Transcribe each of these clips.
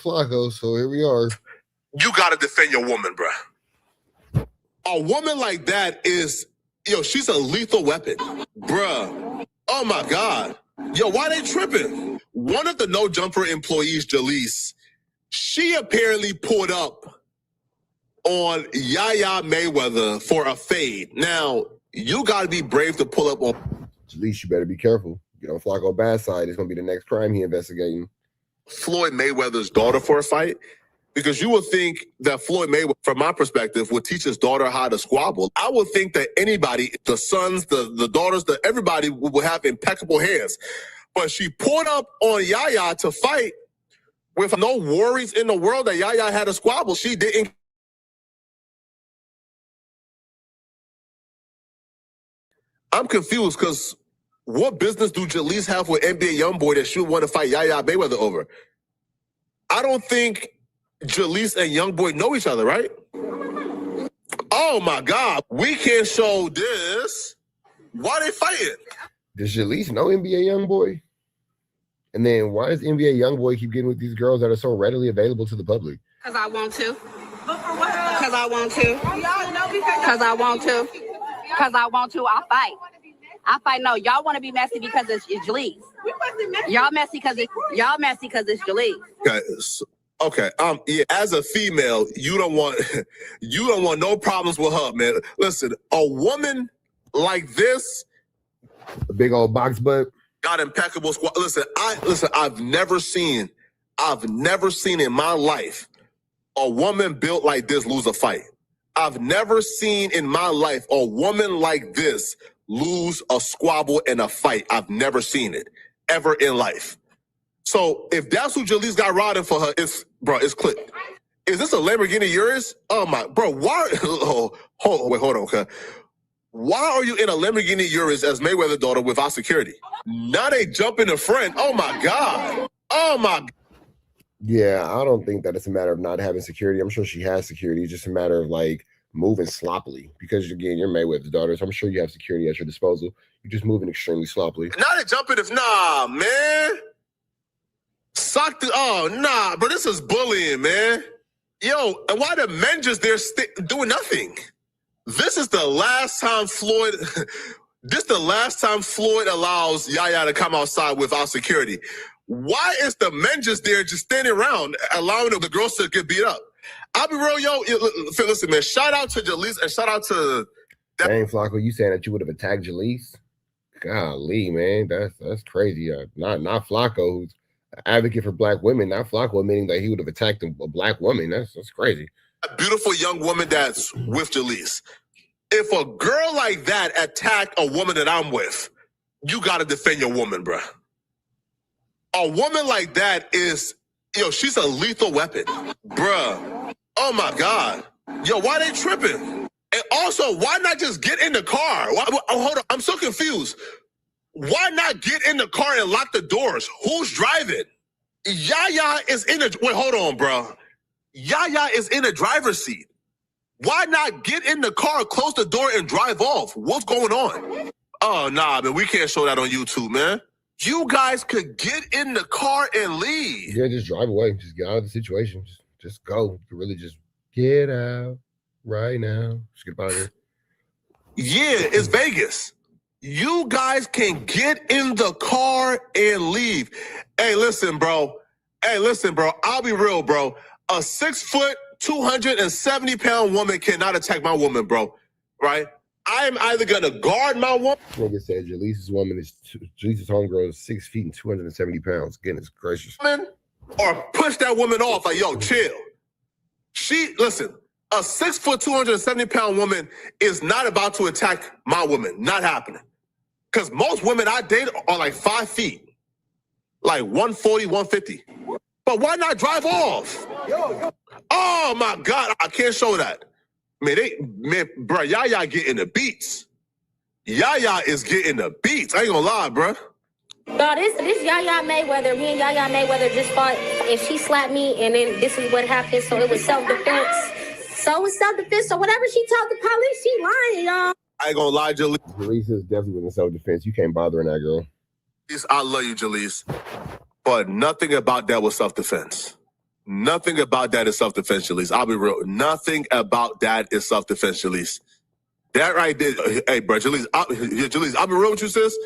Flacco, so here we are. You gotta defend your woman, bruh. A woman like that is, she's a lethal weapon. Bruh. Oh my God. Yo, why they tripping? One of the No Jumper employees, Jaleese, she apparently pulled up on Yaya Mayweather for a fade. Now, you gotta be brave to pull up on. Jaleese, you better be careful. Get on Flacco's bad side. It's gonna be the next crime he investigating. Floyd Mayweather's daughter for a fight. Because you would think that Floyd Mayweather, from my perspective, would teach his daughter how to squabble. I would think that anybody, the sons, the daughters, everybody would have impeccable hands. But she pulled up on Yaya to fight with no worries in the world that Yaya had a squabble. She didn't. I'm confused because what business do Jaleese have with NBA Youngboy that she would want to fight Yaya Mayweather over? I don't think Jaleese and Youngboy know each other, right? Oh my God, we can't show this. Why they fighting? Does Jaleese know NBA Youngboy? And then why does NBA Youngboy keep getting with these girls that are so readily available to the public? Because I want to. Because I want to. Because I want to. Because I want to. I fight. I fight. No, y'all want to be messy because it's Jaleese. Y'all messy because it's Jaleese. Okay. Okay. Yeah, as a female, you don't want no problems with her, man. Listen, a woman like this, a big old box butt, got impeccable squat. Listen, I've never seen in my life a woman built like this lose a fight. I've never seen in my life a woman like this lose a squabble in a fight. I've never seen it ever in life. So if that's who Jaleese got riding for her, it's clip. Is this a Lamborghini Urus? Oh my, bro, why? Hold on, okay. Why are you in a Lamborghini Urus as Mayweather's daughter without security? Now they jump in the front. Oh my God. Oh my. Yeah, I don't think that it's a matter of not having security. I'm sure she has security. It's just a matter of like moving sloppily because again, you're Mayweather's daughter. So I'm sure you have security at your disposal. You're just moving extremely sloppily. Now they jump in the, nah, man. Bro, this is bullying, man. Yo, and why the men just there doing nothing? This is the last time Floyd allows Yaya to come outside without security. Why is the men just there just standing around allowing the girls to get beat up? I'll be real, yo. Listen, man, shout out to Jaleese and shout out to Dang, Flacco, you saying that you would have attacked Jaleese? Golly, man, that's crazy. Not Flacco, who's advocate for black women, not Flacco admitting that he would have attacked a black woman. That's crazy. A beautiful young woman that's with Jaleese. If a girl like that attack a woman that I'm with, you got to defend your woman, bruh. A woman like that is, she's a lethal weapon, bruh. Oh my God. Yo, why they tripping? And also, why not just get in the car? Hold on, I'm so confused. Why not get in the car and lock the doors? Who's driving? Yaya is in wait, hold on, bro. Yaya is in the driver's seat. Why not get in the car, close the door, and drive off? What's going on? Oh, nah, man, we can't show that on YouTube, man. You guys could get in the car and leave. Yeah, just drive away. Just get out of the situation. Just go. You really just get out right now. Just get out of here. Yeah, it's Vegas. You guys can get in the car and leave. Hey, listen, bro. I'll be real, bro. A 6 foot, 270-pound woman cannot attack my woman, bro. Right? I am either gonna guard my woman. Nigga said Jaleese's homegirl is 6 feet and 270 pounds. Goodness gracious. Or push that woman off like, yo, chill. Listen, a 6 foot, 270-pound woman is not about to attack my woman. Not happening. Because most women I date are like 5 feet. Like 140, 150. But why not drive off? Oh my God, I can't show that. Bro, Yaya getting the beats. Yaya is getting the beats. I ain't gonna lie, bro. No, this Yaya Mayweather, me and Yaya Mayweather just fought, and she slapped me, and then this is what happened. So it was self-defense. So whatever she told the police, she lying, y'all. I ain't gonna lie, Jaleese. Jaleese is definitely in self-defense. You can't bother that girl. I love you, Jaleese. But nothing about that was self-defense. nothing about that is self-defense, Jalise. I'll be real. Nothing about that is self-defense, Jalise. That right there, hey, bro, Jalise, I'll be real with you, sis.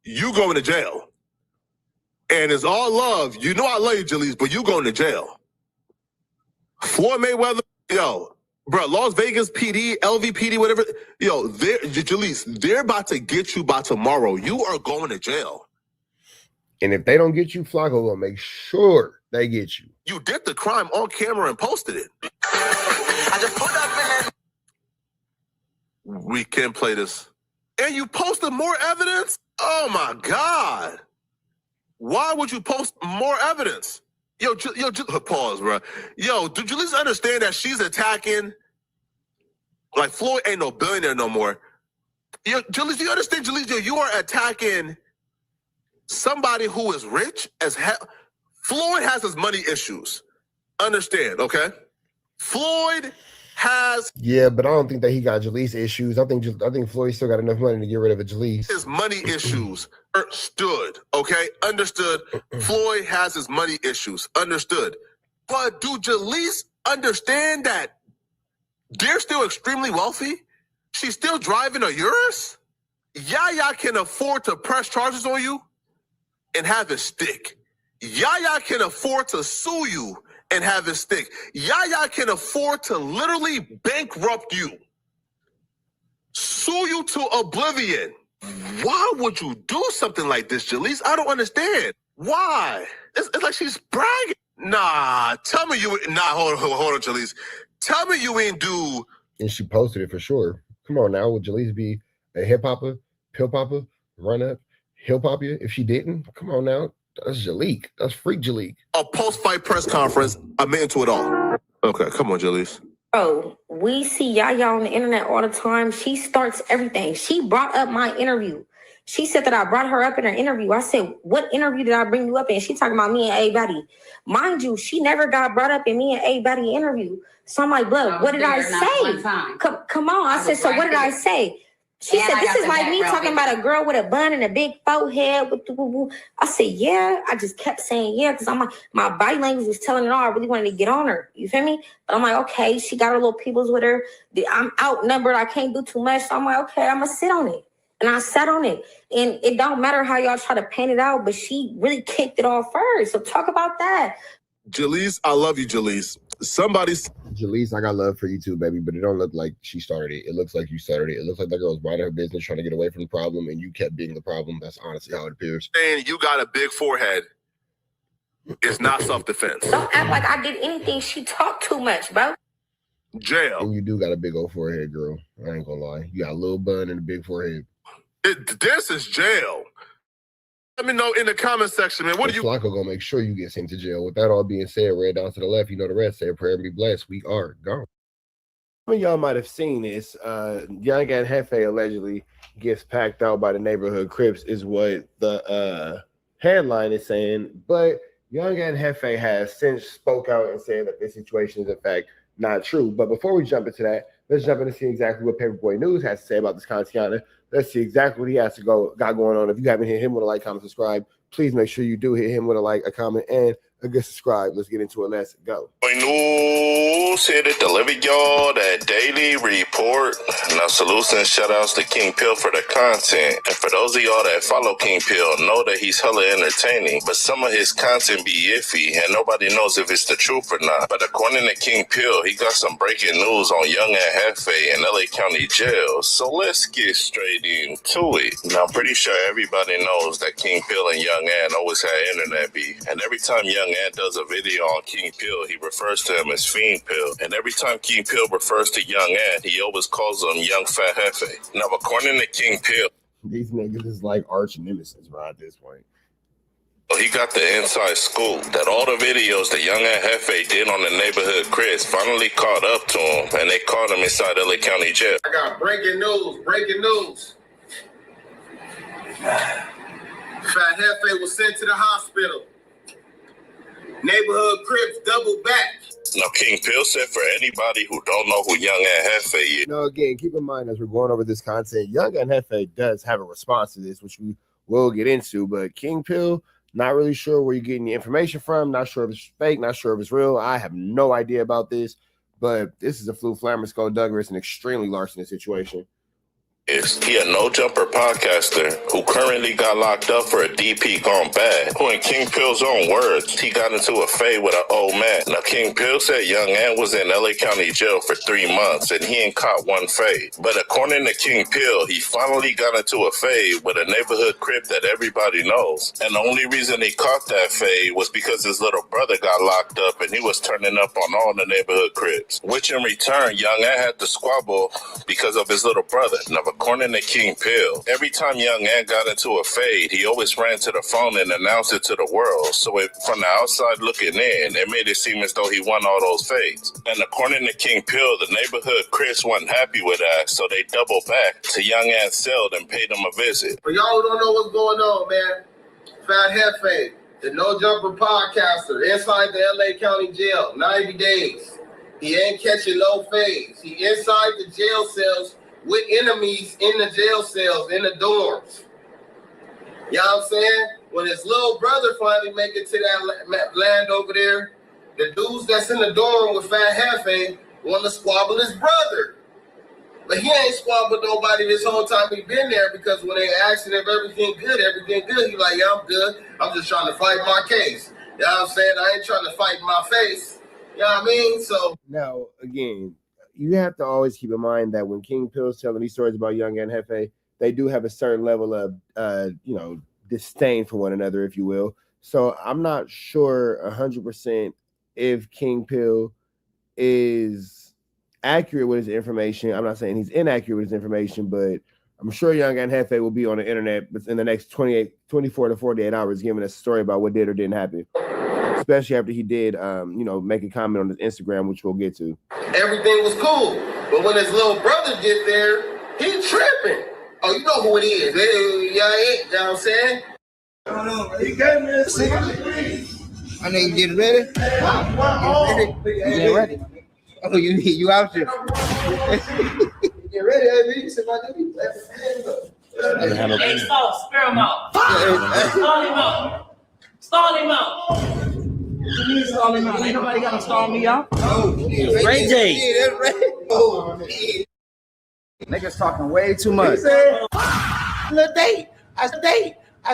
You going to jail. And it's all love. You know I love you, Jalise, but you going to jail. Floyd Mayweather, yo, bro, Las Vegas PD, LVPD, whatever, yo, Jalise, they're about to get you by tomorrow. You are going to jail. And if they don't get you, Flacco will make sure they get you. You did the crime on camera and posted it. I just put up in that. We can play this. And you posted more evidence? Oh my God. Why would you post more evidence? Yo, pause, bro. Yo, do Jalise understand that she's attacking? Like, Floyd ain't no billionaire no more. Yo, Jalise, do you understand, Jalise? Yo, you are attacking somebody who is rich as hell. Floyd has his money issues. Understand, okay? Floyd has... Yeah, but I don't think that he got Jalise issues. I think Floyd still got enough money to get rid of a Jalise. His money issues. Understood, okay? Understood. Floyd has his money issues. Understood. But do Jalise understand that they're still extremely wealthy? She's still driving a Urus? Yaya can afford to press charges on you and have it stick. Yaya can afford to sue you and have it stick. Yaya can afford to literally bankrupt you, sue you to oblivion. Why would you do something like this, Jalise? I don't understand. Why? It's like she's bragging. Nah, tell me you... Nah, hold on, Jalise. Tell me you ain't do... And she posted it for sure. Come on now, would Jalise be a hip-hopper, pill-popper, run-up, hill-pop you if she didn't? Come on now. That's Jalike. That's freak Jalike. A post-fight press conference, I'm into it all. Okay, come on, Jalise. Bro, we see Yaya on the internet all the time. She starts everything. She brought up my interview. She said that I brought her up in her interview. I said, what interview did I bring you up in? She talking about me and A Betty. Mind you, she never got brought up in me and A Betty interview. So I'm like, blood, what did I say? Come on. I said, so what did I say? She said, this is like me talking about a girl with a bun and a big forehead. I said, yeah. I just kept saying, yeah, because I'm like, my body language was telling it all. I really wanted to get on her. You feel me? But I'm like, okay, she got her little peoples with her. I'm outnumbered. I can't do too much. So I'm like, okay, I'm going to sit on it. And I sat on it. And it don't matter how y'all try to paint it out, but she really kicked it off first. So talk about that. Jalise, I love you, Jalise. Jalise, I got love for you too, baby, but it don't look like she started it. It looks like you started it. It looks like that girl was minding her business, trying to get away from the problem, and you kept being the problem. That's honestly how it appears. Saying you got a big forehead. It's not self-defense. Don't act like I did anything. She talked too much, bro. Jail. And you do got a big old forehead, girl. I ain't gonna lie. You got a little bun and a big forehead. This is jail. Let me know in the comment section, man. What do you... Flacco gonna make sure you get sent to jail. With that all being said, red down to the left, you know the rest. Say a prayer and be blessed. We are gone. Some of y'all might have seen this. Young and Hefe allegedly gets packed out by the neighborhood Crips is what the headline is saying. But Young and Hefe has since spoke out and said that this situation is in fact not true. But before we jump into that, let's jump in and see exactly what Paperboy News has to say about this Kantiana. Let's see exactly what he has to got going on. If you haven't hit him with a like, comment, subscribe, please make sure you do hit him with a like, a comment, and a good subscribe. Let's get into it. Let's go. News here to deliver y'all that daily report. Now, salutes and shout outs to King Pill for the content. And for those of y'all that follow King Pill, know that he's hella entertaining, but some of his content be iffy, and nobody knows if it's the truth or not. But according to King Pill, he got some breaking news on Young and Hefe in LA County Jail. So let's get straight into it. Now, I'm pretty sure everybody knows that King Pill and Young Ann always had internet beef. And every time Young Ann does a video on King Pill, he refers to him as Fiend Pill. And every time King Pill refers to Young Ann, he always calls him Young Fat Hefe. Now, according to King Pill, these niggas is like arch nemesis, bro, at this point. He got the inside scoop that all the videos that Young and Hefe did on the neighborhood Chris finally caught up to him, and they caught him inside LA County Jail. I got breaking news. Fat Hefe was sent to the hospital. Neighborhood Crips double back. Now, King Pill said for anybody who don't know who Young and Hefe is. Now, again, keep in mind as we're going over this content, Young and Hefe does have a response to this, which we will get into, but King Pill Not really sure where you're getting your information from. Not sure if it's fake. Not sure if it's real. I have no idea about this, but this is a Flu Flammer Skulldugger. An extremely larceny situation. He a no-jumper podcaster who currently got locked up for a DP gone bad, who in King Pill's own words, he got into a fade with an old man. Now, King Pill said Young Ant was in LA County jail for 3 months and he ain't caught one fade. But according to King Pill, he finally got into a fade with a neighborhood crip that everybody knows. And the only reason he caught that fade was because his little brother got locked up and he was turning up on all the neighborhood crips. Which in return, Young Ant had to squabble because of his little brother. Now, according to King Pill, every time Young Ant got into a fade, he always ran to the phone and announced it to the world. So from the outside looking in, it made it seem as though he won all those fades. And according to King Pill, the neighborhood Chris wasn't happy with that, so they doubled back to Young Ant's cell and paid him a visit. For y'all who don't know what's going on, man, Fat Hefe, the No Jumper podcaster, inside the LA County jail, 90 days. He ain't catching no fades. He inside the jail cells with enemies in the jail cells, in the dorms. You know what I'm saying? When his little brother finally make it to that land over there, the dudes that's in the dorm with Fat Hefe want to squabble his brother. But he ain't squabbled nobody this whole time he been there, because when they asked him if everything good, he like, yeah, I'm good. I'm just trying to fight my case. You know what I'm saying? I ain't trying to fight my face. You know what I mean? So now, again, you have to always keep in mind that when King Pill's telling these stories about Young Ant Hefe, they do have a certain level of, disdain for one another, if you will. So I'm not sure 100% if King Pill is accurate with his information. I'm not saying he's inaccurate with his information, but I'm sure Young Ant Hefe will be on the internet in the next 24 to 48 hours giving us a story about what did or didn't happen. Especially after he did, make a comment on his Instagram, which we'll get to. Everything was cool. But when his little brother get there, he tripping. Oh, you know who it is. You know what I'm saying? He gave me a cigarette. I nigga getting ready? You get ready? Oh, you out there? Get ready, baby. Hey, stop, spare him out. Stall him out. Stall him out. Stall him out. Ain't nobody got to stall me out. Oh, Ray J. Oh, niggas talking way too much. Little date. I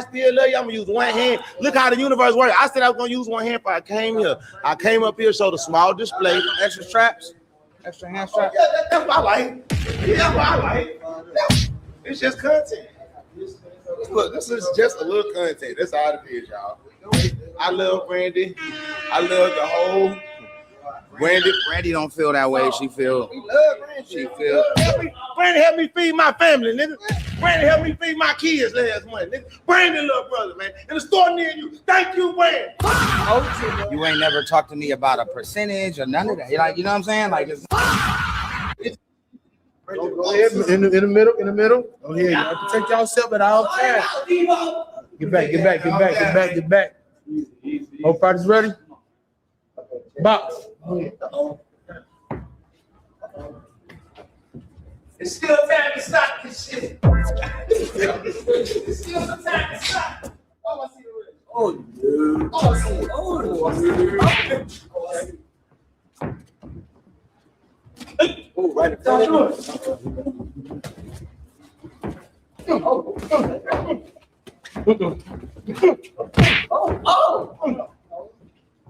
still love you. I'm gonna use one hand. Look how the universe works. I said I was gonna use one hand, but I came here. I came up here, showed a small display. Extra straps? Extra hand straps? Yeah, that's what I like. Yeah, what I like. It's just content. Look, this is just a little content. That's all it is, y'all. I love Brandy. I love the whole Brandy don't feel that way. She feel. Brandy helped me feed my family, nigga. Brandy helped me feed my kids last month, nigga. Brandy, little brother, man. In the store near you. Thank you, Brandy. You ain't never talked to me about a percentage or none of that. You know what I'm saying? Like it's. Go ahead, in the middle. Go ahead. You have to take yourself at all times. Get back. Hope party's ready. Box. It's still time to stop this shit. It's still the time to stop. Oh, dude. Oh, right in front of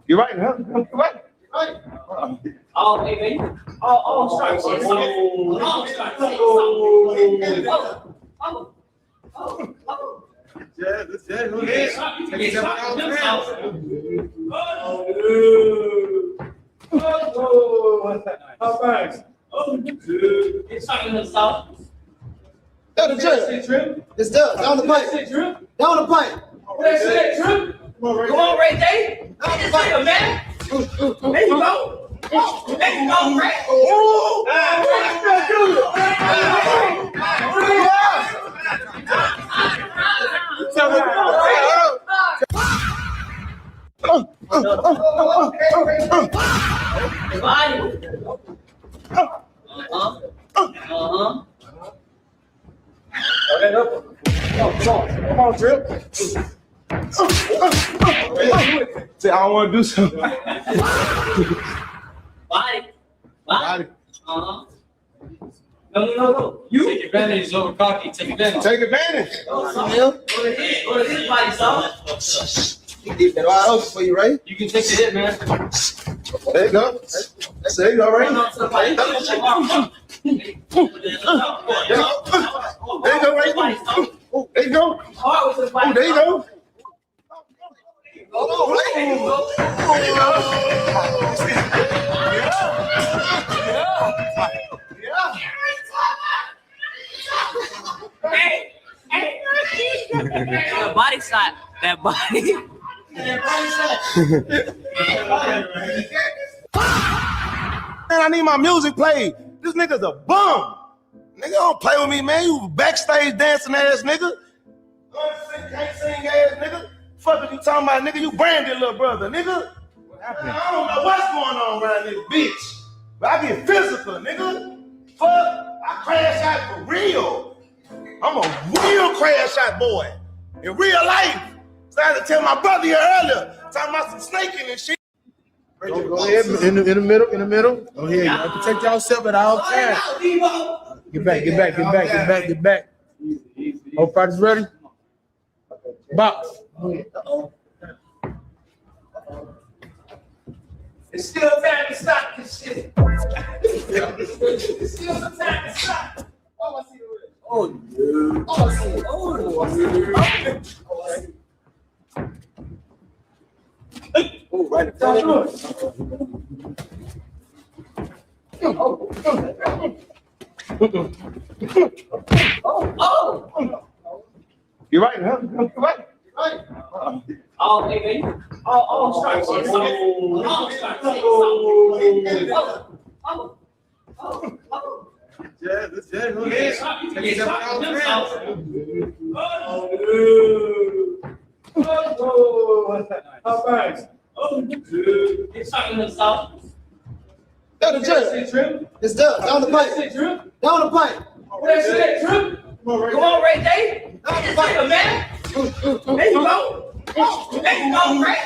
You're right, huh? You're right. Oh, hey, baby. Oh, strike. Yeah, that's it. How fast? It's talking to the It's done. Down the pipe. Down the pipe. Come on, Ray J. This nigga, man. There you go. There you go, Ray. Come on, Drip. Say, I don't want to do something. Body. Body. No. You take advantage over cocky. Take advantage. Take advantage. Go to his body, son. He did that wide open for you, right? You can take the hit, man. There you go. There you go, right? There you go, right? Oh, there you go. Oh, there you go. The body shot. That body. Man, I need my music played. This nigga's a bum. Nigga, don't play with me, man. You backstage dancing ass nigga. Can't sing ass nigga. Fuck what you talking about, nigga? You branded little brother, nigga. What happened? I don't know what's going on around this bitch. But I get physical, nigga. Fuck, I crash out for real. I'm a real crash out boy. In real life. So I had to tell my brother here earlier, talking about some snaking and shit. Go ahead, in the middle. Go ahead. You have to protect yourself at all times. Get back. All parties ready? Box. It's still time to stop this shit. It's still some time to stop. Oh, I see the red. Oh, no. Oh, I see it. Oh, right in front of us. You're right, huh? You're right. Oh, baby. Oh, start shit. Yeah, that's it. Go ahead. All right. It's talking to south. Down the drip. It's down the pipe. Down the pipe. Where's that drip? Come on, Ray Day. Down the It's pipe. like a man. There you go. There you go, Ray.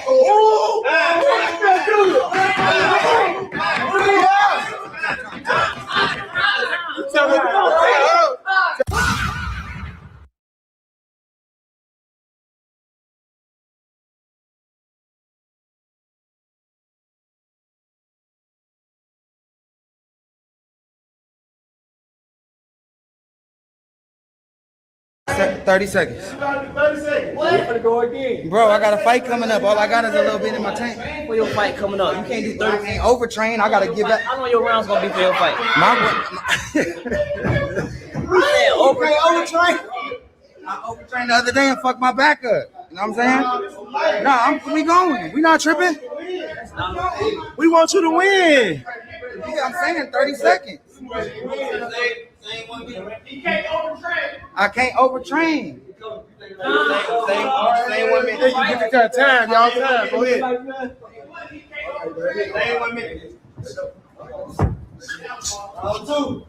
Second, 30 seconds. 30 seconds. What? Go again. Bro, I got a fight coming up. All I got is a little bit in my tank. For your fight coming up, you can't do 30. I ain't overtrained. I gotta give back. How long your rounds gonna be for your fight? Overtrained. I overtrained the other day and fucked my back up. You know what I'm saying? Nah, we going. We not tripping. We want you to win. Yeah, I'm saying 30 seconds. I can't overtrain. Same 1 minute. You get the time, y'all. Time. Go ahead. Same 1 minute. Two.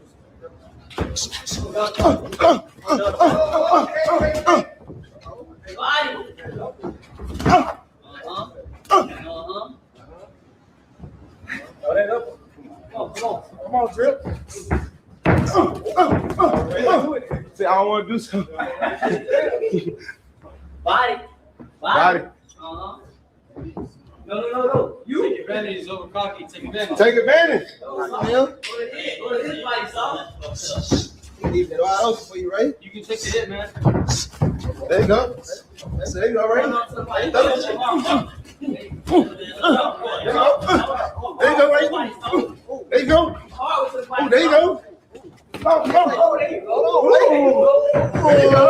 Come on, Drip. Say, I don't want to do something. Body. No. You take advantage over cocky. Take advantage. Take advantage. Go to his body, son. He did that wide open for you, right? You can take the hit, man. There you go. There you go, right? There you go, right? There you go. Oh, there you go. Oh, there you go. There you go.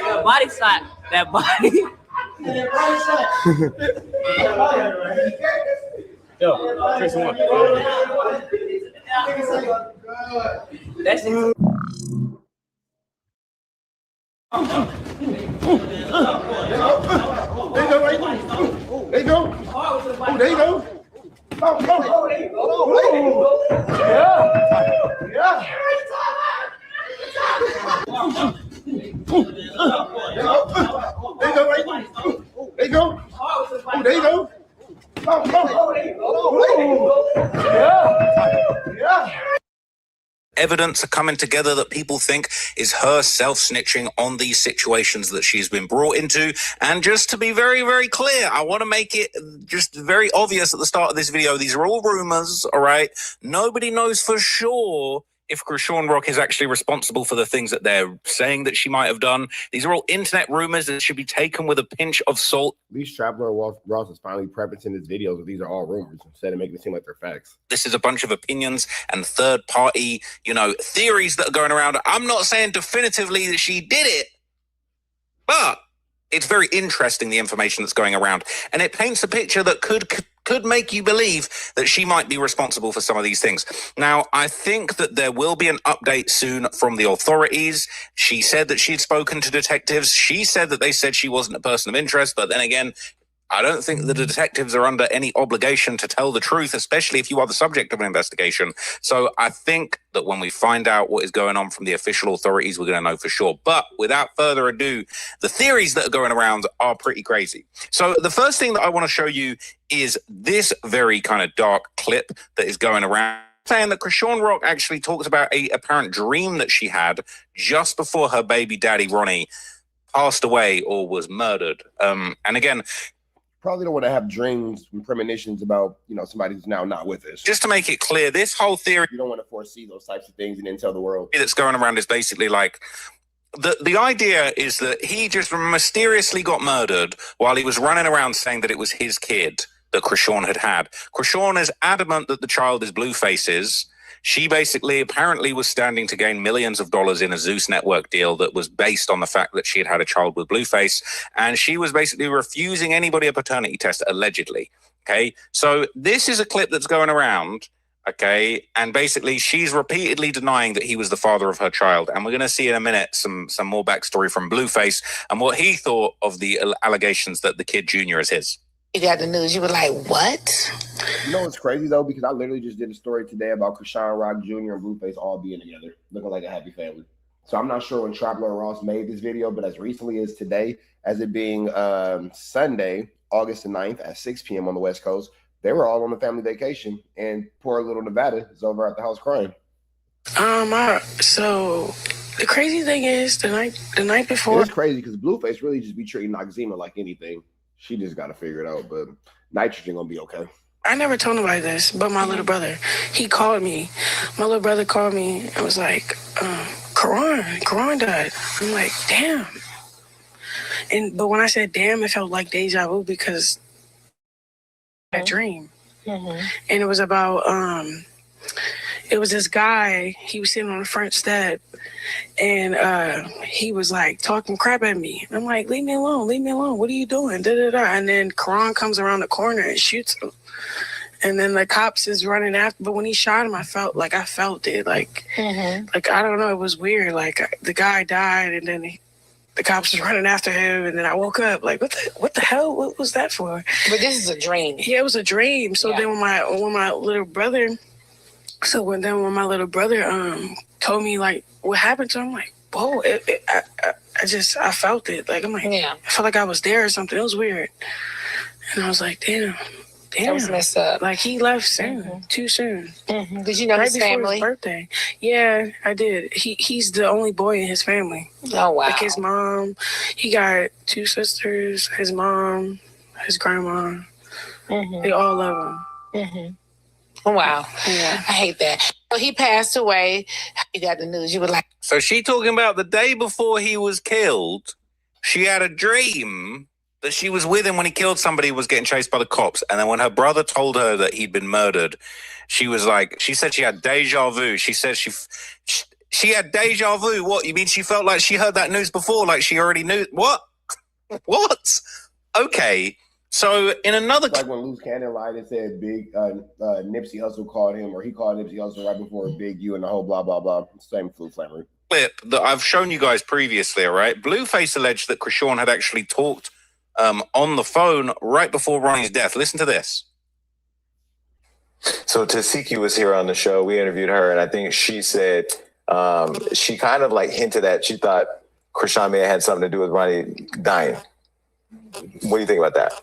The body shot. That body. Yo, Chris, one. That's it. There you go, right? There you go. Oh, there you go. Oh, there you go. Yeah. There you go. Oh, there you go. Yeah. Evidence are coming together that people think is her self-snitching on these situations that she's been brought into. And just to be very, very clear, I want to make it just very obvious at the start of this video, these are all rumors, all right? Nobody knows for sure if Krishan Rock is actually responsible for the things that they're saying that she might have done. These are all internet rumors that should be taken with a pinch of salt. At least Traveler Ross is finally preferencing his videos that these are all rumors instead of making it seem like they're facts. This is a bunch of opinions and third-party, theories that are going around. I'm not saying definitively that she did it, but it's very interesting, the information that's going around. And it paints a picture that could make you believe that she might be responsible for some of these things. Now, I think that there will be an update soon from the authorities. She said that she'd spoken to detectives. She said that they said she wasn't a person of interest, but then again, I don't think the detectives are under any obligation to tell the truth, especially if you are the subject of an investigation. So I think that when we find out what is going on from the official authorities, we're going to know for sure. But without further ado, the theories that are going around are pretty crazy. So the first thing that I want to show you is this very kind of dark clip that is going around, saying that Krishan Rock actually talks about a apparent dream that she had just before her baby daddy, Ronnie, passed away or was murdered. And again, probably don't want to have dreams and premonitions about, somebody who's now not with us. Just to make it clear, this whole theory, you don't want to foresee those types of things and then tell the world. That's going around is basically like, the idea is that he just mysteriously got murdered while he was running around saying that it was his kid that Krishan had. Krishan is adamant that the child is Blueface's. She basically apparently was standing to gain millions of dollars in a Zeus network deal that was based on the fact that she had a child with Blueface. And she was basically refusing anybody a paternity test, allegedly. Okay. So this is a clip that's going around. Okay. And basically she's repeatedly denying that he was the father of her child. And we're going to see in a minute some more backstory from Blueface and what he thought of the allegations that the kid Junior is his. You got the news, you were like, what? You know what's crazy though? Because I literally just did a story today about Krishan Rock Jr. and Blueface all being together, looking like a happy family. So I'm not sure when Traveler Ross made this video, but as recently as today, as it being Sunday, August the 9th at 6 p.m. on the West Coast, they were all on a family vacation, and poor little Nevada is over at the house crying. So the crazy thing is the night before. It's crazy because Blueface really just be treating Noxzema like anything. She just got to figure it out, but Nitrogen gonna be okay. I never told nobody this, but my little brother, he called me. My little brother called me and was like, Karan died. I'm like, damn. But when I said damn, it felt like deja vu because a dream. Mm-hmm. And it was about, it was this guy, he was sitting on the front step and he was like talking crap at me. I'm like, leave me alone, what are you doing? Da-da-da. And then Karan comes around the corner and shoots him. And then the cops is running after, but when he shot him, I felt it. Like, like, I don't know, it was weird. Like the guy died and then the cops was running after him. And then I woke up like, what the hell? What was that for? But this is a dream. Yeah, it was a dream. So then when my little brother, when my little brother told me like what happened to him, I'm like, whoa, I felt it. Like, I'm like, I felt like I was there or something. It was weird. And I was like, damn. That was messed up. Like, he left soon, too soon. Mm-hmm. Did you know right his before family? His birthday. Yeah, I did. He's the only boy in his family. Oh, wow. Like his mom, he got 2 sisters, his mom, his grandma. Mm-hmm. They all love him. Mm-hmm. Wow. Yeah. I hate that. So he passed away. You got the news. You were like. So she talking about the day before he was killed, she had a dream that she was with him when he killed somebody who was getting chased by the cops. And then when her brother told her that he'd been murdered, she was like, she said she had deja vu. She said she had deja vu. What? You mean she felt like she heard that news before? Like she already knew? What? What? Okay. So in another... It's like when Loose Cannon lied and said Big Nipsey Hussle called him, or he called Nipsey Hussle right before Big U and the whole blah, blah, blah. Same flu flavor. Clip that I've shown you guys previously, right? Blueface alleged that Krishan had actually talked on the phone right before Ronnie's death. Listen to this. So Tasiki was here on the show. We interviewed her, and I think she said she kind of like hinted that she thought Krishan may have had something to do with Ronnie dying. What do you think about that?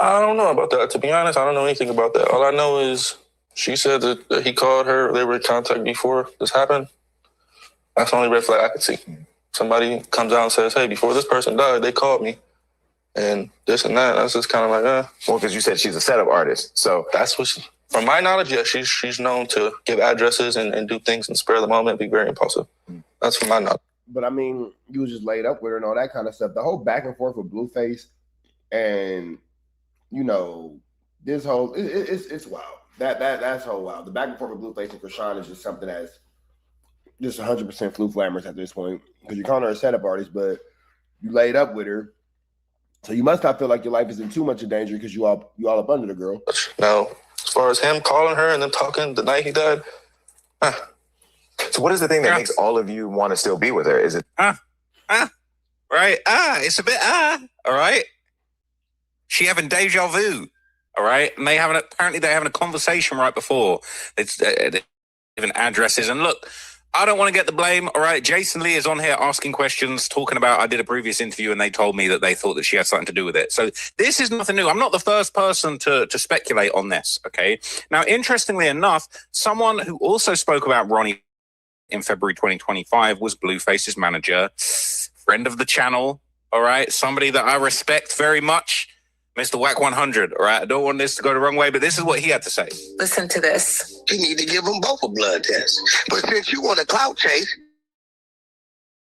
I don't know about that. To be honest, I don't know anything about that. All I know is she said that he called her. They were in contact before this happened. That's the only red flag I could see. Somebody comes out and says, hey, before this person died, they called me. And this and that. That's just kind of like, Well, because you said she's a setup artist. So that's what from my knowledge, yeah, she's known to give addresses and do things and spare the moment, be very impulsive. That's from my knowledge. But I mean, you was just laid up with her and all that kind of stuff. The whole back and forth with Blueface and, you know, this whole, it's wild. That's whole wild. The back and forth with Blueface and Krishan is just something that's just 100% flu flammers at this point. Because you're calling her a setup artist, but you laid up with her. So you must not feel like your life is in too much of danger because you all up under the girl. Now, as far as him calling her and then talking the night he died, So what is the thing that makes all of you want to still be with her? Is it right? It's a bit all right. She having deja vu, all right? And apparently they're having a conversation right before. It's giving addresses. And look, I don't want to get the blame, all right? Jason Lee is on here asking questions, talking about, I did a previous interview and they told me that they thought that she had something to do with it. So this is nothing new. I'm not the first person to speculate on this, okay? Now, interestingly enough, someone who also spoke about Ronnie in February 2025 was Blueface's manager, friend of the channel, all right? Somebody that I respect very much, Mr. WACK100, all right? I don't want this to go the wrong way, but this is what he had to say. Listen to this. You need to give them both a blood test. But since you want a clout chase,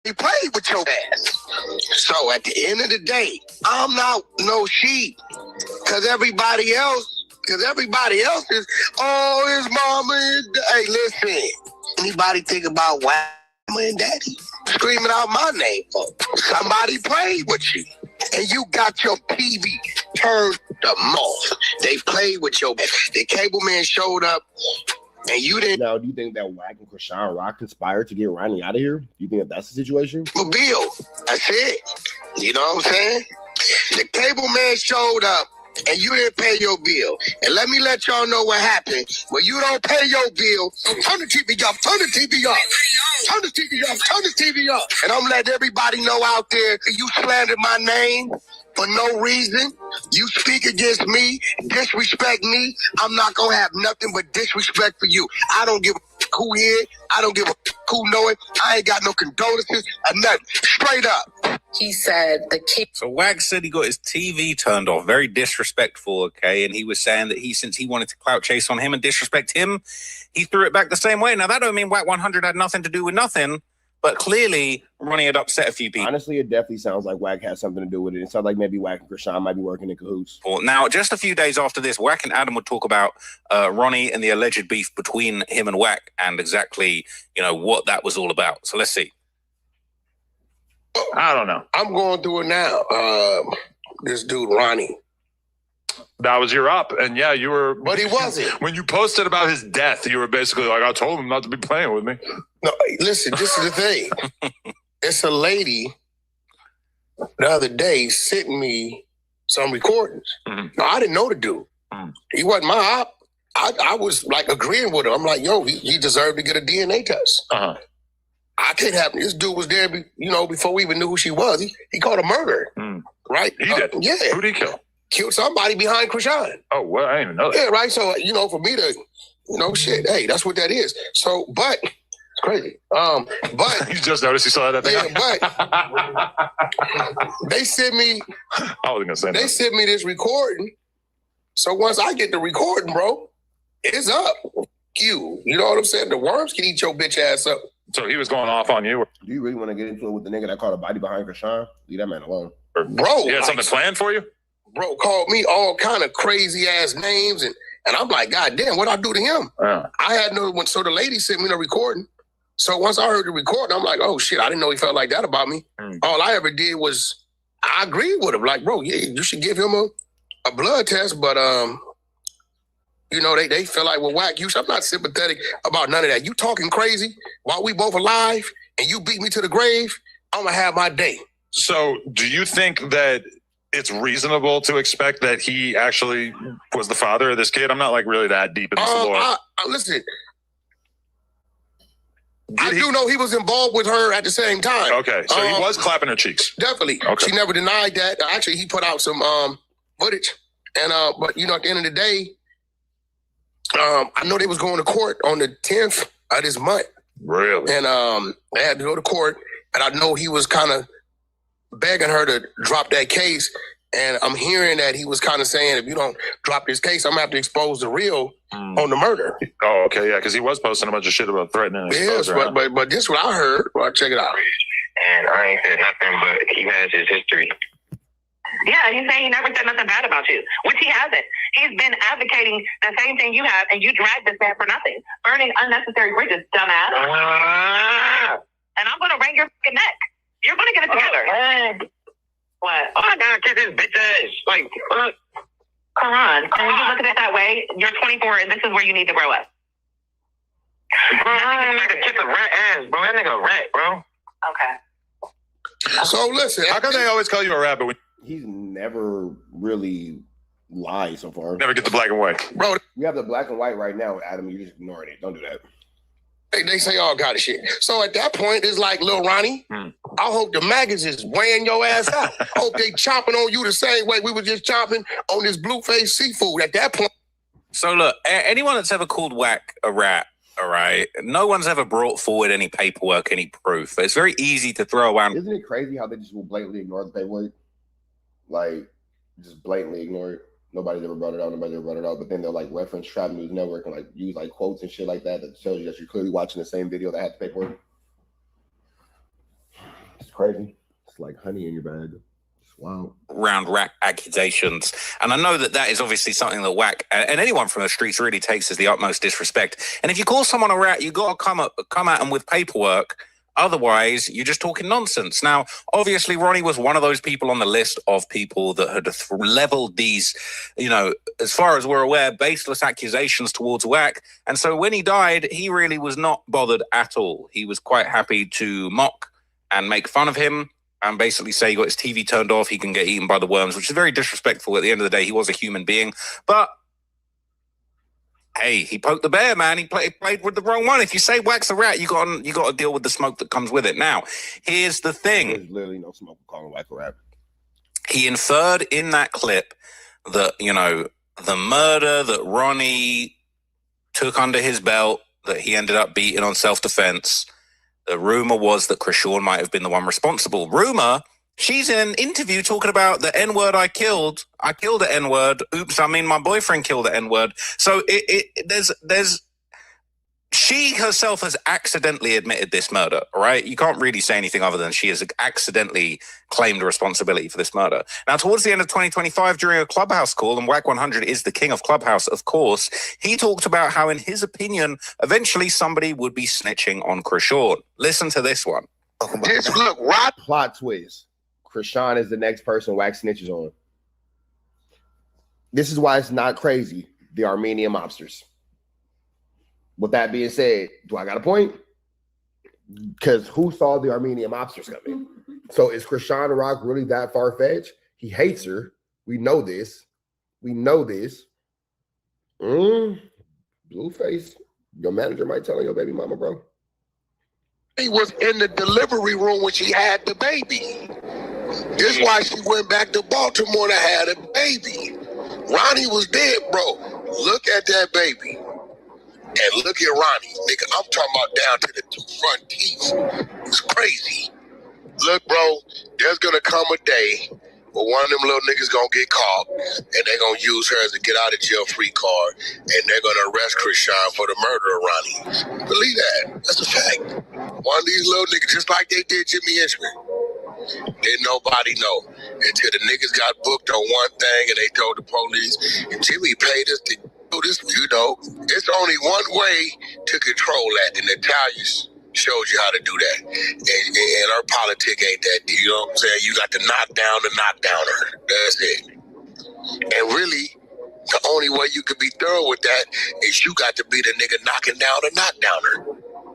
he played with your ass. So at the end of the day, I'm not no sheep. Because everybody else is, oh, his mama is, hey, listen. Anybody think about why mama and daddy screaming out my name for? Somebody played with you. And you got your PV turned the most. They played with your ass. The cable man showed up and you didn't. Now, do you think that Wack and Krishan Rock conspired to get Ronnie out of here? Do you think that's the situation? Bill, that's it. You know what I'm saying? The cable man showed up and you didn't pay your bill. And let me let y'all know what happened. When you don't pay your bill, turn the TV off, turn the TV off. Turn the TV off, turn the TV off. And I'm letting everybody know out there, you slandered my name for no reason. You speak against me, disrespect me. I'm not going to have nothing but disrespect for you. I don't give a who here. I don't give a who know it. I ain't got no condolences or nothing. Straight up. He said the kid. So Wack said he got his TV turned off. Very disrespectful, okay? And he was saying that since he wanted to clout chase on him and disrespect him, he threw it back the same way. Now, that don't mean WACK100 had nothing to do with nothing, but clearly Ronnie had upset a few people. Honestly, it definitely sounds like Wack has something to do with it. It sounds like maybe Wack and Krishan might be working in cahoots. Now, just a few days after this, Wack and Adam would talk about Ronnie and the alleged beef between him and Wack and exactly, what that was all about. So let's see. I don't know. I'm going through it now. This dude, Ronnie. That was your up. And yeah, you were. But he wasn't. When you posted about his death, you were basically like, I told him not to be playing with me. No, listen, this is the thing. It's a lady the other day sent me some recordings. Mm-hmm. No, I didn't know the dude. Mm-hmm. He wasn't my op. I was like agreeing with him. I'm like, yo, he deserved to get a DNA test. Uh-huh. I can't have this dude was there, before we even knew who she was. He called her murder, right? He did. Yeah. Who did he kill? Killed somebody behind Krishan. Oh, well, I didn't even know that. Yeah, right. So for me to, shit. Hey, that's what that is. So, but it's crazy. But you just noticed you saw that thing. Yeah, but they sent me. I wasn't gonna say they sent me this recording. So once I get the recording, bro, it's up. You know what I'm saying? The worms can eat your bitch ass up. So he was going off on you. Do you really want to get into it with the nigga that caught a body behind Krishan? Leave that man alone. Bro, you had something planned for you? Bro called me all kind of crazy ass names, and I'm like, God damn, what I do to him? I had no one. So the lady sent me the recording. So once I heard the recording, I'm like, oh shit, I didn't know he felt like that about me. All I ever did was I agreed with him. Like, bro, yeah, you should give him a blood test, but they feel like, well, Wack, I'm not sympathetic about none of that. You talking crazy while we both alive and you beat me to the grave, I'm gonna have my day. So do you think that it's reasonable to expect that he actually was the father of this kid? I'm not like really that deep in this lore. Listen, I do know he was involved with her at the same time. Okay, so he was clapping her cheeks. Definitely. Okay. She never denied that. Actually, he put out some footage. And but you know, at the end of the day, I know they was going to court on the 10th of this month. Really? And they had to go to court. And I know he was kind of begging her to drop that case. And I'm hearing that he was kind of saying, if you don't drop this case, I'm going to have to expose the real on the murder. Oh, okay, yeah, because he was posting a bunch of shit about threatening. Yes, but this is what I heard. Well, check it out. And I ain't said nothing, but he has his history. Yeah, he's saying he never said nothing bad about you, which he hasn't. He's been advocating the same thing you have, and you dragged this man for nothing. Burning unnecessary bridges, dumbass. And I'm going to wring your fucking neck. You're going to get it together. What? Oh, I gotta kiss his bitch ass. Like, Karan, when you look at it that way, you're 24 and this is where you need to grow up. That nigga kiss a rat ass, bro. That nigga a rat, bro. Okay. So listen, how come they always call you a rat, but he's never really lied so far. Never get the black and white. Bro, we have the black and white right now, Adam. You're just ignoring it. Don't do that. They say all kind of shit. So at that point, it's like, Lil Ronnie, I hope the maggots is weighing your ass out. I hope they chopping on you the same way we were just chopping on this blue-faced seafood at that point. So look, anyone that's ever called WACK a rat, all right, no one's ever brought forward any paperwork, any proof. It's very easy to throw around. Isn't it crazy how they just will blatantly ignore the paperwork? Like, just blatantly ignore it. Nobody's ever brought it out. Nobody's ever brought it out. But then they'll like reference Trap News Network and like use like quotes and shit like that shows you that you're clearly watching the same video that had the paperwork. It's crazy. It's like honey in your bag. It's wild. Around WACK accusations. And I know that is obviously something that WACK and anyone from the streets really takes as the utmost disrespect. And if you call someone a rat, you got to come at them with paperwork. Otherwise, you're just talking nonsense. Now, obviously, Ronnie was one of those people on the list of people that had leveled these, you know, as far as we're aware, baseless accusations towards WACK. And so when he died, he really was not bothered at all. He was quite happy to mock and make fun of him and basically say he got his TV turned off, he can get eaten by the worms, which is very disrespectful. At the end of the day, he was a human being. But hey, he poked the bear, man. He played with the wrong one. If you say WACK's a rat, you got to deal with the smoke that comes with it. Now, here's the thing. There's literally no smoke calling WACK a rat. He inferred in that clip that, you know, the murder that Ronnie took under his belt, that he ended up beating on self-defense. The rumor was that Krishawn might have been the one responsible. Rumor, she's in an interview talking about the N-word I killed. I killed the N-word. Oops, I mean my boyfriend killed the N-word. So there's she herself has accidentally admitted this murder, right? You can't really say anything other than she has accidentally claimed responsibility for this murder. Now, towards the end of 2025, during a Clubhouse call, and WACK100 is the king of Clubhouse, of course, he talked about how, in his opinion, eventually somebody would be snitching on Krishawn. Listen to this one. Just look, right? Plot twist. Krishawn is the next person WACK snitches on. This is why it's not crazy. The Armenian mobsters. With that being said, do I got a point? Because who saw the Armenian mobsters coming? So is Krishawn Rock really that far-fetched? He hates her. We know this. We know this. Blueface. Your manager might tell your baby mama, bro. He was in the delivery room when she had the baby. This is why she went back to Baltimore to have a baby. Ronnie was dead, bro. Look at that baby. And look at Ronnie. Nigga, I'm talking about down to the two front teeth. It's crazy. Look, bro, there's gonna come a day where one of them little niggas gonna get caught and they're gonna use her as a get out of jail free card and they're gonna arrest Krishawn for the murder of Ronnie. Believe that. That's a fact. One of these little niggas, just like they did Jimmy Henchman. Didn't nobody know until the niggas got booked on one thing and they told the police, and Jimmy paid us to do this. You know, it's only one way to control that, and Natalia shows you how to do that. And our politic ain't that deep. You know what I'm saying? You got to knock down the knockdowner. That's it. And really, the only way you can be thorough with that is you got to be the nigga knocking down the knockdowner.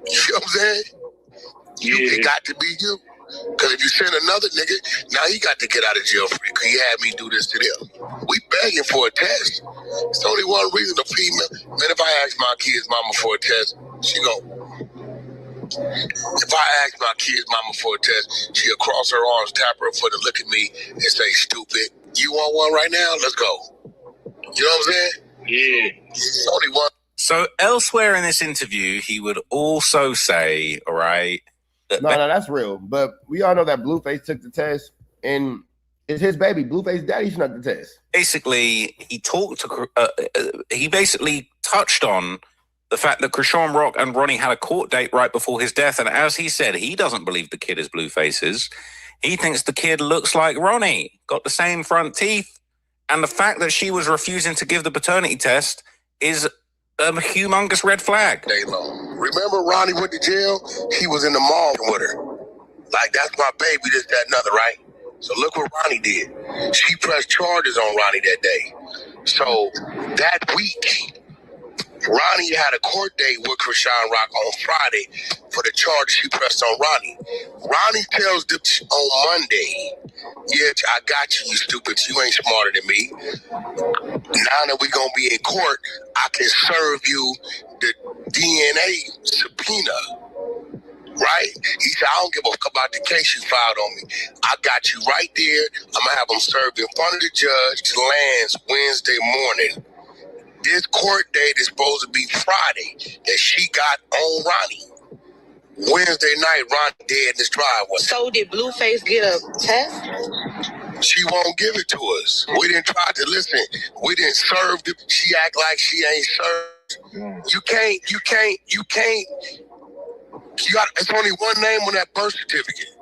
You know what I'm saying? It got to be you. Because if you send another nigga, now he got to get out of jail free because he had me do this to them. We begging for a test. It's only one reason the female. Man, if I ask my kid's mama for a test, she go. If I ask my kid's mama for a test, she'll cross her arms, tap her foot, and look at me and say, "Stupid. You want one right now? Let's go." You know what I'm saying? Yeah. It's only one. So elsewhere in this interview, he would also say, all right, that No, that's real. But we all know that Blueface took the test, and it's his baby. Blueface daddy snuck the test. basically he basically touched on the fact that Krishan Rock and Ronnie had a court date right before his death, and as he said, he doesn't believe the kid is Blueface's. He thinks the kid looks like Ronnie, got the same front teeth, and the fact that she was refusing to give the paternity test is a humongous red flag. Day long. Remember Ronnie went to jail? He was in the mall with her. Like, that's my baby, this, that, and other, right? So look what Ronnie did. She pressed charges on Ronnie that day. So that week, Ronnie had a court date with Krishan Rock on Friday for the charges she pressed on Ronnie. Ronnie tells them on Monday, "Yeah, I got you, you stupid. You ain't smarter than me. Now that we gonna be in court, I can serve you the DNA subpoena." Right? He said, "I don't give a fuck about the case you filed on me. I got you right there. I'm gonna have them served in front of the judge. Lands Wednesday morning. This court date is supposed to be Friday that she got on Ronnie. Wednesday night, Ronnie dead in his driveway." So did Blueface get a test? She won't give it to us. We didn't try to listen. We didn't serve the. She act like she ain't served. You can't. You got. It's only one name on that birth certificate.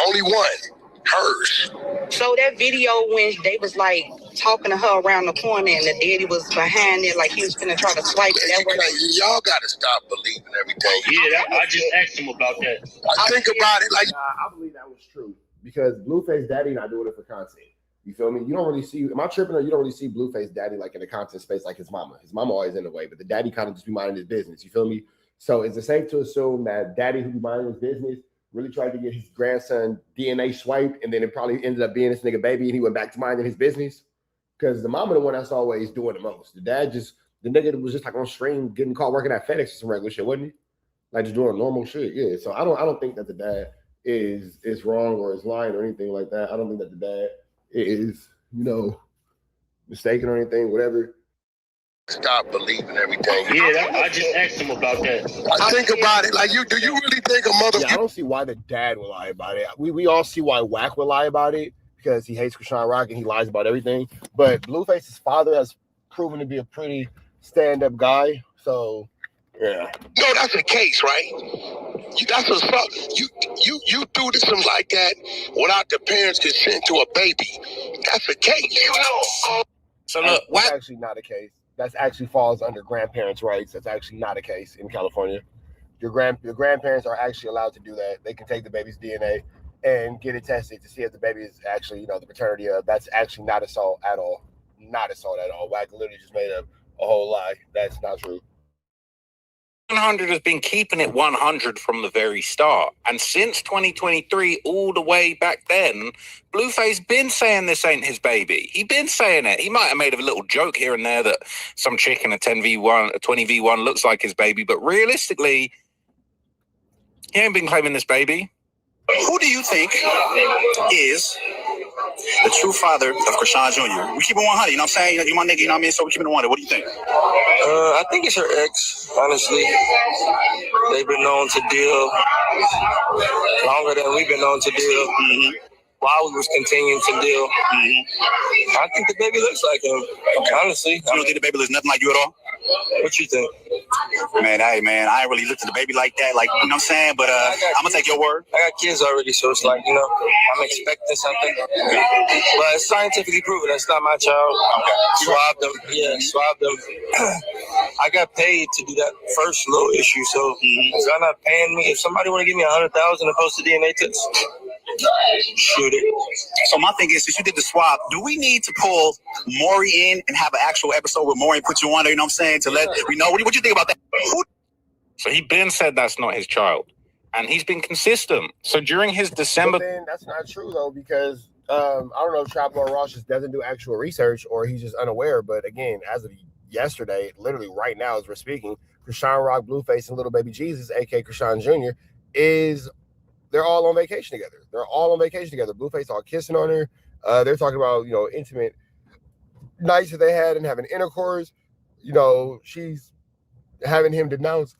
Only one. Hers. So that video when they was like talking to her around the corner and the daddy was behind it like he was gonna try to swipe it. Y'all gotta stop believing everything. Yeah, I just asked him about that. I think about it like. I believe that was true because Blueface daddy not doing it for content. You feel me? You don't really see. Am I tripping or you don't really see Blueface daddy like in the content space like his mama? His mama always in the way, but the daddy kind of just be minding his business. You feel me? So is it safe to assume that daddy who be minding his business really tried to get his grandson DNA swiped, and then it probably ended up being this nigga baby, and he went back to minding his business? Because the mama the one that's always doing the most. The dad the nigga was just like on stream getting caught working at FedEx or some regular shit, wasn't he? Like just doing normal shit. Yeah. So I don't think that the dad is wrong or is lying or anything like that. I don't think that the dad is, mistaken or anything, whatever. Stop believing everything. Yeah, I just asked him about that. I think about it like do you really think a mother? Yeah, I don't see why the dad would lie about it. We all see why WACK would lie about it because he hates Krishan Rock and he lies about everything. But Blueface's father has proven to be a pretty stand-up guy. So yeah. No, that's a case, right? You do this something like that without the parents consent to a baby. That's a case. So look, that's actually not a case. That actually falls under grandparents' rights. That's actually not a case in California. Your grandparents are actually allowed to do that. They can take the baby's DNA and get it tested to see if the baby is actually, the paternity of. That's actually not assault at all. Not assault at all. WACK literally just made up a whole lie. That's not true. 100 has been keeping it 100 from the very start. And since 2023, all the way back then, Blueface been saying this ain't his baby. He been saying it. He might have made a little joke here and there that some chick in a 10v1, a 20v1 looks like his baby. But realistically, he ain't been claiming this baby. Who do you think is the true father of Krishan Jr.? We keep it 100, you know what I'm saying? You my nigga, you know what I mean? So we keep it 100. What do you think? I think it's her ex, honestly. They've been known to deal longer than we've been known to deal. While we was continuing to deal. I think the baby looks like him, honestly. You don't think the baby looks nothing like you at all? What you think? Man, I ain't really looked at the baby like that, like, you know what I'm saying? But I'm gonna take your word. I got kids already, so it's like, I'm expecting something. But it's scientifically proven. That's not my child. Okay. Swab them. Yeah, swab them. I got paid to do that first little issue, so if y'all not paying me, if somebody want to give me $100,000 to post a DNA test, shoot it. So my thing is, since you did the swab, do we need to pull Maury in and have an actual episode where Maury put you on there, you know what I'm saying, to let we know? What do you think about that? So he been said that's not his child. And he's been consistent. So during his December... But then that's not true, though, because I don't know if Trap Lord Ross just doesn't do actual research or he's just unaware. But again, as of yesterday, literally right now as we're speaking, Krishan Rock, Blueface, and Little Baby Jesus, a.k.a. Krishan Jr., they're all on vacation together. They're all on vacation together. Blueface all kissing on her. They're talking about, intimate nights that they had and having intercourse. She's having him denounce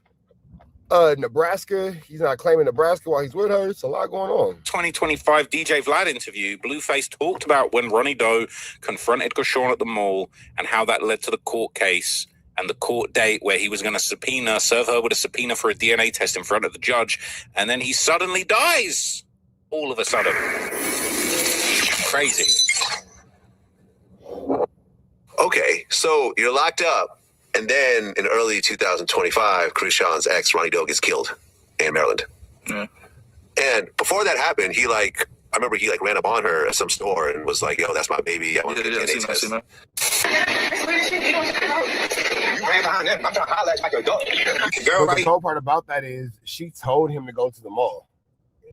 Nebraska. He's not claiming Nebraska while he's with her. It's a lot going on. 2025 DJ Vlad interview, Blueface talked about when Ronnie Doe confronted Krishan at the mall and how that led to the court case and the court date where he was going to serve her with a subpoena for a DNA test in front of the judge. And then he suddenly dies. All of a sudden. Crazy. Okay, so you're locked up. And then in early 2025, Krishan's ex, Ronnie Doe, gets killed in Maryland. Yeah. And before that happened, I remember he ran up on her at some store and was like, yo, that's my baby. I want to get a DNA test. You ran behind them. I'm trying to holler at you like a dog. But the cool part about that is she told him to go to the mall.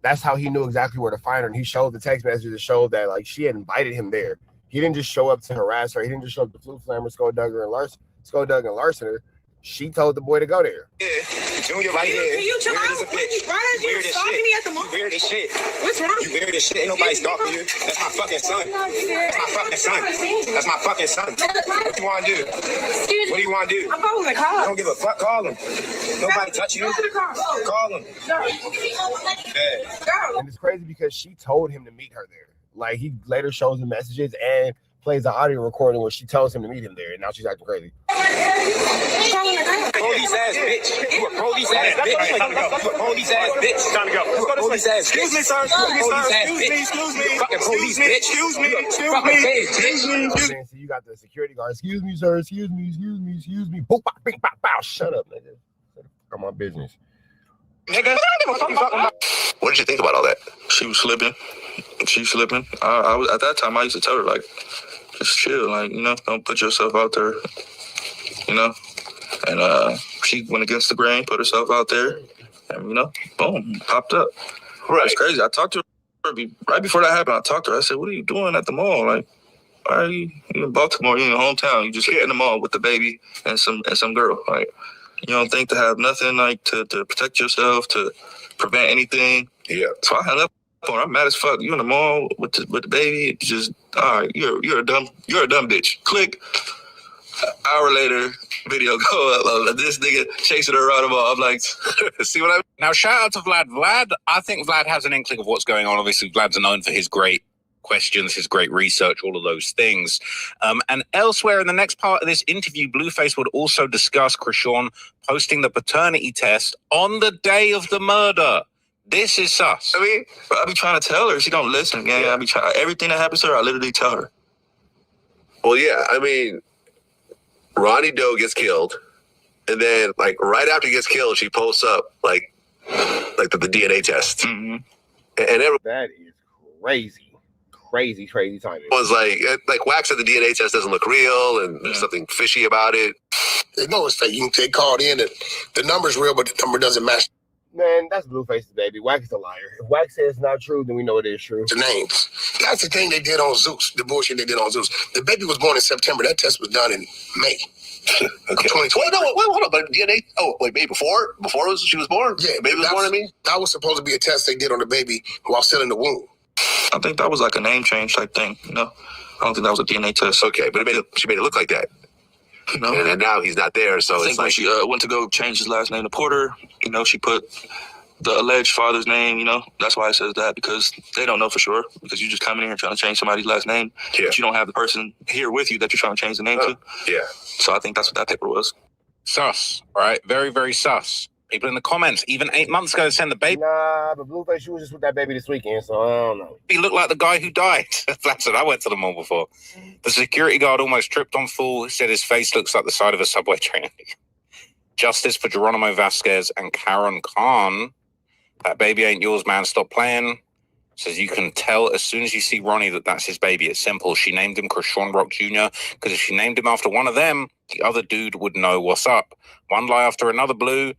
That's how he knew exactly where to find her. And he showed the text message that showed that she had invited him there. He didn't just show up to harass her. He didn't just show up to Flu Flammer, Skulldugger, and Larson her. She told the boy to go there. Yeah, Junior right here. Can you chill Weird out? as a bitch. Why are you stalking me at the mall? You weird as shit. What's wrong? You weird as shit. Ain't nobody stalking you. That's my fucking son. That's my fucking son. That's my fucking son. What do you want to do? What do you want to do? I'm calling the cops. I don't give a fuck. Call him. Nobody touch you. Call him. And it's crazy because she told him to meet her there. He later shows the messages and plays the audio recording where she tells him to meet him there, and now she's acting crazy. Police ass bitch. You a police ass bitch. You a police ass bitch. Time to go. You a police ass bitch. Excuse me, sir. Excuse me. Fucking police bitch. Excuse me. So you got the security guard. Excuse me, sir. Excuse me. Boop, bop, bing, bop, bow. Shut up, nigga. Got my business. Nigga. What did you think about all that? She was slipping. I was at that time. I used to tell her just chill, don't put yourself out there, And she went against the grain, put herself out there, and boom, popped up. Right. It's crazy. I talked to her right before that happened. I talked to her. I said, "What are you doing at the mall? Why are you in Baltimore? You're in your hometown. You just in the mall with the baby and some girl. You don't think to have nothing to protect yourself, to prevent anything." Yeah. So I hung up on her. I'm mad as fuck. You in the mall with the baby? Just all right. You're a dumb bitch. Click. An hour later, video go up. This nigga chasing her around the mall. I'm like, see what I mean? Now, shout out to Vlad. Vlad, I think Vlad has an inkling of what's going on. Obviously, Vlad's known for his great questions, his great research, all of those things. And elsewhere in the next part of this interview, Blueface would also discuss Krishan posting the paternity test on the day of the murder. This is sus. I be trying to tell her. She don't listen, gang. I be trying. Everything that happens to her, I literally tell her. Well, yeah. Ronnie Doe gets killed, and then right after he gets killed, she posts up the DNA test, mm-hmm. and that is crazy timing. It was like WACK said the DNA test doesn't look real, and there's something fishy about it. They know it's fake. They called in, and the number's real, but the number doesn't match. Man, that's Blueface's baby. WACK is a liar. If WACK says it's not true, then we know it is true. The names. That's the thing they did on Zeus. The bullshit they did on Zeus. The baby was born in September. That test was done in May. Okay. 2020. Wait, hold on. But DNA. Oh, wait, baby before she was born. Yeah, the baby was born. That was supposed to be a test they did on the baby while still in the womb. I think that was a name change type thing. I don't think that was a DNA test. Okay, but she made it look like that. And now he's not there, so I think when she went to go change his last name to Porter, she put the alleged father's name, that's why it says that, because they don't know for sure, because you just come in here trying to change somebody's last name, but you don't have the person here with you that you're trying to change the name to. Yeah. So I think that's what that paper was. Sus, right? Very, very sus. People in the comments, even 8 months ago, sent the baby. Nah, but Blueface, she was just with that baby this weekend, so I don't know. He looked like the guy who died. That's it. I went to the mall before. The security guard almost tripped on full. He said his face looks like the side of a subway train. Justice for Geronimo Vasquez and Karen Khan. That baby ain't yours, man. Stop playing. Says you can tell as soon as you see Ronnie that that's his baby. It's simple. She named him Krishan Rock Jr. because if she named him after one of them, the other dude would know what's up. One lie after another, Blue.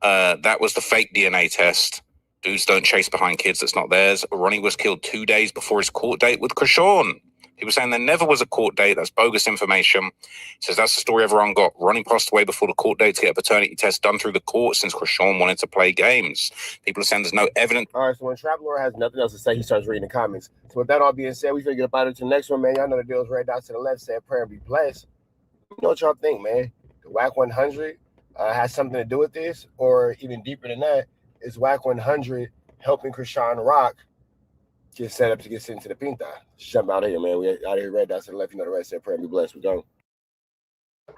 That was the fake DNA test. Dudes don't chase behind kids that's not theirs. Ronnie was killed 2 days before his court date with Krishan. People saying there never was a court date. That's bogus information. Says that's the story everyone got. Ronnie passed away before the court date to get a paternity test done through the court since Krishan wanted to play games. People are saying there's no evidence. All right, so when Traveler has nothing else to say, he starts reading the comments. So with that all being said, we're going to get up out of to the next one, man. Y'all know the deal is right down to the left. Say a prayer and be blessed. You know what y'all think, man? The WACK100 has something to do with this? Or even deeper than that, is WACK100 helping Krishan Rock get set up to get sent to the Pinta? Jump out of here, man. We out of here right down to the left. You know the rest. Say a prayer and be blessed. We're going.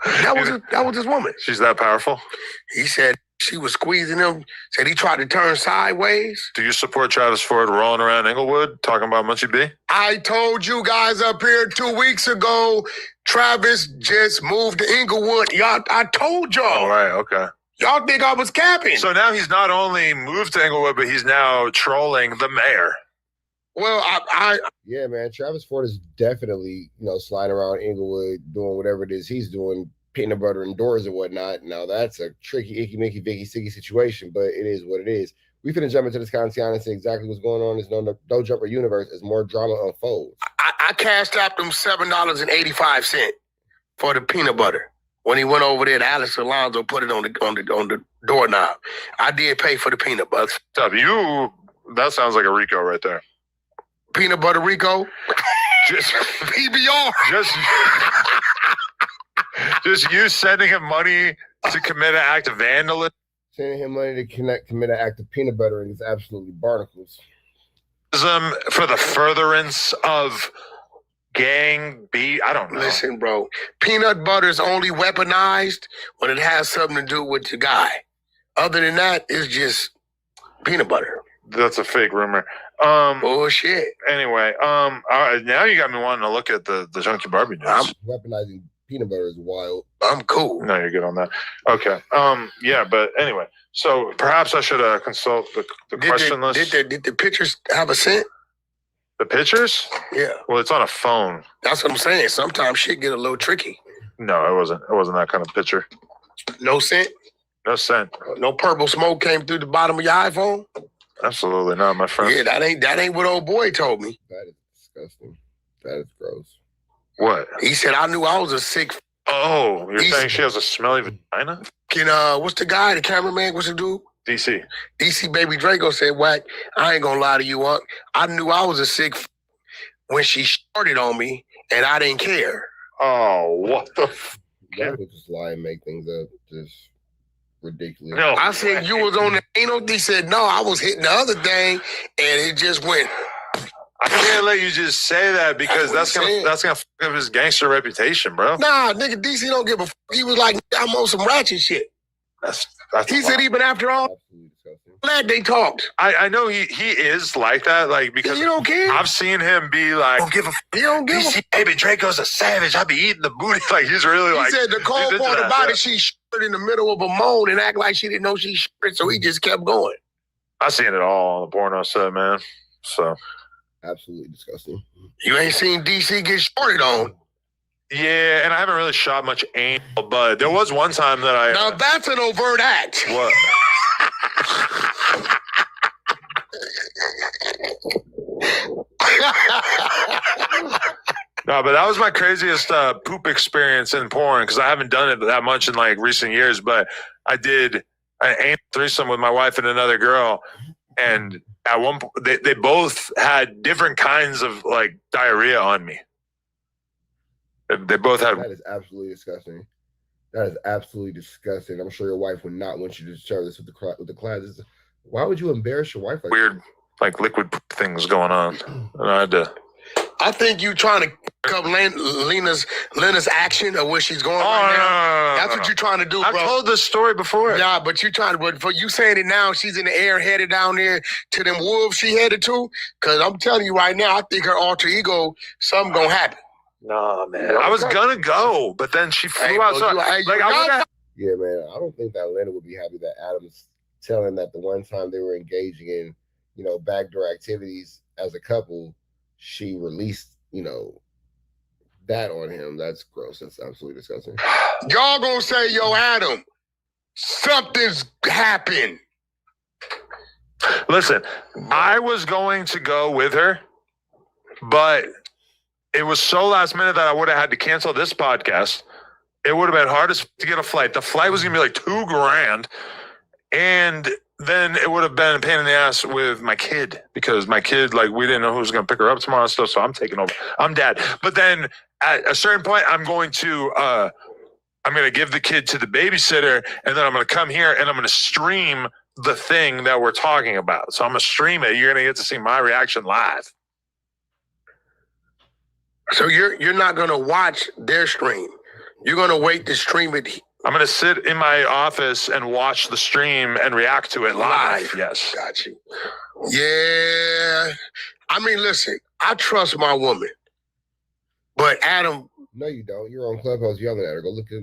That was his woman. She's that powerful? He said she was squeezing him. Said he tried to turn sideways. Do you support Travis Ford rolling around Inglewood talking about Munchie B? I told you guys up here 2 weeks ago, Travis just moved to Inglewood. Y'all, I told y'all. All right, okay. Y'all think I was capping. So now he's not only moved to Inglewood, but he's now trolling the mayor. Well, yeah, man. Travis Ford is definitely, sliding around Inglewood doing whatever it is he's doing, peanut butter indoors and whatnot. Now that's a tricky, icky, mickey, vicky, sticky situation, but it is what it is. We finna jump into this content and see exactly what's going on in this No Jumper universe as more drama unfolds. I cashed out them $7.85 for the peanut butter when he went over there to Alex Alonso, put it on the doorknob. I did pay for the peanut butter. That sounds like a Rico right there. Peanut butter Rico, just PBR. Just you sending him money to commit an act of vandalism. Sending him money to commit an act of peanut buttering is absolutely barnacles. For the furtherance of gang beat. I don't know. Listen, bro. Peanut butter is only weaponized when it has something to do with the guy. Other than that, it's just peanut butter. That's a fake rumor. Bullshit. Anyway, all right, now you got me wanting to look at the Junkie Barbie news. Weaponizing peanut butter is wild. I'm cool. No, you're good on that. Okay. Yeah, but anyway, so perhaps I should consult the question list. Did the pictures have a scent? The pictures? Yeah. Well, it's on a phone. That's what I'm saying. Sometimes shit get a little tricky. No, it wasn't. It wasn't that kind of picture. No scent? No scent. No purple smoke came through the bottom of your iPhone? Absolutely not, my friend. Yeah, that ain't what old boy told me. That is disgusting. That is gross. What? He said I knew I was a sick. Oh, you're saying she has a smelly vagina? What's the guy, the cameraman? What's the dude? DC. DC Baby Draco said, Wack, I ain't gonna lie to you, Unc. I knew I was a sick when she started on me, and I didn't care. Oh, what the Y'all could just lie and make things up. Just ridiculous. No, I said you was on the anal. He said, no, I was hitting the other thing, and it just went. I can't let you just say that because that's gonna fuck up his gangster reputation, bro. Nah, nigga, DC don't give a fuck. He was like, I'm on some ratchet shit. He said even after all that they talked. I know he is like that, like because you don't care. I've seen him be like, don't give a he don't give DC Baby Draco's a savage. I be eating the booty. Like he's really he said the cold part about it, she shirted in the middle of a moan and act like she didn't know she shirted, so he just kept going. I seen it all on the porno set, man. So absolutely disgusting. You ain't seen DC get shorted on. Yeah, and I haven't really shot much anal, but there was one time that I. Now that's an overt act. What? No, but that was my craziest poop experience in porn because I haven't done it that much in like recent years. But I did an anal threesome with my wife and another girl, and at one point they both had different kinds of like diarrhea on me. They both had. That is absolutely disgusting. That is absolutely disgusting. I'm sure your wife would not want you to share this with the class. Why would you embarrass your wife like weird, that? Like liquid things going on? And I had to. I think you trying to cover Lena's action of where she's going right now. That's what you're trying to do, bro. I've told this story before. Yeah, but you trying to. But for you saying it now, she's in the air headed down there to them wolves she headed to. Because I'm telling you right now, I think her alter ego, something gonna happen. Nah, man. I was gonna go, but then she flew out. Yeah, man. I don't think that Lena would be happy that Adam's telling that the one time they were engaging in, backdoor activities as a couple, she released, that on him. That's gross. That's absolutely disgusting. Y'all gonna say, yo, Adam, something's happened. Listen, I was going to go with her, but it was so last minute that I would have had to cancel this podcast. It would have been hard to get a flight. The flight was going to be like $2,000. And then it would have been a pain in the ass with my kid because my kid, like, we didn't know who was going to pick her up tomorrow and stuff. So I'm taking over. I'm dad. But then at a certain point, I'm going to give the kid to the babysitter, and then I'm going to come here and I'm going to stream the thing that we're talking about. So I'm going to stream it. You're going to get to see my reaction live. So you're not going to watch their stream. You're going to wait to stream it. I'm going to sit in my office and watch the stream and react to it live. Yes. Got you. Yeah. I mean, listen, I trust my woman. But Adam. No, you don't. You're on Clubhouse yelling at her. Go look at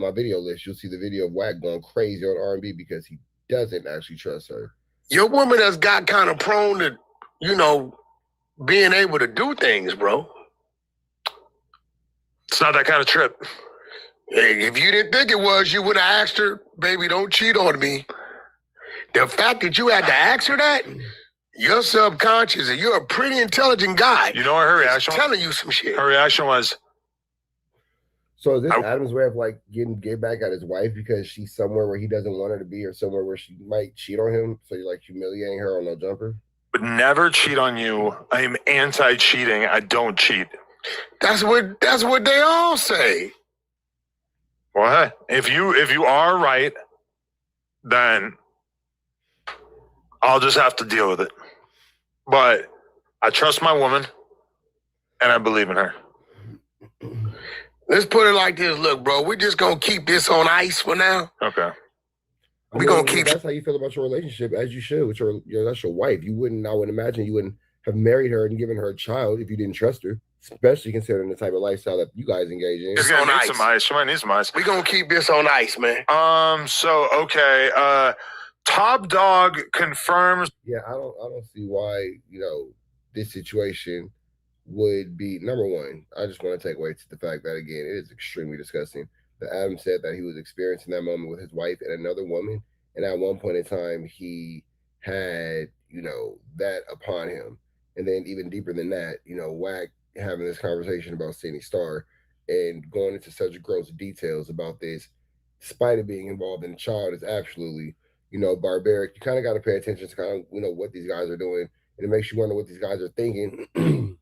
my video list. You'll see the video of Wack going crazy on R&B because he doesn't actually trust her. Your woman has got kind of prone to, being able to do things, bro. It's not that kind of trip. Hey, if you didn't think it was, you would have asked her, baby, don't cheat on me. The fact that you had to ask her that, you're subconscious and you're a pretty intelligent guy. You know what her reaction was? Telling you some shit. Her reaction was. So is this Adam's way of like get back at his wife because she's somewhere where he doesn't want her to be or somewhere where she might cheat on him? So you're like humiliating her on no jumper? Would never cheat on you. I am anti-cheating. I don't cheat. That's what they all say. Well, hey, if you are right, then I'll just have to deal with it. But I trust my woman, and I believe in her. Let's put it like this. Look, bro, we're just going to keep this on ice for now. Okay. We're going to keep... That's how you feel about your relationship, as you should. With that's your wife. I would imagine you wouldn't have married her and given her a child if you didn't trust her. Especially considering the type of lifestyle that you guys engage in. It's gonna need some ice. She might need some ice. We're gonna keep this on ice, man. Top Dog confirms. Yeah, I don't see why, this situation would be number one. I just want to take away to the fact that again, it is extremely disgusting that Adam said that he was experiencing that moment with his wife and another woman, and at one point in time he had, that upon him. And then even deeper than that, Wack having this conversation about Cindy Starr and going into such gross details about this, despite it being involved in a child, is absolutely, barbaric. You kind of got to pay attention to kind of, what these guys are doing. And it makes you wonder what these guys are thinking,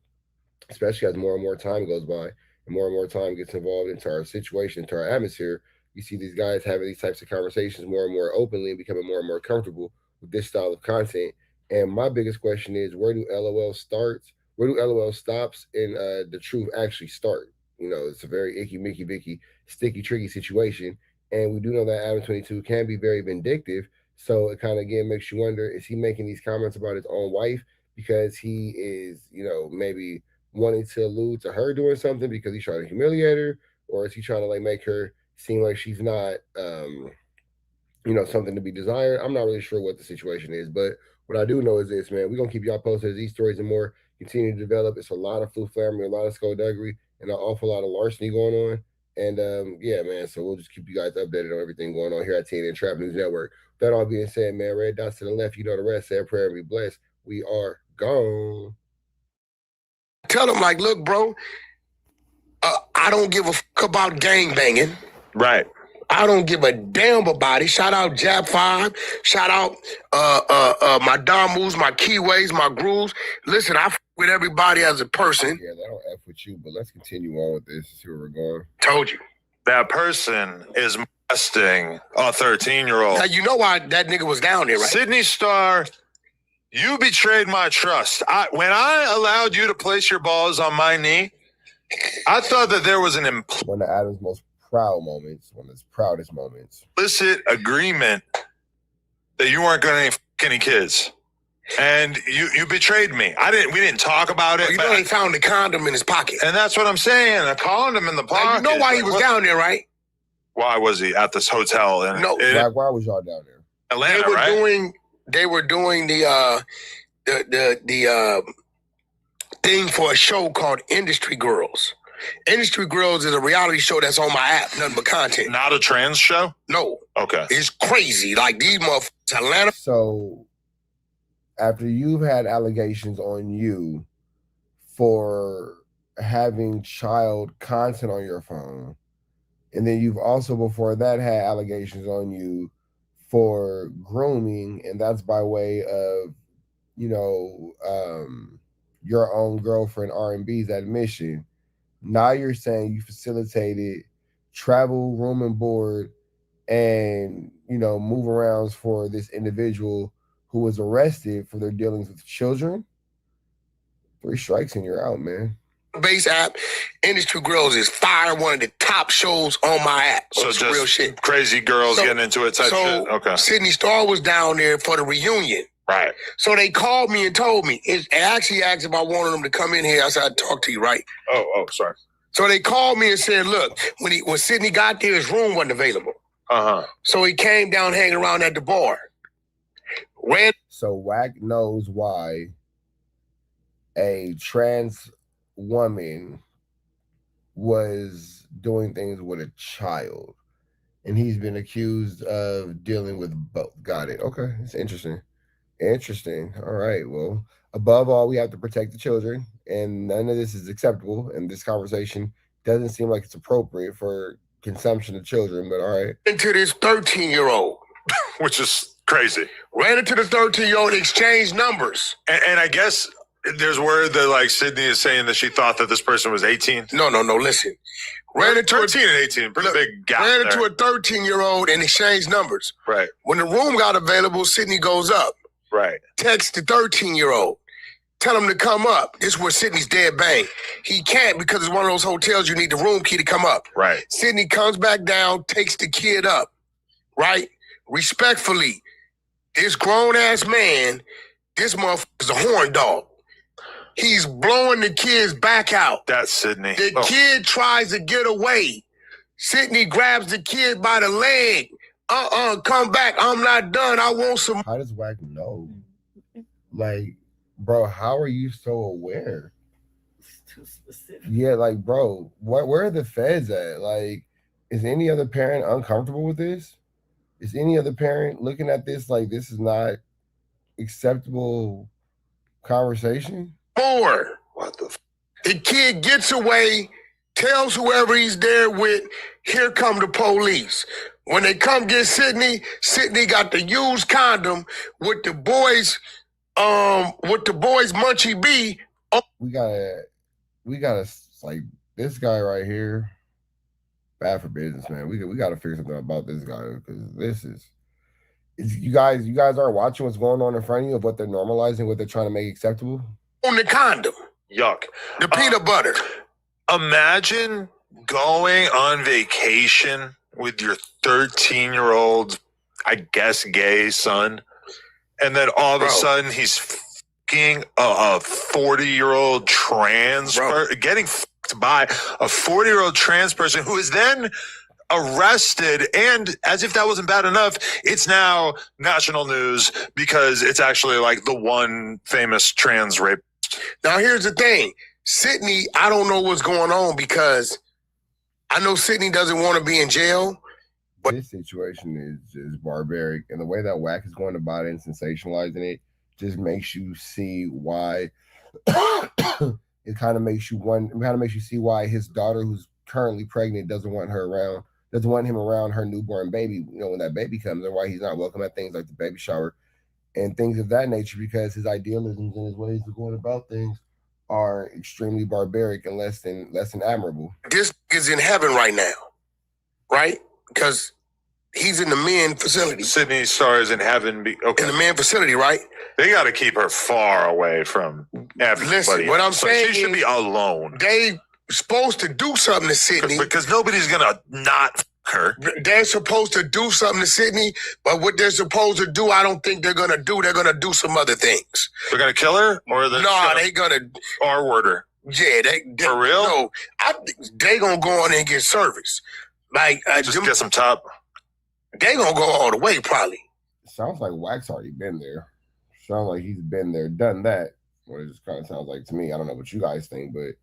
especially as more and more time goes by and more time gets involved into our situation, into our atmosphere. You see these guys having these types of conversations more and more openly and becoming more and more comfortable with this style of content. And my biggest question is, where do LOL starts? Where do LOL stops and the truth actually start? It's a very icky, Mickey, Vicky, sticky, tricky situation. And we do know that ADAM22 can be very vindictive. So it kind of, again, makes you wonder, is he making these comments about his own wife because he is, maybe wanting to allude to her doing something because he's trying to humiliate her? Or is he trying to, like, make her seem like she's not, something to be desired? I'm not really sure what the situation is. But what I do know is this, man, we're going to keep y'all posted as these stories and more continue to develop. It's a lot of family, a lot of skullduggery, and an awful lot of larceny going on. And yeah, man, so we'll just keep you guys updated on everything going on here at TNN Trap News Network. With that all being said, man, red dots to the left, you know the rest. Say a prayer and be blessed. We are gone. Tell them, like, look, bro, I don't give a fuck about gang banging. Right. I don't give a damn about it. Shout out Jab 5. Shout out my Damus, my Keyways, my Grooves. Listen, I f with everybody as a person. Yeah, I don't F with you, but let's continue on with this. See where we're going. Told you. That person is molesting a 13-year-old. Now, you know why that nigga was down there, right? Sydney Starr, you betrayed my trust. When I allowed you to place your balls on my knee, I thought that there was an one of Adam's most proud moments, one of his proudest moments. Implicit agreement that you weren't going to f any kids, and you betrayed me. We didn't talk about it. Well, he found the condom in his pocket, and that's what I'm saying. A condom in the pocket. Now, you know why he was down there, right? Why was he at this hotel? Why was y'all down there? Atlanta, They were doing the thing for a show called Industry Girls. Industry Girls is a reality show that's on my app, nothing but content. Not a trans show? No. Okay. It's crazy. Like these motherfuckers, Atlanta. So after you've had allegations on you for having child content on your phone, and then you've also before that had allegations on you for grooming, and that's by way of, your own girlfriend R&B's admission. Now you're saying you facilitated travel, room and board, and move arounds for this individual who was arrested for their dealings with children. 3 strikes and you're out, man. Base app, Industry Girls is fire, one of the top shows on my app. So it's just real shit. Crazy girls getting into it type shit. Okay. Sydney Starr was down there for the reunion. Right. So they called me and told me. And actually asked if I wanted them to come in here. I said, I'd talk to you, right? Oh, sorry. So they called me and said, look, when Sydney got there, his room wasn't available. Uh-huh. So he came down hanging around at the bar. So WACK knows why a trans woman was doing things with a child, and he's been accused of dealing with both. Got it. Okay. It's interesting. All right. Well, above all, we have to protect the children, and none of this is acceptable. And this conversation doesn't seem like it's appropriate for consumption of children, but all right. Into this 13-year-old. Which is crazy. Ran into the 13-year-old, exchanged numbers. And I guess there's word that like Sydney is saying that she thought that this person was 18. No. Listen. Ran into 13 and 18, pretty big gap. Ran into a 13-year-old and exchanged numbers. Right. When the room got available, Sydney goes up. Right. Text the 13-year-old. Tell him to come up. This is where Sydney's dead bang. He can't because it's one of those hotels you need the room key to come up. Right. Sydney comes back down, takes the kid up. Right? Respectfully, this grown-ass man, this motherfucker's a horn dog. He's blowing the kid's back out. That's Sydney. The kid tries to get away. Sydney grabs the kid by the leg. Come back. I'm not done. I want some. How does WACK know? Like, bro, how are you so aware? It's too specific. Yeah, like, bro, where are the feds at? Like, is any other parent uncomfortable with this? Is any other parent looking at this like this is not acceptable conversation? More. What the? The kid gets away, tells whoever he's there with, here come the police. When they come get Sydney, Sydney got the used condom with the boys Munchie B. We gotta like this guy right here. Bad for business, man. We gotta figure something about this guy because this is you guys aren't watching what's going on in front of you of what they're normalizing, what they're trying to make acceptable. On the condom. Yuck. The peanut butter. Imagine going on vacation with your 13-year-old, I guess, gay son, and then all of a sudden he's fucking a 40-year-old trans getting fucked by a 40-year-old trans person who is then arrested, and as if that wasn't bad enough, it's now national news because it's actually like the one famous trans rape. Now here's the thing. Sydney, I don't know what's going on because I know Sydney doesn't want to be in jail. But this situation is barbaric, and the way that WACK is going about it and sensationalizing it just makes you see why. It kind of makes you see why his daughter, who's currently pregnant, doesn't want him around her newborn baby. When that baby comes, and why he's not welcome at things like the baby shower and things of that nature, because his idealisms and his ways of going about things are extremely barbaric and less than admirable. This is in heaven right now, right? Because he's in the men facility. Sydney Starr is in heaven. Okay. In the men facility, right? They got to keep her far away from everybody. Listen, what I'm saying she should be alone. They supposed to do something to Sydney because nobody's gonna not her. They're supposed to do something to Sydney, but what they're supposed to do, I don't think they're gonna do. They're gonna do some other things. They're gonna kill her, or they gonna R-word her. Yeah, they for real. No, I think they gonna go on and get service. Like just get some top. They gonna go all the way probably. Sounds like WACK's already been there. Sounds like he's been there, done that. What it just kind of sounds like to me. I don't know what you guys think, but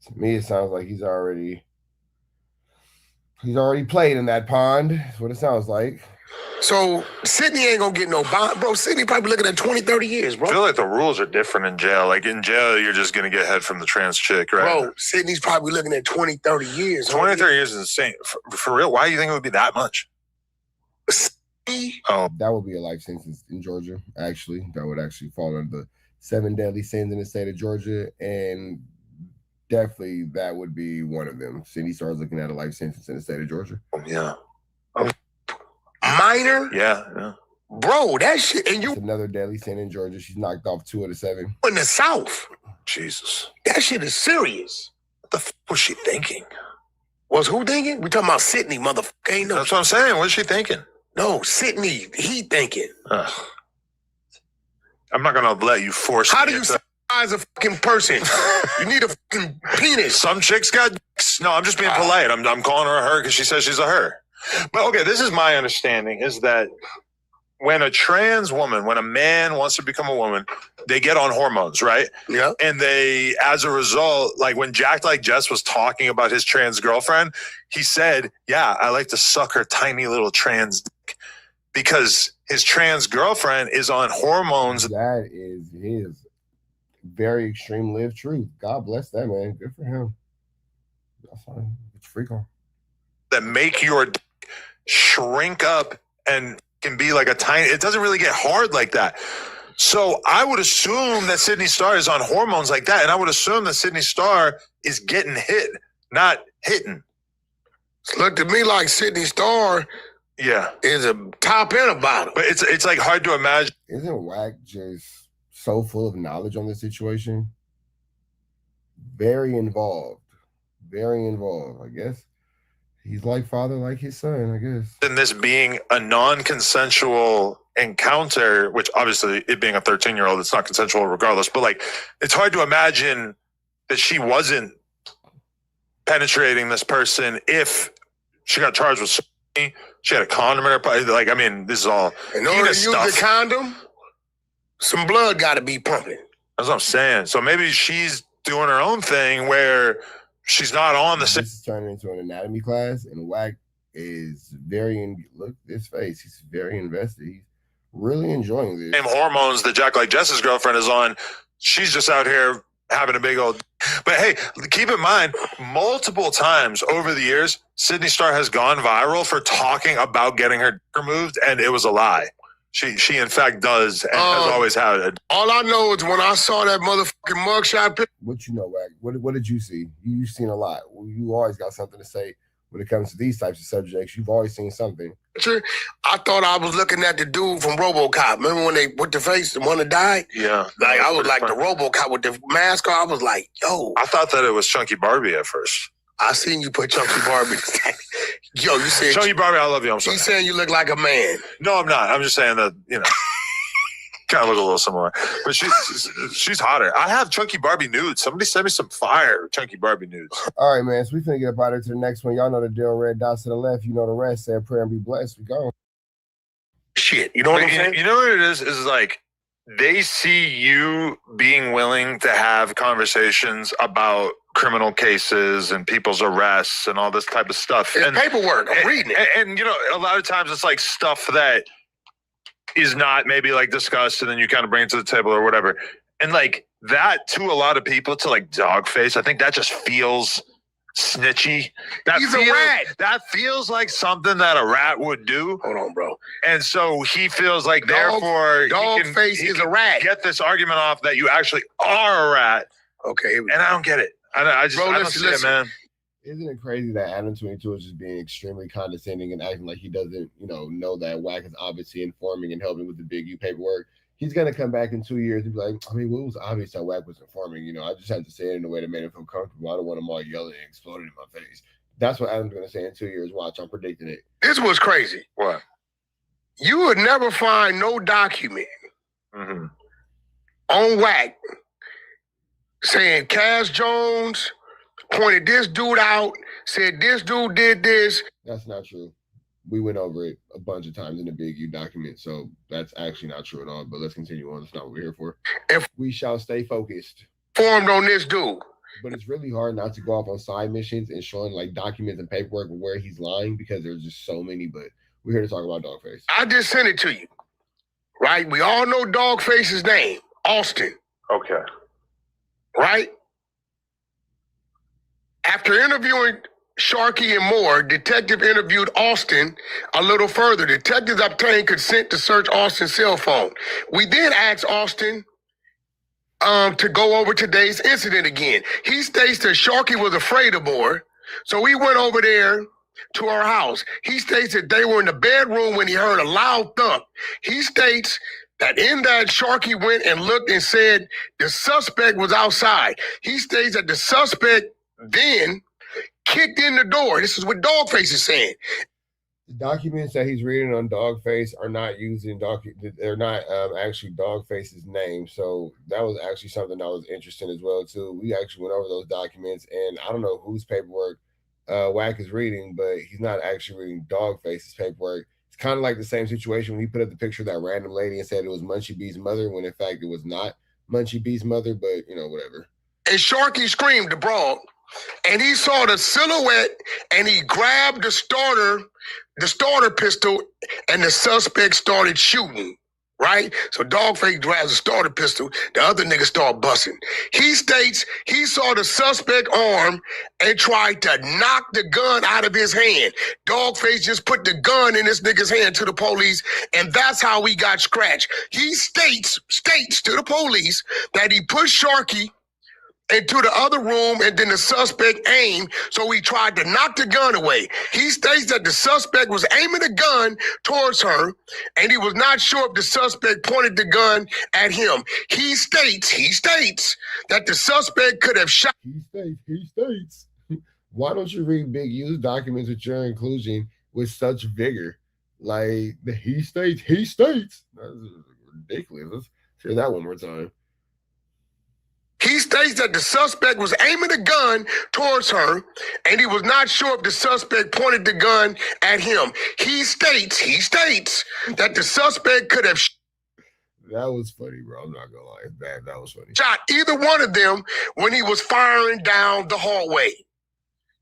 to me it sounds like he's already played in that pond. That's what it sounds like. So Sydney ain't gonna get no bond. Bro, Sydney probably looking at 20, 30 years, bro. I feel like the rules are different in jail. Like in jail, you're just going to get head from the trans chick, right? Bro, Sydney's probably looking at 20, 30 years. 20, 30 years is insane. For real, why do you think it would be that much? Oh, that would be a life sentence in Georgia, actually. That would actually fall under the 7 deadly sins in the state of Georgia. And definitely that would be one of them. Sydney Starr's looking at a life sentence in the state of Georgia. Yeah. Minor? Yeah. Bro, that shit. And you. It's another deadly sin in Georgia. She's knocked off 2 of the 7. In the South. Jesus. That shit is serious. What the f was she thinking? Was who thinking? We talking about Sydney, motherfucker. Ain't no. That's what I'm saying. What is she thinking? No, Sydney. He thinking. I'm not going to let you force How me do you size a fucking person? You need a fucking penis. Some chicks got dicks. No, I'm just being polite. I'm calling her a her because she says she's a her. But okay, this is my understanding is that when a trans woman, when a man wants to become a woman, they get on hormones, right? Yeah. And they, as a result, like when Jack Like Jess was talking about his trans girlfriend, he said, yeah, I like to suck her tiny little trans dick because his trans girlfriend is on hormones. That is his very extreme lived truth. God bless that man. Good for him. That's fine. It's freak on. That make your dick shrink up and can be like a tiny, it doesn't really get hard like that. So I would assume that Sydney Starr is on hormones like that. And I would assume that Sydney Starr is getting hit, not hitting. It looked to me like Sydney Starr is a top and a bottom. But it's like hard to imagine. Isn't WACK just so full of knowledge on this situation? Very involved, I guess. He's like father, like his son, I guess. And this being a non-consensual encounter, which obviously it being a 13-year-old, it's not consensual regardless, but like, it's hard to imagine that she wasn't penetrating this person if she got charged with something. She had a condom in her pocket. Like, I mean, this is all. In order to use the condom, some blood got to be pumping. That's what I'm saying. So maybe she's doing her own thing where she's not on the same. This is turning into an anatomy class, and WACK is look at his face. He's very invested. He's really enjoying this. Same hormones that Jack Like Jess's girlfriend is on. She's just out here having a big old. But hey, keep in mind, multiple times over the years, Sydney Starr has gone viral for talking about getting her dick removed, and it was a lie. She in fact does and has always had it. All I know is when I saw that motherfucking mugshot picture. What you know, WACK? What did you see? You've seen a lot. You always got something to say when it comes to these types of subjects. You've always seen something. I thought I was looking at the dude from RoboCop. Remember when they put the face, the one that died? Yeah. Like I was like the RoboCop with the mask on. I was like, yo. I thought that it was Chunky Barbie at first. I seen you put Chunky Barbie. Yo, you said Chunky Barbie, I love you. I'm sorry. She's saying you look like a man. No, I'm not. I'm just saying that, you know, kind of look a little similar. But she's hotter. I have Chunky Barbie nudes. Somebody send me some fire Chunky Barbie nudes. All right, man. So we finna get up out of here to the next one. Y'all know the deal. Red dots to the left. You know the rest. Say a prayer and be blessed. We go. Shit. You know what I'm saying? You know what it is? Is like they see you being willing to have conversations about criminal cases and people's arrests and all this type of stuff. It's paperwork. I'm reading it. And, you know, a lot of times it's like stuff that is not maybe like discussed and then you kind of bring it to the table or whatever. And like that to a lot of people to like dog face, I think that just feels snitchy. He's a rat. That feels like something that a rat would do. Hold on, bro. And so he feels like therefore Dogface is a rat. Get this argument off that you actually are a rat. Okay. And I don't get it. I don't see it, man. Isn't it crazy that ADAM22 is just being extremely condescending and acting like he doesn't, know that WACK is obviously informing and helping with the Big U paperwork? He's going to come back in 2 years and be like, I mean, well, it was obvious that WACK was informing. I just had to say it in a way that made him feel comfortable. I don't want him all yelling and exploding in my face. That's what Adam's going to say in 2 years. Watch, I'm predicting it. This was crazy. What? You would never find no document on WACK saying Cass Jones pointed this dude out, said this dude did this. That's not true. We went over it a bunch of times in the Big U document, so that's actually not true at all. But let's continue on. That's not what we're here for. If we shall stay focused. Formed on this dude. But it's really hard not to go off on side missions and showing like documents and paperwork where he's lying because there's just so many. But We're here to talk about Dogface. I just sent it to you, right? We all know Dogface's name, Austin. Okay. Right? After interviewing Sharkey and Moore, detective interviewed Austin a little further. Detectives obtained consent to search Austin's cell phone. We then asked Austin to go over today's incident again. He states that Sharkey was afraid of Moore, so we went over there to our house. He states that they were in the bedroom when he heard a loud thump. He states that in that, Sharkey went and looked and said the suspect was outside. He states that the suspect then kicked in the door. This is what Dogface is saying. The documents that he's reading on Dogface are not using they're not actually Dogface's name. So that was actually something that was interesting as well too. We actually went over those documents, and I don't know whose paperwork Wack is reading, but he's not actually reading Dogface's paperwork. It's kind of like the same situation when he put up the picture of that random lady and said it was Munchie B's mother, when in fact it was not Munchie B's mother, but you know, whatever. And Sharkey screamed abroad, and he saw the silhouette, and he grabbed the starter pistol, and the suspect started shooting, right? So Dogface grabs the starter pistol, the other nigga start busting. He states he saw the suspect arm and tried to knock the gun out of his hand. Dogface just put the gun in this nigga's hand to the police, and that's how he got scratched. He states to the police that he pushed Sharkey into the other room, and then the suspect aimed, so he tried to knock the gun away. He states that the suspect was aiming the gun towards her, and he was not sure if the suspect pointed the gun at him. He states that the suspect could have shot. He states. Why don't you read Big U's documents with your inclusion with such vigor? Like, he states. That's ridiculous. Let's hear that one more time. He states that the suspect was aiming the gun towards her, and he was not sure if the suspect pointed the gun at him. He states that the suspect could have that was funny, bro. I'm not gonna lie. That was funny. Shot either one of them when he was firing down the hallway.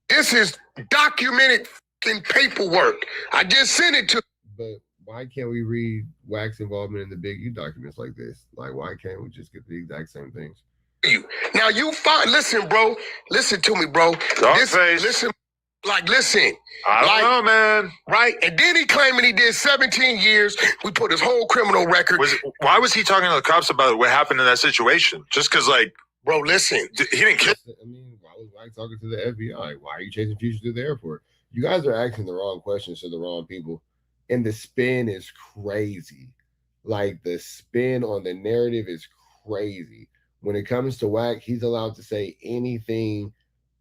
This is documented in paperwork. I just sent it to. But why can't we read Wack's involvement in the Big U documents like this? Like, why can't we just get the exact same things? You. Now you find, listen, bro. Listen to me, bro. Listen. I don't know, man. Right? And then he claiming he did 17 years. We put his whole criminal record. Why was he talking to the cops about what happened in that situation? Just because, like, bro, listen. He didn't kill. I mean, why was Wack talking to the FBI? Why are you chasing Future through the airport? You guys are asking the wrong questions to the wrong people. And the spin is crazy. Like, the spin on the narrative is crazy. When it comes to Wack, he's allowed to say anything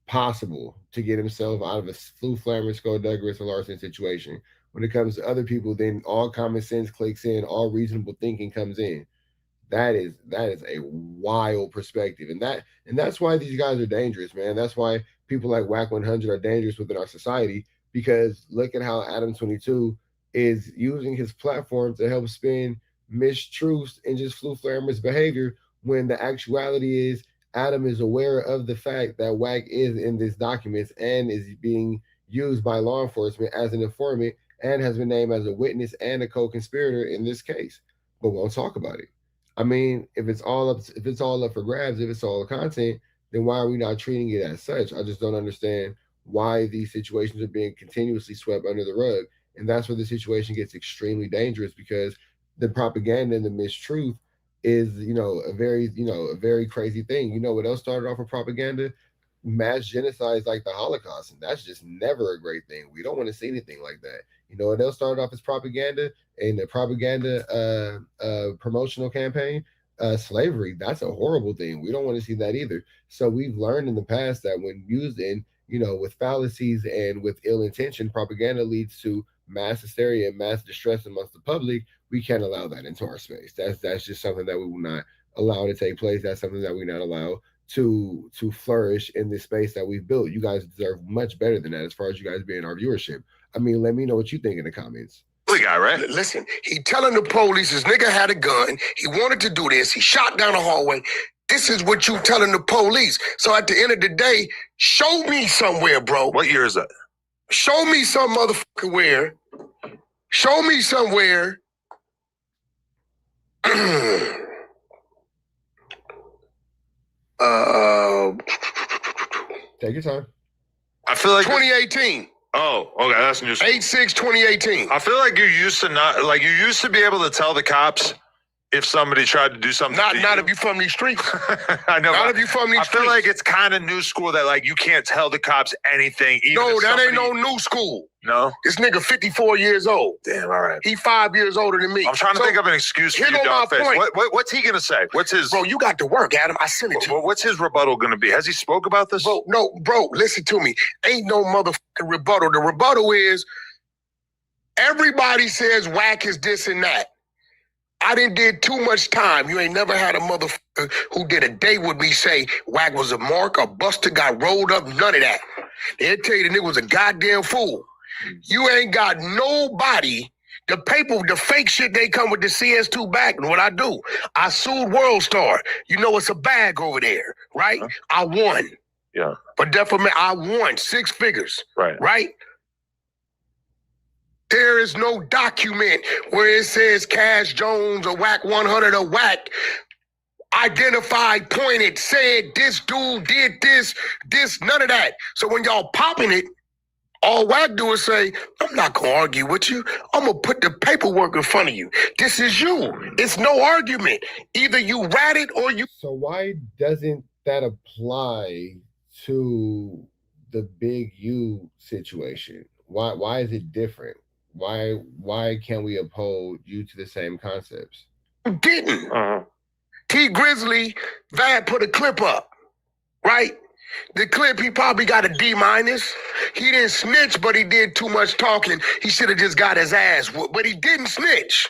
possible to get himself out of a Flu Flammer, Skullduggery, or Larson situation. When it comes to other people, then all common sense clicks in, all reasonable thinking comes in. That is a wild perspective. And that's why these guys are dangerous, man. That's why people like WACK100 are dangerous within our society, because look at how ADAM22 is using his platform to help spin mistruths and just Flu Flammer's behavior, when the actuality is Adam is aware of the fact that Wack is in these documents and is being used by law enforcement as an informant and has been named as a witness and a co-conspirator in this case, but won't talk about it. I mean, if it's all up for grabs, if it's all content, then why are we not treating it as such? I just don't understand why these situations are being continuously swept under the rug. And that's where the situation gets extremely dangerous, because the propaganda and the mistruth is, a very crazy thing. You know what else started off with propaganda? Mass genocides like the Holocaust, and that's just never a great thing. We don't want to see anything like that. You know what else started off as propaganda? And the propaganda promotional campaign, slavery. That's a horrible thing. We don't want to see that either. So we've learned in the past that when used in, with fallacies and with ill intention, propaganda leads to mass hysteria and mass distress amongst the public. We can't allow that into our space. That's just something that we will not allow to take place. That's something that we not allow to flourish in this space that we've built. You guys deserve much better than that as far as you guys being our viewership. I mean, let me know what you think in the comments. The guy, right? Listen, he telling the police his nigga had a gun. He wanted to do this. He shot down the hallway. This is what you telling the police. So at the end of the day, show me somewhere, bro. What year is that? Show me some motherfucker where Show me somewhere. Take your time. I feel like 2018. Oh, okay, that's news. 8/6/2018. I feel like you used to be able to tell the cops if somebody tried to do something. Not if you from these streets. I know. Not if you from these I feel streets. like it's kind of new school that like you can't tell the cops anything. Even No, if that ain't somebody- no new school. No? This nigga 54 years old. Damn, all right. He 5 years older than me. I'm trying to think of an excuse for here your go my dog face. point. What's he gonna say? What's his? Bro, you got to work, Adam. I sent it to you. What's his rebuttal gonna be? Has he spoke about this? Bro, listen to me. Ain't no motherfucking rebuttal. The rebuttal is everybody says WACK is this and that. I didn't did too much time. You ain't never had a motherfucker who did a day with me say WACK was a mark, a buster, got rolled up, none of that. They'll tell you the nigga was a goddamn fool. You ain't got nobody. The paper, the fake shit, they come with the CS2 back. And what I do, I sued World Star. You know it's a bag over there, right? I won. Yeah. But definitely, I won 6 figures. Right. Right? There is no document where it says Cash Jones or WACK100 or WACK identified, pointed, said this dude did this, none of that. So when y'all popping it, all WACK do is say, I'm not going to argue with you. I'm going to put the paperwork in front of you. This is you. It's no argument. Either you rat it or you. So why doesn't that apply to the Big U situation? Why is it different? Why can't we uphold you to the same concepts? Didn't. T Grizzly, Vad put a clip up, right? The clip, he probably got a D-. He didn't snitch, but he did too much talking. He should have just got his ass whooped, but he didn't snitch.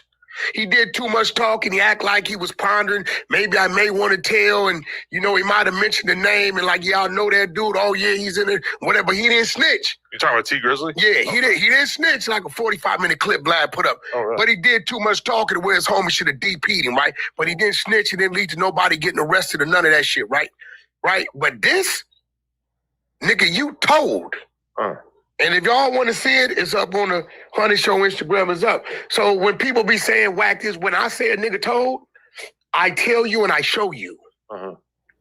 He did too much talking. He act like he was pondering. Maybe I may want to tell, and he might have mentioned the name, and like, y'all know that dude. Oh yeah, he's in it. Whatever. He didn't snitch. You talking about T Grizzly? Yeah, he didn't snitch like a 45-minute clip Vlad put up. Oh, really? But he did too much talking to where his homie should have DP'd him, right? But he didn't snitch. It didn't lead to nobody getting arrested or none of that shit, right? Right? But this, nigga, you told. And if y'all want to see it, it's up on the Honey Show Instagram. Is up. So when people be saying WACK this, when I say a nigga told, I tell you and I show you.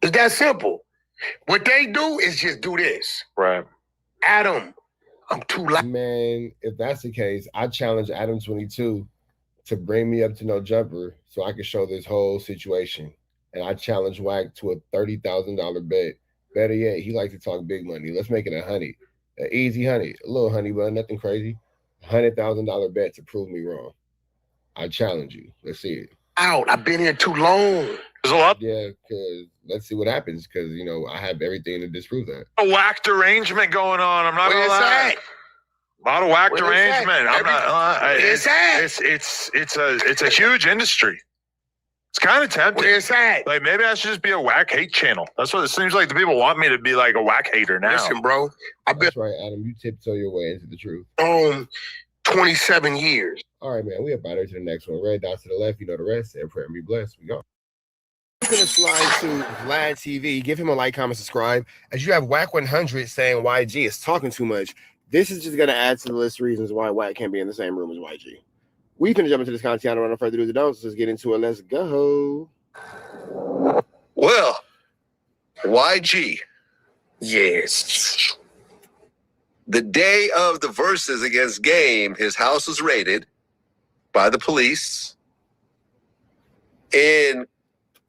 It's that simple. What they do is just do this. Right. Adam, I'm too loud. Man, if that's the case, I challenge ADAM22 to bring me up to no jumper so I can show this whole situation. And I challenge WACK to a $30,000 bet. Better yet, he likes to talk big money. Let's make it a honey. An easy honey. A little honey, but nothing crazy. $100,000 bet to prove me wrong. I challenge you. Let's see it. Out. I've been here too long. There's a lot. Yeah, because let's see what happens. Because, I have everything to disprove that. A WACK derangement going on. I'm not gonna lie. A lot of WACK derangement. I'm not. It's a huge industry. It's kind of tempting. Where it's at? Like maybe I should just be a WACK hate channel. That's what it seems like. The people want me to be like a WACK hater now. Listen, bro. That's right, Adam. You tiptoe your way into the truth. 27 years. All right, man. We up out here to the next one. Red dots to the left. You know the rest. And prayer and be blessed. We go. I'm going to slide to Vlad TV. Give him a like, comment, subscribe. As you have WACK100 saying YG is talking too much. This is just going to add to the list of reasons why WACK can't be in the same room as YG. We finna jump into this content. I don't want to further ado, so let's get into it. Let's go. Well, YG. Yes. The day of the verses against Game, his house was raided by the police in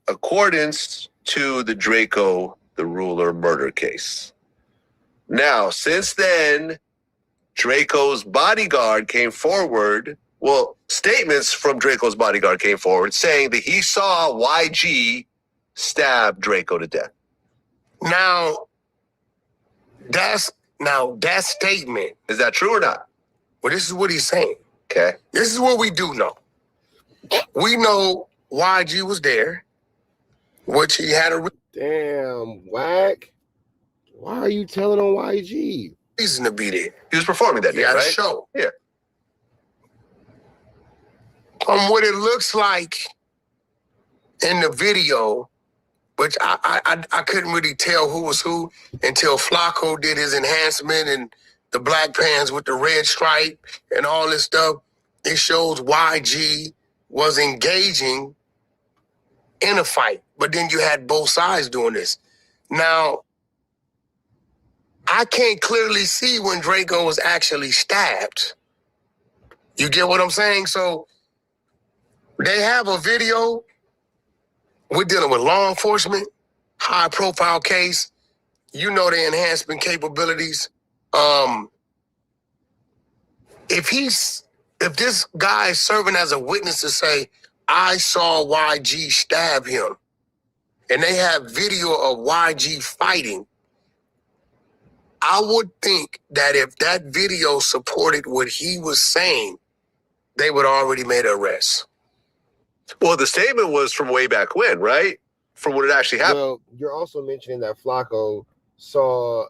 accordance to the Draco the Ruler murder case. Now, since then, Draco's bodyguard came forward. Well, statements from Draco's bodyguard came forward saying that he saw YG stab Draco to death. Now, that statement. Is that true or not? Well, this is what he's saying. Okay. This is what we do know. We know YG was there, which he had a Damn, WACK. Why are you telling on YG? reason to be there. He was performing that day, had right? a show. Yeah. From what it looks like in the video, which I couldn't really tell who was who until Flacco did his enhancement and the black pants with the red stripe and all this stuff. it shows YG was engaging in a fight, but then you had both sides doing this. Now, I can't clearly see when Draco was actually stabbed. You get what I'm saying? So they have a video. We're dealing with law enforcement, high profile case. You know the enhancement capabilities. If this guy is serving as a witness to say, I saw YG stab him, and they have video of YG fighting, I would think that if that video supported what he was saying, they would already made an arrest. Well, the statement was from way back when, right? From what it actually happened. Well, you're also mentioning that Flacco saw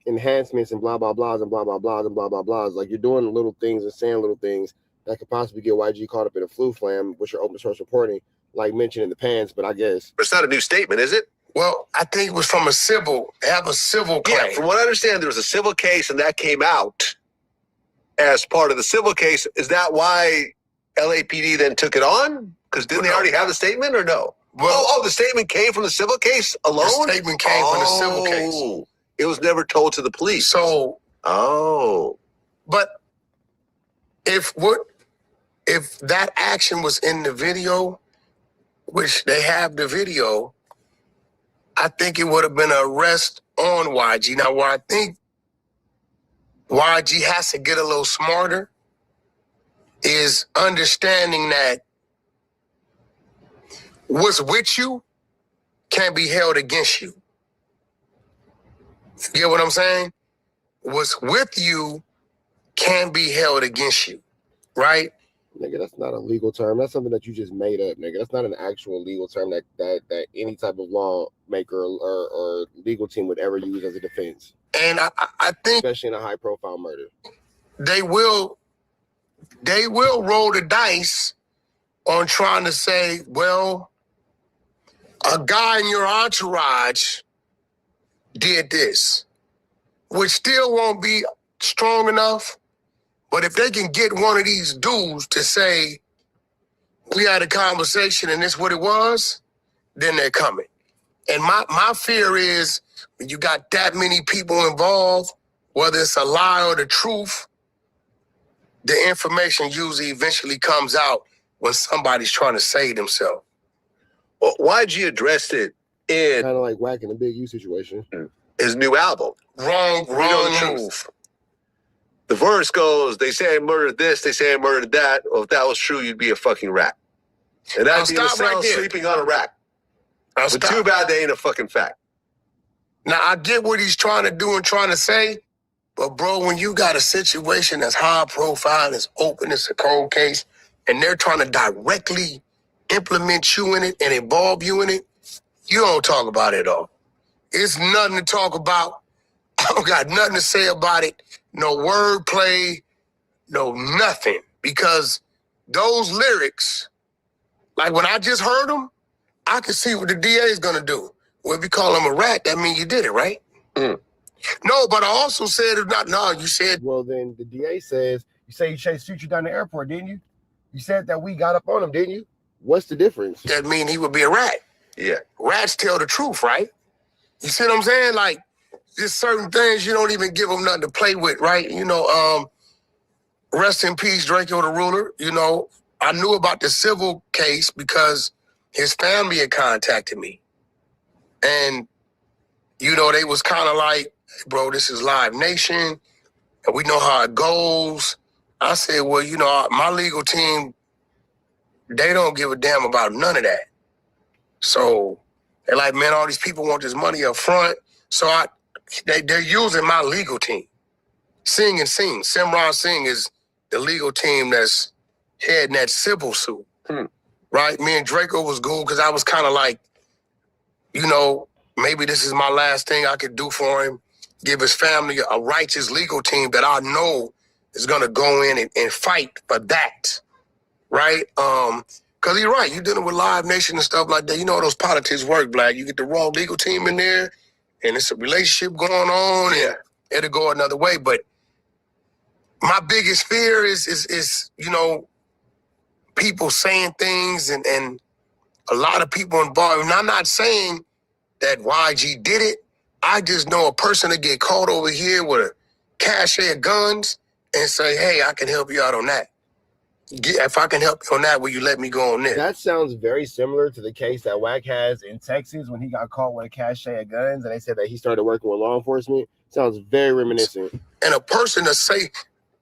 enhancements and blah, blah, blahs and blah, blah, blahs and blah, blah, blahs. Like, you're doing little things and saying little things that could possibly get YG caught up in a flu flam, which are open source reporting, like mentioned in the pants, but I guess. But it's not a new statement, is it? Well, I think it was from they have a civil claim. Yeah, from what I understand, there was a civil case and that came out as part of the civil case. Is that why LAPD then took it on? Because didn't they already have the statement or no? Well, the statement came from the civil case alone? The statement came from the civil case. It was never told to the police. So, but if that action was in the video, which they have the video, I think it would have been an arrest on YG. Now, where I think YG has to get a little smarter is understanding that what's with you can't be held against you. You get what I'm saying? What's with you can't be held against you, right? Nigga, that's not a legal term. That's something that you just made up, nigga. That's not an actual legal term that any type of lawmaker or legal team would ever use as a defense. And I think, especially in a high profile murder, they will roll the dice on trying to say, well, a guy in your entourage did this, which still won't be strong enough. But if they can get one of these dudes to say, we had a conversation and this is what it was, then they're coming. And my fear is when you got that many people involved, whether it's a lie or the truth, the information usually eventually comes out when somebody's trying to save themselves. Well, YG addressed it in kind of like WACK in a Big U situation. His new album. Wrong move. The verse goes, they say I murdered this, they say I murdered that. Well, if that was true, you'd be a fucking rat. And that'd be in a cell sleeping on a rack. But too bad they ain't a fucking fact. Now, I get what he's trying to do and trying to say, but bro, when you got a situation that's high profile, it's open, it's a cold case, and they're trying to directly implement you in it and involve you in it, you don't talk about it at all. It's nothing to talk about. I don't got nothing to say about it. No wordplay, no nothing. Because those lyrics, like when I just heard them, I could see what the DA is going to do. Well, if you call him a rat, that means you did it, right? No, but I also said, you said. Well, then the DA says, you say you chased Future down the airport, didn't you? You said that we got up on him, didn't you? What's the difference? That mean he would be a rat. Yeah. Rats tell the truth, right? You see what I'm saying? Like, just certain things you don't even give them nothing to play with, right? You know, rest in peace, Draco the Ruler. You know, I knew about the civil case because his family had contacted me. And, you know, they was kind of like, hey, bro, this is Live Nation, and we know how it goes. I said, well, you know, my legal team, they don't give a damn about none of that. So they're like, man, all these people want this money up front. So they're using my legal team. Sing and Sing. Simran Singh is the legal team that's heading that civil suit. Right? Me and Draco was cool because I was kind of like, you know, maybe this is my last thing I could do for him. Give his family a righteous legal team that I know is going to go in and fight for that. Right? Because you're right. You're dealing with Live Nation and stuff like that. You know how those politics work, Black. You get the wrong legal team in there, and it's a relationship going on, and it'll go another way. But my biggest fear is you know, people saying things and a lot of people involved. And I'm not saying that YG did it. I just know a person to get caught over here with a cache of guns and say, hey, I can help you out on that. If I can help you on that, will you let me go on this? That sounds very similar to the case that WACK has in Texas when he got caught with a cache of guns and they said that he started working with law enforcement. Sounds very reminiscent. And a person to say,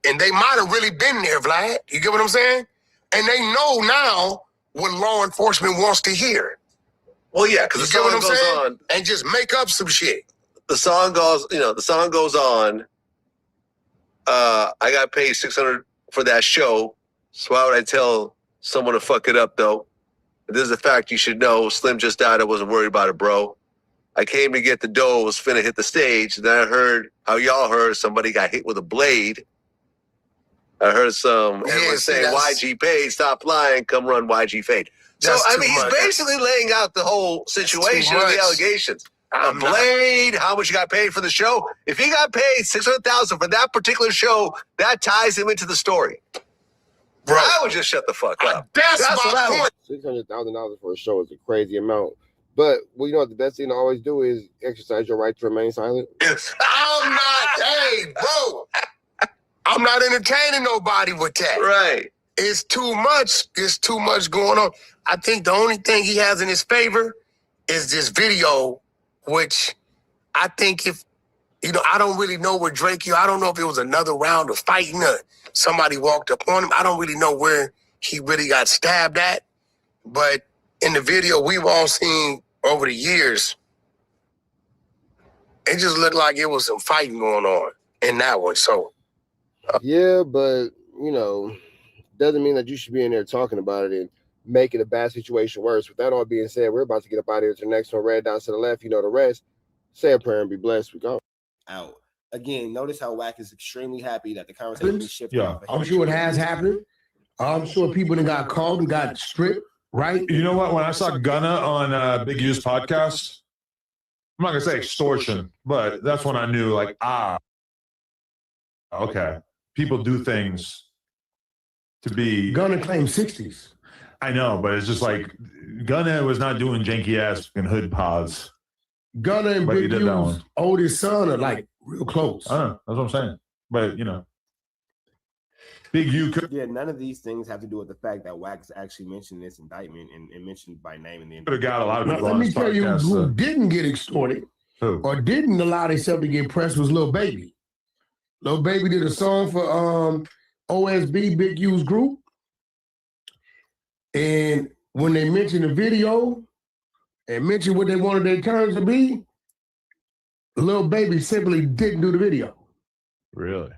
and they might have really been there, Vlad. You get what I'm saying? And they know now what law enforcement wants to hear. Well, yeah, because the song goes on. And just make up some shit. The song goes on. I got paid $600 for that show. So why would I tell someone to fuck it up, though? This is a fact you should know. Slim just died. I wasn't worried about it, bro. I came to get the dough. Was finna hit the stage. Then I heard how y'all heard somebody got hit with a blade. I heard everyone saying YG paid, stop lying, come run YG fade. So, I mean, he's basically laying out the whole situation of the allegations. A blade, how much you got paid for the show. If he got paid $600,000 for that particular show, that ties him into the story. Bro, I would just shut the fuck up. That's my point. $600,000 for a show is a crazy amount. But well, you know what the best thing to always do is exercise your right to remain silent. I'm not, hey, bro. I'm not entertaining nobody with that. Right. It's too much. It's too much going on. I think the only thing he has in his favor is this video, which I think if, you know, I don't really know where Drake, I don't know if it was another round of fighting or somebody walked up on him. I don't really know where he really got stabbed at. But in the video we've all seen over the years, it just looked like it was some fighting going on in that one. So, yeah, but, you know, doesn't mean that you should be in there talking about it and making a bad situation worse. With that all being said, we're about to get up out of here to the next one. Red down to the left, you know the rest. Say a prayer and be blessed. We go. Out. Again, notice how WACK is extremely happy that the conversation shifted. Yeah, I'm sure it has happened. I'm sure people that got called and got stripped, right? You know what? When I saw Gunna on Big U's podcast, I'm not going to say extortion, but that's when I knew, like, okay. People do things to be. Gunna claimed 60s. I know, but it's just like Gunna was not doing janky ass and hood pods. Gunna and Big U's oldest son are like real close. I know, that's what I'm saying. But you know, Big U could. Yeah, none of these things have to do with the fact that WACK actually mentioned this indictment and mentioned by name in the. Could have got a lot of people. Let me tell you who didn't get extorted or didn't allow themselves to get pressed was Lil Baby. Lil Baby did a song for OSB, Big U's group. And when they mentioned the video and mentioned what they wanted their terms to be, Lil Baby simply didn't do the video. Really?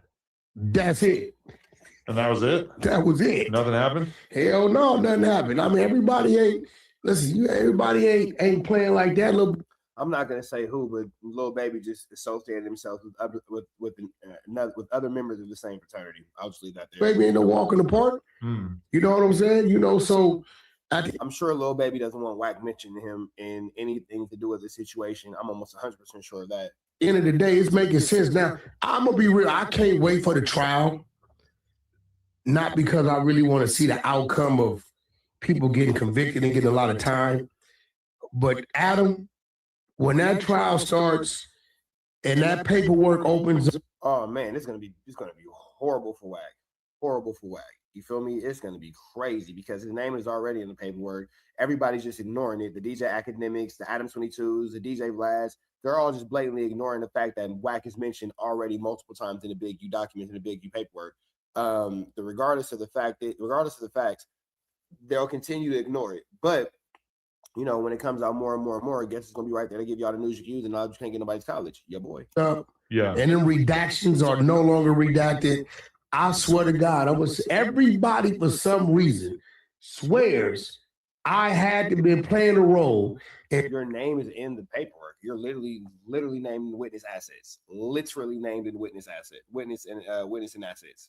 That's it. And that was it? That was it. Nothing happened? Hell no, nothing happened. I mean, everybody ain't, listen, everybody ain't playing like that. I'm not gonna say who, but Lil Baby just associated himself with other members of the same fraternity. I'll just leave that there. Baby ain't no walk in the park. You know what I'm saying? You know, so I'm sure Lil Baby doesn't want WACK mentioning him in anything to do with the situation. I'm almost 100% sure of that. End of the day, it's making sense now. I'm gonna be real. I can't wait for the trial. Not because I really want to see the outcome of people getting convicted and getting a lot of time, but Adam. When that trial starts and that paperwork opens up, oh man, it's gonna be horrible for WACK. Horrible for WACK. You feel me? It's gonna be crazy because his name is already in the paperwork. Everybody's just ignoring it. The DJ Academics, the ADAM22s, the DJ Vlads, they're all just blatantly ignoring the fact that WACK is mentioned already multiple times in the Big U documents in the Big U paperwork. Regardless of the facts, they'll continue to ignore it. But you know, when it comes out more and more and more, I guess it's gonna be right there to give y'all the news you use, and now you can't get nobody's college. Yeah, boy. Yeah. And then redactions are no longer redacted. I swear to God, everybody for some reason swears I had to be playing a role. And your name is in the paperwork. You're literally named in witness assets. Literally named in witness and assets.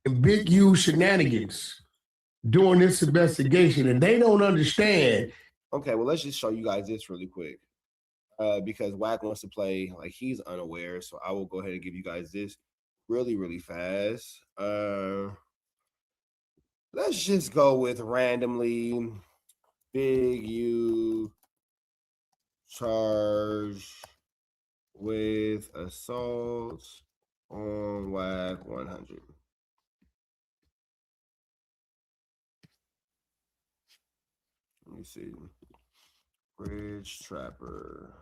And Big U shenanigans doing this investigation, and they don't understand. Okay, well, let's just show you guys this really quick. Because WACK wants to play like he's unaware, so I will go ahead and give you guys this. really, really fast. Let's just go with randomly. Big U charged with assault on WACK 100. Let me see. Bridge Trapper.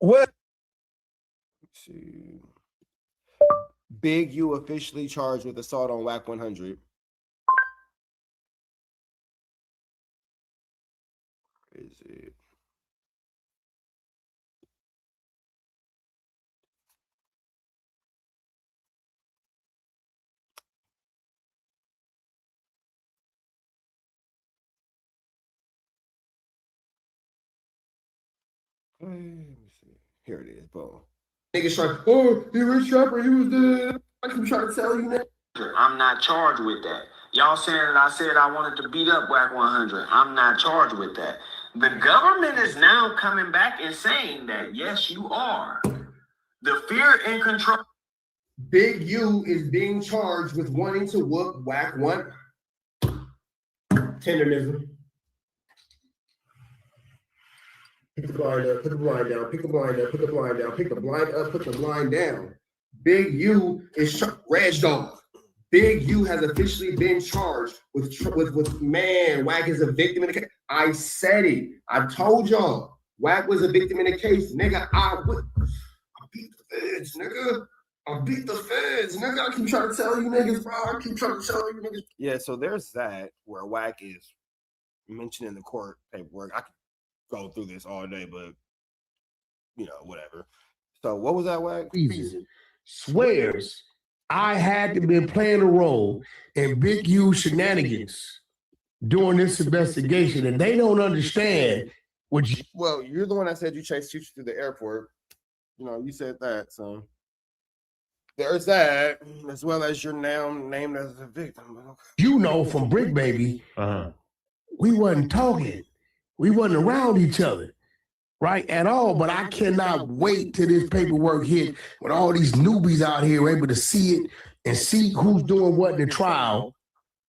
What? Let's see. Big U officially charged with assault on WACK 100. Is it? Let me see. Here it is. Boom. Niggas trying, oh, he was Trapper, he was dead. I'm trying to tell you that. I'm not charged with that. Y'all saying that I said I wanted to beat up WACK 100. I'm not charged with that. The government is now coming back and saying that, yes, you are. The fear and control. Big U is being charged with wanting to whoop WACK 1. Tenderism. Pick the blind up, put the blind down, pick the blind up, put the blind down, pick the blind up, put the blind down. Big U is Reg Dog. Big U has officially been charged with man, WACK is a victim in the case. I said it. I told y'all. WACK was a victim in the case. Nigga, I beat the feds, nigga. I beat the feds, nigga. I keep trying to tell you niggas, bro. I keep trying to tell you niggas. Yeah, so there's that where WACK is mentioned in the court paperwork. I could go through this all day, but you know, whatever. So what was that, WACK? Swears I had to be playing a role in Big U shenanigans during this investigation, and they don't understand what you. Well, you're the one that said you chased Future through the airport. You know, you said that, so there's that, as well as you're now named as a victim. You know, from Brick Baby, we wasn't talking. We wasn't around each other, right, at all. But I cannot wait till this paperwork hit when all these newbies out here are able to see it and see who's doing what in the trial,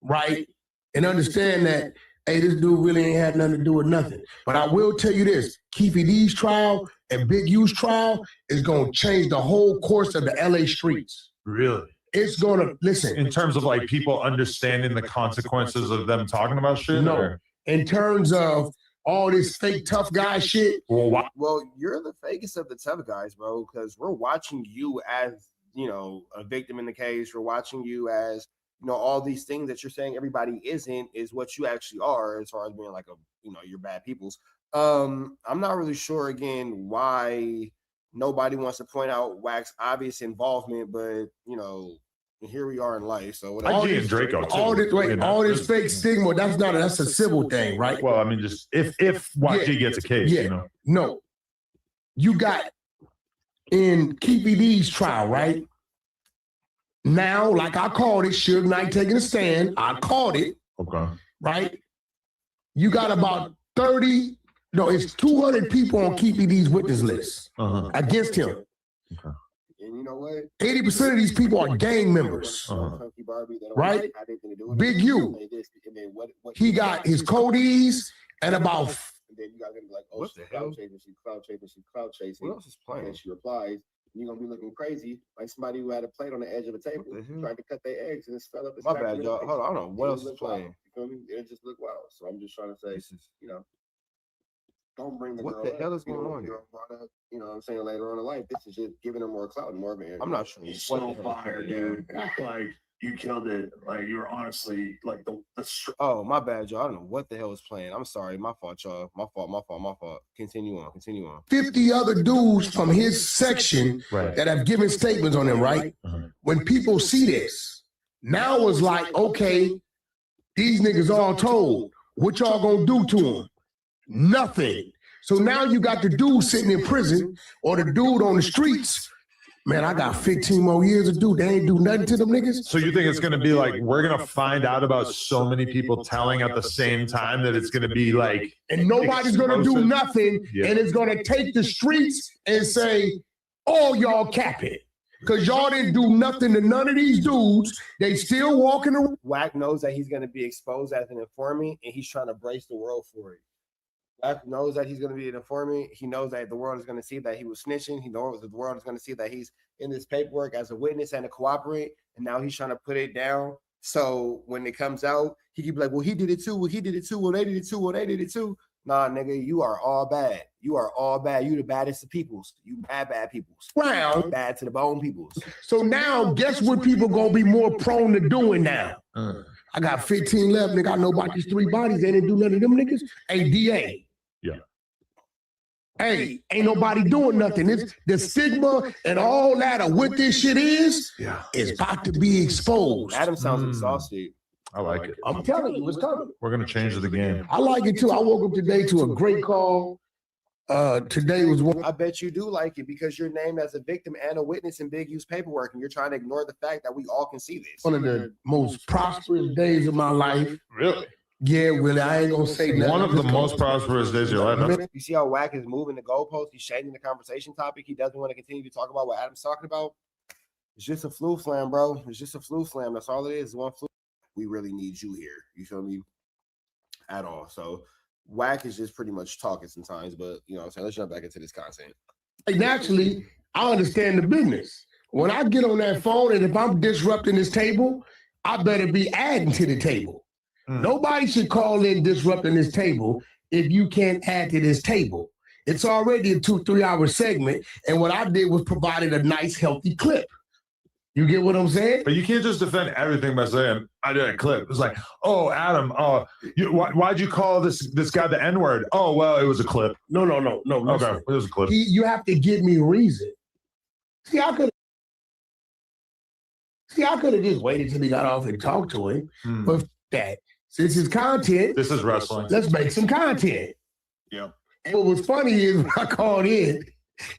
right, and understand that, hey, this dude really ain't had nothing to do with nothing. But I will tell you this, Keefy D's trial and Big U's trial is going to change the whole course of the LA streets. Really? It's going to, listen. In terms of like people understanding the consequences of them talking about shit? No. Or? In terms of all this fake tough guy shit. Well, you're the fakest of the tough guys, bro, because we're watching you as, you know, a victim in the case. We're watching you as, you know, all these things that you're saying everybody isn't is what you actually are, as far as being like a, you know, you're bad peoples. I'm not really sure again why nobody wants to point out WACK's obvious involvement, but you know, here we are in life. So whatever. IG and Draco too. All this fake stigma, that's a civil thing, right? Well, I mean, just if YG gets a case, you know. No. You got in Keefy D's trial, right? Now, like I called it, Suge Knight taking a stand. I called it. Okay. Right? You got about 30, no, it's 200 people on Keefy D's witness list against him. Okay. And you know what? 80% of these people are gang members. Right? Big U. He got his Cody's and about. And then you got to be like, oh, she's cloud chasing. What else is playing? And she replies, you're going to be looking crazy like somebody who had a plate on the edge of a table trying to cut their eggs and it fell up. My bad, y'all. Hold on, I don't know. What else is playing? You feel me? It just looked wild. So I'm just trying to say, you know, don't bring the girl up. What the hell is going on here? You know what I'm saying? Later on in life, this is just giving her more clout and more of an. I'm not sure. It's so fire, dude. Like, you killed it. Like, you were honestly like the oh, my bad, y'all. I don't know what the hell was playing. I'm sorry. My fault, y'all. My fault. Continue on. 50 other dudes from his section that have given statements on him, right? When people see this, now it's like, okay, these niggas all told. What y'all gonna do to him? Nothing. So now you got the dude sitting in prison or the dude on the streets Man, I got 15 more years to do. They ain't do nothing to them niggas. So you think it's going to be like we're going to find out about so many people telling at the same time that it's going to be like, and nobody's going to do nothing, and it's going to take the streets and say, "Oh, y'all cap it." Because y'all didn't do nothing to none of these dudes. They still walking around. WACK knows that he's going to be exposed as an informant, and he's trying to brace the world for it. WACK knows that he's going to be an informant. He knows that the world is going to see that he was snitching. He knows that the world is going to see that he's in this paperwork as a witness and a cooperate, and now he's trying to put it down. So when it comes out, he can be like, well, he did it too. Well, he did it too. Well, they did it too. Well, they did it too. Nah, nigga, you are all bad. You are all bad. You the baddest of peoples. You bad peoples. Round. Bad to the bone peoples. So now, guess what people gonna be more prone to doing now? I got 15 left, nigga. I know about these 3 bodies. They didn't do none of them niggas. Hey, DA. Yeah. Hey, ain't nobody doing nothing. It's the stigma and all that of what this shit is about to be exposed. Adam sounds exhausted. I like it. I'm telling you, it's coming. We're going to change the game. I like it too. I woke up today to a great call. Today was one. I bet you do like it because you're named as a victim and a witness in big use paperwork, and you're trying to ignore the fact that we all can see this. One of the most prosperous days of my life. Really? Yeah, really. I ain't gonna say nothing. One of the most prosperous days of your life. You see how WACK is moving the goalpost? He's changing the conversation topic. He doesn't want to continue to talk about what Adam's talking about. It's just a flu flam, bro. It's just a flu flam. That's all it is. One flu. We really need you here. You feel me? At all. So WACK is just pretty much talking sometimes, but you know what I'm saying? Let's jump back into this content. Hey, naturally, I understand the business. When I get on that phone and if I'm disrupting this table, I better be adding to the table. Nobody should call in disrupting this table if you can't add to this table. It's already a 2-3 hour segment, and what I did was provided a nice, healthy clip. You get what I'm saying? But you can't just defend everything by saying, I did a clip. It's like, oh, Adam, why'd you call this guy the N-word? Oh, well, it was a clip. No. Okay, it was a clip. You have to give me reason. See, I could have just waited till he got off and talked to him. But that, since it's content, this is wrestling. Let's make some content. Yeah. And what was funny is when I called in,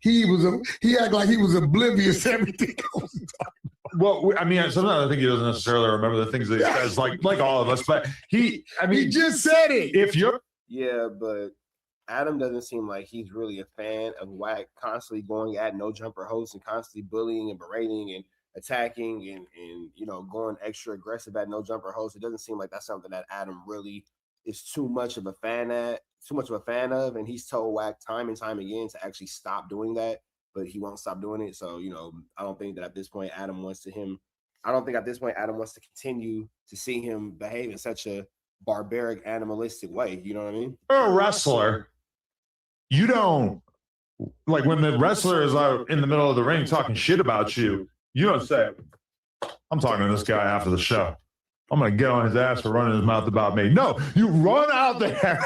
he acted like he was oblivious to everything I was talking about. Well, I mean, sometimes I think he doesn't necessarily remember the things that he says, like all of us. But he just said it. Yeah, but Adam doesn't seem like he's really a fan of WACK constantly going at no jumper hosts and constantly bullying and berating and attacking and you know going extra aggressive at no jumper hosts. It doesn't seem like that's something that Adam really is too much of a fan of, and he's told WACK time and time again to actually stop doing that, but he won't stop doing it. So, you know, I don't think at this point Adam wants to continue to see him behave in such a barbaric, animalistic way. You know what I mean? You're a wrestler. You don't, like when the wrestler is out in the middle of the ring talking shit about you, you don't say, I'm talking to this guy after the show. I'm going to get on his ass for running his mouth about me. No, you run out there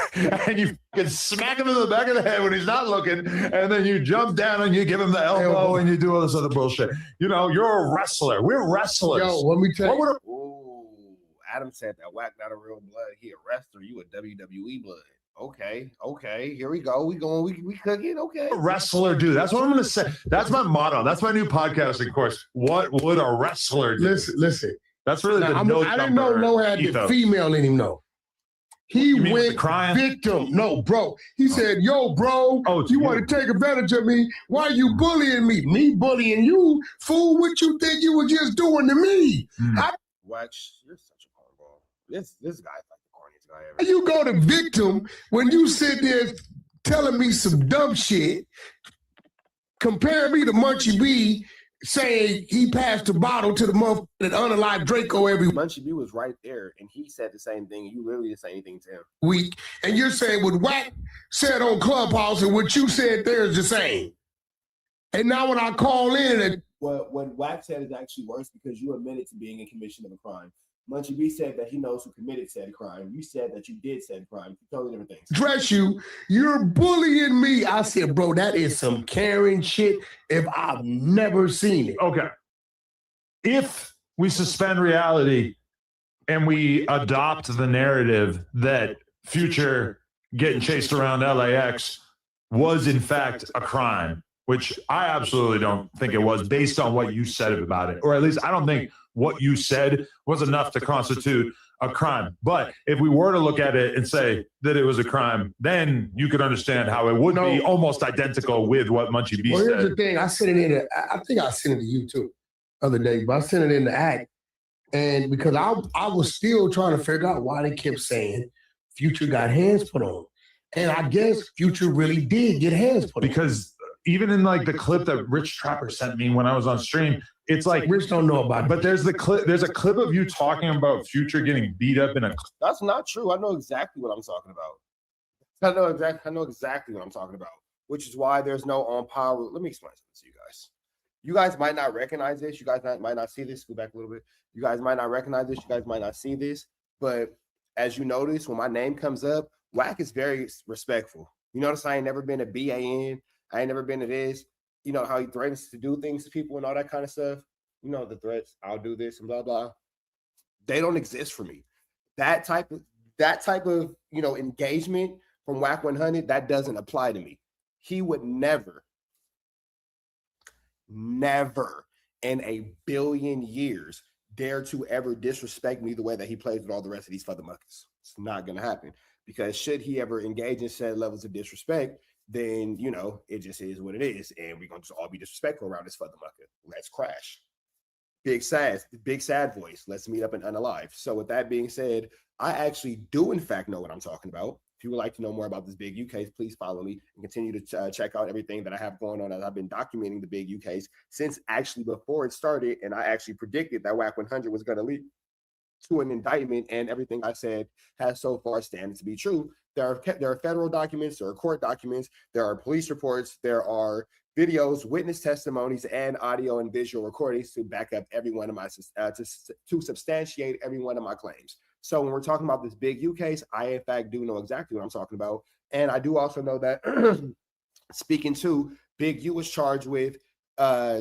and you can smack him in the back of the head when he's not looking. And then you jump down and you give him the elbow and you do all this other bullshit. You know, you're a wrestler. We're wrestlers. Yo, let me tell you. Adam said that WACK not a real blood. He a wrestler. You a WWE blood. Okay. Here we go. We cooking. Okay. Wrestler do. That's what I'm going to say. That's my motto. That's my new podcasting course. What would a wrestler do? Listen. That's really I didn't know Lo had the female in him, though. He went victim. No, bro. He said, yo, bro, you want to take advantage of me? Why are you bullying me? Me bullying you? Fool, what you think you were just doing to me? WACK, you're such a cornball. This guy's like the corniest guy ever. You go to victim when you sit there telling me some dumb shit, compare me to Munchie B, saying he passed the bottle to the motherfucker that unalived Draco every Munchie B was right there, and he said the same thing. You literally didn't say anything to him. Week, and you're saying what WACK said on Clubhouse and what you said there is the same. And now when I call in, and what WACK said is actually worse because you admitted to being in commission of a crime. Munchie B said that he knows who committed said crime. You said that you did said crime. Totally different things. Dress you're bullying me. I said, bro, that is some Karen shit if I've never seen it. Okay. If we suspend reality and we adopt the narrative that Future getting chased around LAX was in fact a crime, which I absolutely don't think it was based on what you said about it. Or at least I don't think what you said was enough to constitute a crime. But if we were to look at it and say that it was a crime, then you could understand how it would be almost identical with what Munchie B Well, here's said. the thing. I sent it in. I think I sent it to you too, other day. But I sent it in the act, and because I was still trying to figure out why they kept saying Future got hands put on, and I guess Future really did get hands put on. Because even in like the clip that Rich Trapper sent me when I was on stream, it's like Rich don't know about it. But there's the clip. There's a clip of you talking about Future getting beat up in a. That's not true. I know exactly what I'm talking about. I know exactly what I'm talking about, which is why there's no on power. Let me explain something to you guys. You guys might not recognize this. You guys might not see this. Go back a little bit. You guys might not recognize this. You guys might not see this. But as you notice, when my name comes up, WACK is very respectful. You notice I ain't never been a BAN. I ain't never been to this. You know how he threatens to do things to people and all that kind of stuff. You know the threats. I'll do this and blah blah. They don't exist for me. That type of engagement from WACK100 that doesn't apply to me. He would never in a billion years dare to ever disrespect me the way that he plays with all the rest of these motherfuckers. It's not gonna happen, because should he ever engage in said levels of disrespect, then it just is what it is, and we're gonna just all be disrespectful around this motherfucker. Let's crash. Big sad voice. Let's meet up and unalive. So with that being said, I actually do in fact know what I'm talking about. If you would like to know more about this big U case, please follow me and continue to check out everything that I have going on, as I've been documenting the big U case since actually before it started, and I actually predicted that WACK100 was going to lead to an indictment, and everything I said has so far standed to be true. There are federal documents, there are court documents, there are police reports, there are videos, witness testimonies, and audio and visual recordings to back up every one of my to substantiate every one of my claims. So when we're talking about this big U case, I in fact do know exactly what I'm talking about, and I do also know that speaking to Big U was charged with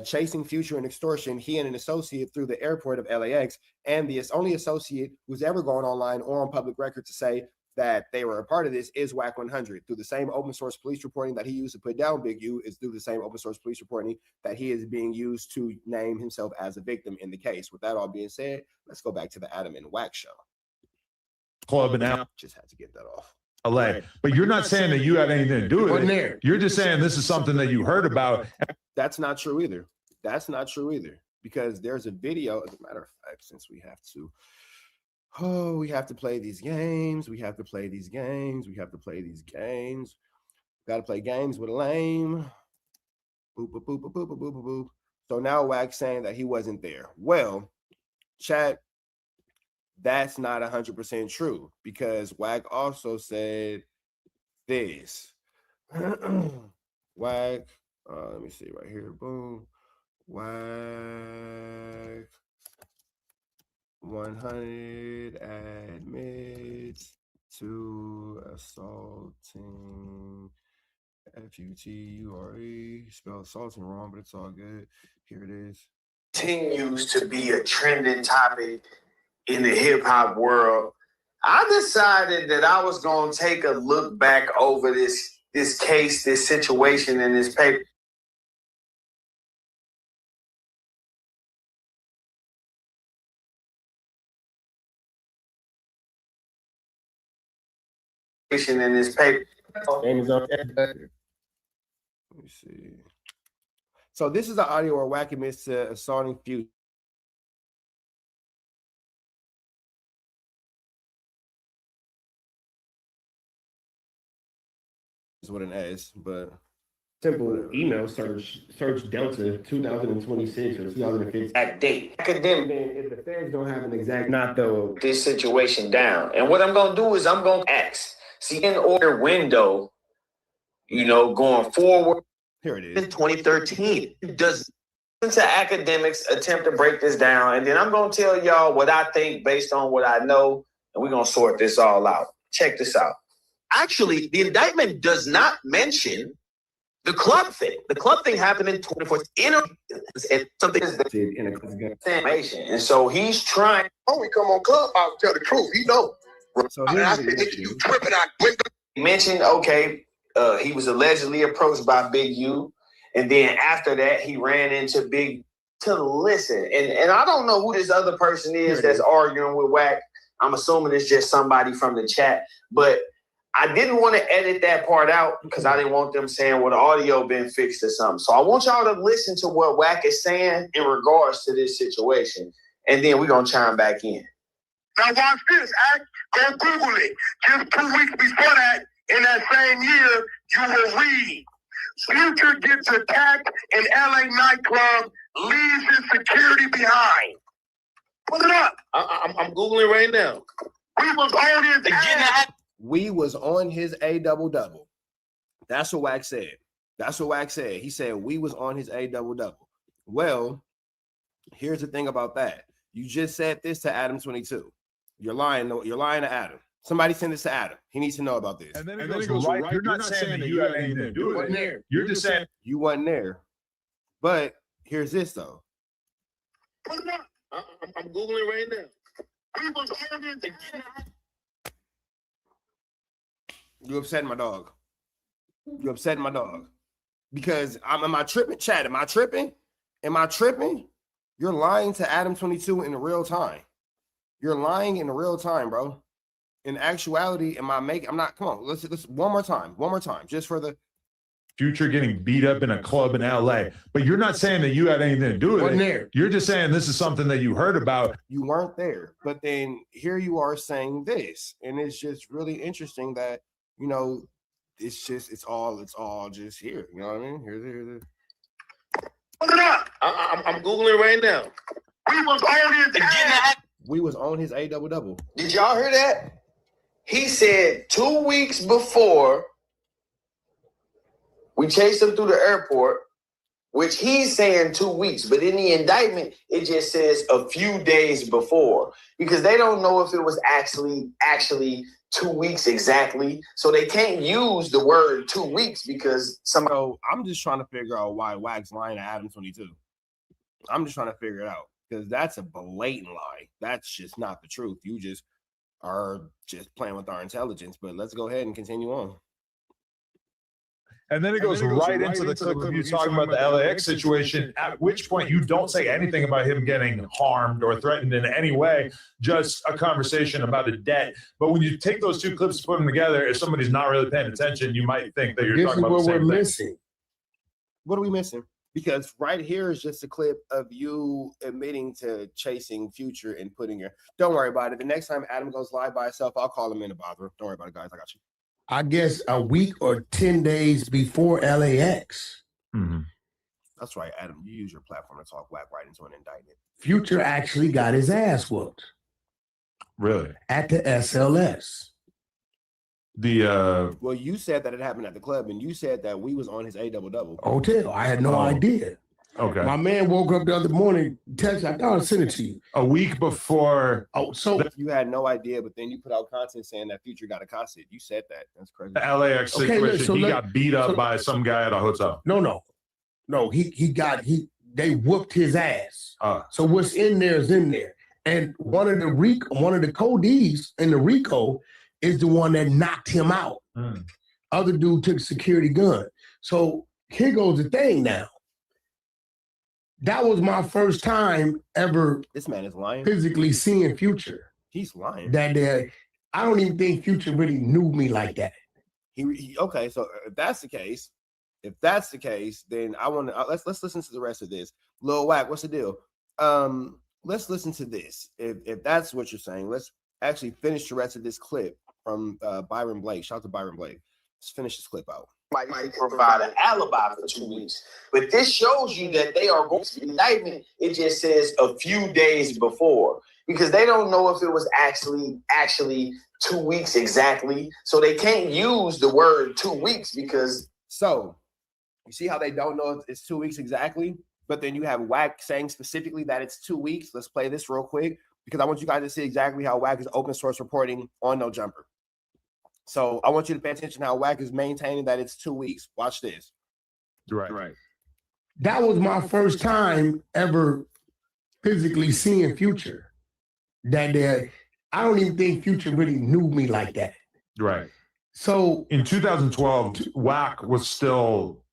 chasing Future and extortion, he and an associate through the airport of LAX, and the only associate who's ever gone online or on public record to say that they were a part of this is WACK100. Through the same open source police reporting that he used to put down Big U is through the same open source police reporting that he is being used to name himself as a victim in the case. With that all being said, let's go back to the Adam and WACK show. Club and out. Just had to get that off. LA. But you're not saying that you had anything to do with it. You're just saying this is something that you heard about. That's not true either. That's not true either. Because there's a video, as a matter of fact, since we have to play these games. We have to play these games. We have to play these games. Got to play games with a lame. Boop, boop, boop, boop, boop, boop, boop, boop. So now WACK saying that he wasn't there. Well, chat, that's not 100% true, because WACK also said this. WACK, let me see right here. Boom. WACK 100 admits to assaulting FUTURE. Spelled assaulting wrong, but it's all good. Here it is. Continues to be a trending topic in the hip hop world. I decided that I was going to take a look back over this case, this situation, and this paper. In this paper. Let me see. So this is the audio where WACK admits to assaulting Future. Is what an S, but simple email search Delta 2026 or 2015. That date. Academic. If the feds don't have an exact, not though. This situation down. And what I'm going to do is I'm going to ask. See, in order window, going forward. Here it is. In 2013, does academics attempt to break this down? And then I'm going to tell y'all what I think based on what I know, and we're going to sort this all out. Check this out. Actually, the indictment does not mention the club thing. The club thing happened in 2014. Something is in information. And so he's trying. Oh, we come on club, I'll tell the truth. He know. So you tripping out window. He mentioned, he was allegedly approached by Big U, And then after that, he ran into Big to listen. And I don't know who this other person is that's arguing with Wack. I'm assuming it's just somebody from the chat. But I didn't want to edit that part out because I didn't want them saying, well, the audio been fixed or something. So I want y'all to listen to what Wack is saying in regards to this situation. And then we're going to chime back in. Now watch this. Go Google it. Just 2 weeks before that, in that same year, you will read. Future gets attacked in LA nightclub, leaves his security behind. Pull it up. I'm Googling right now. We was on his ass. We was on his A double. That's what Wack said. That's what Wack said. He said we was on his A double. Well, here's the thing about that. You just said this to ADAM22. You're lying. You're lying to Adam. Somebody send this to Adam. He needs to know about this. And then it goes right. You're not saying that you had anything to do with it. You're just saying you wasn't there. But here's this though. I'm Googling right now. We was on his ass. You upsetting my dog. You upsetting my dog. Because am I tripping? Chat, am I tripping? Am I tripping? You're lying to ADAM22 in real time. You're lying in real time, bro. In actuality, I'm not, come on, let's one more time, just for the Future getting beat up in a club in LA. But you're not saying that you had anything to do with Wasn't it. there. You're just saying this is something that you heard about. You weren't there. But then here you are saying this. And it's just really interesting that, you know, it's all just here. You know what I mean? Here's Look it up. I'm Googling right now. We was on his ass. We was on his A double. Did y'all hear that? He said 2 weeks before we chased him through the airport, which he's saying 2 weeks, but in the indictment, it just says a few days before because they don't know if it was actually 2 weeks exactly. So they can't use the word 2 weeks because So I'm just trying to figure out why Wack's lying to ADAM22. I'm just trying to figure it out because that's a blatant lie. That's just not the truth. You just are just playing with our intelligence, but let's go ahead and continue on. And then it goes right into the clip of you talking about the LAX situation, at which point you don't say anything about him getting harmed or threatened in any way, just a conversation about a debt. But when you take those two clips and put them together, if somebody's not really paying attention, you might think that you're talking about the same thing. Missing. What are we missing? Because right here is just a clip of you admitting to chasing Future and putting your, don't worry about it. The next time Adam goes live by himself, I'll call him in to bother him. Don't worry about it, guys. I got you. I guess a week or 10 days before LAX. Mm-hmm. That's right, Adam. You use your platform to talk Wack right into an indictment. Future actually got his ass whooped. Really? At the SLS. Well, you said that it happened at the club, and you said that we was on his A double. Hotel. I had no idea. Okay. My man woke up the other morning, text. I thought I sent it to you. A week before. Oh, so you had no idea, but then you put out content saying that Future got accosted. You said that. That's crazy. The LAX situation, he got beat up by some guy at a hotel. No. They whooped his ass. So what's in there is in there. And one of the codees in the RICO is the one that knocked him out. Other dude took a security gun. So here goes the thing now. That was my first time ever. This man is lying. Physically seeing Future. He's lying. I don't even think Future really knew me like that. Okay, so if that's the case, then I want to let's listen to the rest of this. Lil Wack, what's the deal? Let's listen to this. If that's what you're saying, let's actually finish the rest of this clip from Byron Blake. Shout out to Byron Blake. Let's finish this clip out. Might provide an alibi for 2 weeks. But this shows you that they are going to the indictment. It just says a few days before because they don't know if it was actually 2 weeks exactly. So they can't use the word 2 weeks because. So you see how they don't know if it's 2 weeks exactly, but then you have Wack saying specifically that it's 2 weeks. Let's play this real quick because I want you guys to see exactly how Wack is open source reporting on No Jumper. So I want you to pay attention to how Wack is maintaining that it's 2 weeks. Watch this. Right. That was my first time ever physically seeing Future. I don't even think Future really knew me like that. Right. So in 2012, Wack was still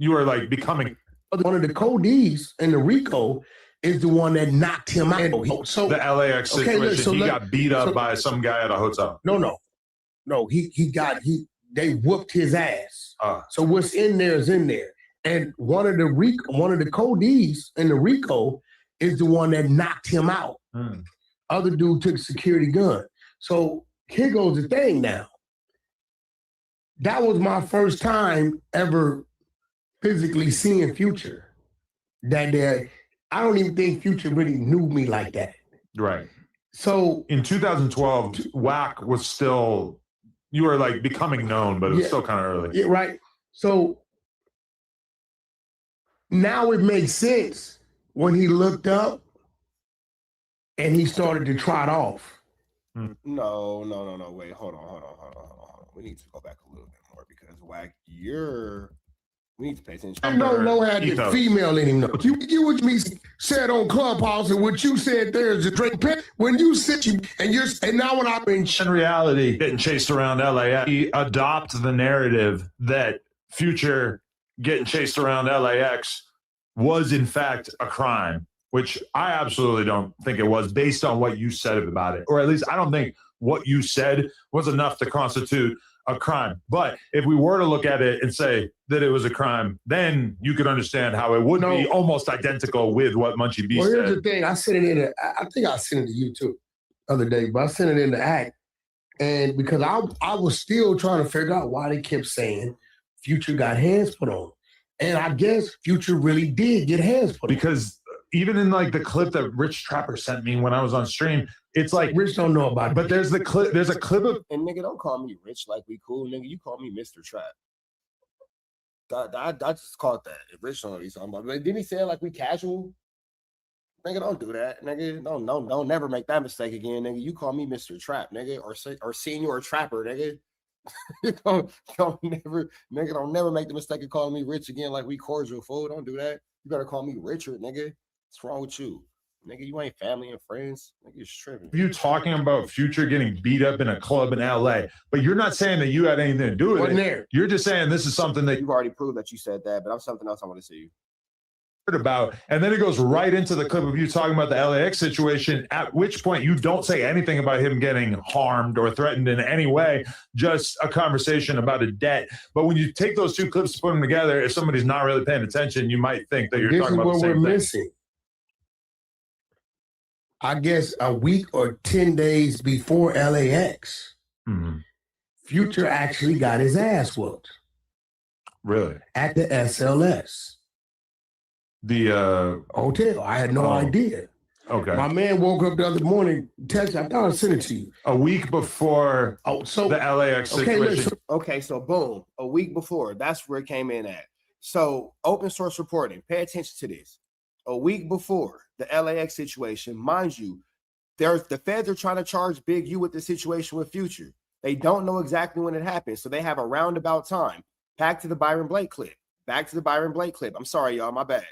You were like becoming one of the Codees in the RICO is the one that knocked him out. So the LAX situation. He got beat up by some guy at a hotel. No. They whooped his ass. So what's in there is in there. And one of the Codees in the RICO is the one that knocked him out. Other dude took a security gun. So here goes the thing now. That was my first time ever physically seeing Future. I don't even think Future really knew me like that. Right. So in 2012, WACK was still, you were like becoming known, but it was still kind of early. Yeah, right. So now it makes sense when he looked up and he started to trot off. No. Wait, hold on. We need to go back a little bit more because WACK, we need to pay attention. No had the female in him. No. You get what me said on Clubhouse and what you said there's a drink pen. When you sit and now when I've been in reality getting chased around LAX, he adopts the narrative that Future getting chased around LAX was in fact a crime, which I absolutely don't think it was based on what you said about it. Or at least I don't think what you said was enough to constitute a crime. But if we were to look at it and say that it was a crime, then you could understand how it would be almost identical with what Munchie B said. Here's the thing. I sent it in. I think I sent it to you too the other day, but I sent it in the act. And because I was still trying to figure out why they kept saying Future got hands put on. And I guess Future really did get hands put on. Because even in like the clip that Rich Trapper sent me when I was on stream, it's like Rich don't know about it. But there's a clip of, and nigga, don't call me Rich like we cool, nigga. You call me Mr. Trap. I just caught that. Rich don't know what he's talking about. But didn't he say it like we casual? Nigga, don't do that, nigga. Don't never make that mistake again, nigga. You call me Mr. Trap, nigga, or Senior Trapper, nigga. don't never make the mistake of calling me Rich again like we cordial, fool. Don't do that. You better call me Richard, nigga. What's wrong with you? Nigga, you ain't family and friends. Nigga, you're tripping. You talking about Future getting beat up in a club in LA, but you're not saying that you had anything to do with Wasn't it. there. You're just saying this is something that you've already proved that you said that, but I'm something else I want to see you heard about. And then it goes right into the clip of you talking about the LAX situation, at which point you don't say anything about him getting harmed or threatened in any way, just a conversation about a debt. But when you take those two clips and put them together, if somebody's not really paying attention, you might think that you're talking about the same thing. Missing. I guess a week or 10 days before LAX, Future actually got his ass whooped. Really? At the SLS. The hotel. I had no idea. Okay. My man woke up the other morning, texted, I thought I sent it to you. A week before the LAX situation. So boom, a week before, that's where it came in at. So open source reporting, pay attention to this. A week before the LAX situation, mind you, the feds are trying to charge Big U with the situation with Future. They don't know exactly when it happened, so they have a roundabout time. Back to the Byron Blake clip. I'm sorry, y'all, my bad.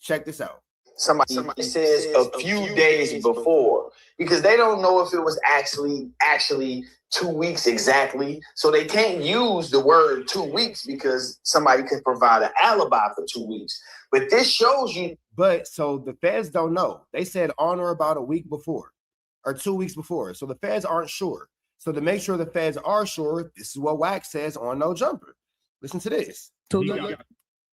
Check this out. Somebody says a few days before, because they don't know if it was actually 2 weeks exactly. So they can't use the word 2 weeks because somebody could provide an alibi for 2 weeks. But this shows you. But so the feds don't know. They said on or about a week before or 2 weeks before. So the feds aren't sure. So to make sure the feds are sure, this is what WACK says on No Jumper. Listen to this. So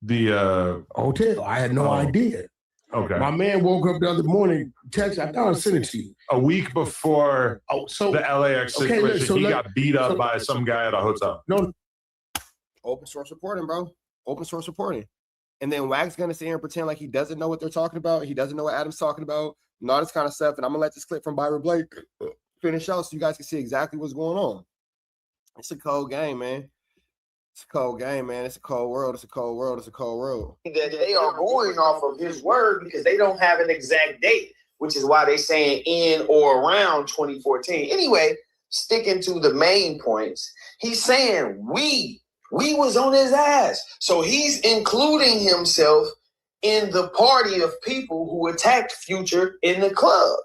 the hotel. I had no idea. Okay. My man woke up the other morning, texted, I thought I sent it to you. A week before the LAX situation, he got beat up by some guy at a hotel. No. Open source reporting, bro. Open source reporting. And then WACK's gonna sit here and pretend like he doesn't know what they're talking about. He doesn't know what Adam's talking about, and all this kind of stuff. And I'm gonna let this clip from Byron Blake finish out so you guys can see exactly what's going on. It's a cold game, man. It's a cold game, man. It's a cold world. It's a cold world. It's a cold world. That they are going off of his word because they don't have an exact date, which is why they're saying in or around 2014. Anyway, sticking to the main points, he's saying we was on his ass. So he's including himself in the party of people who attacked Future in the club.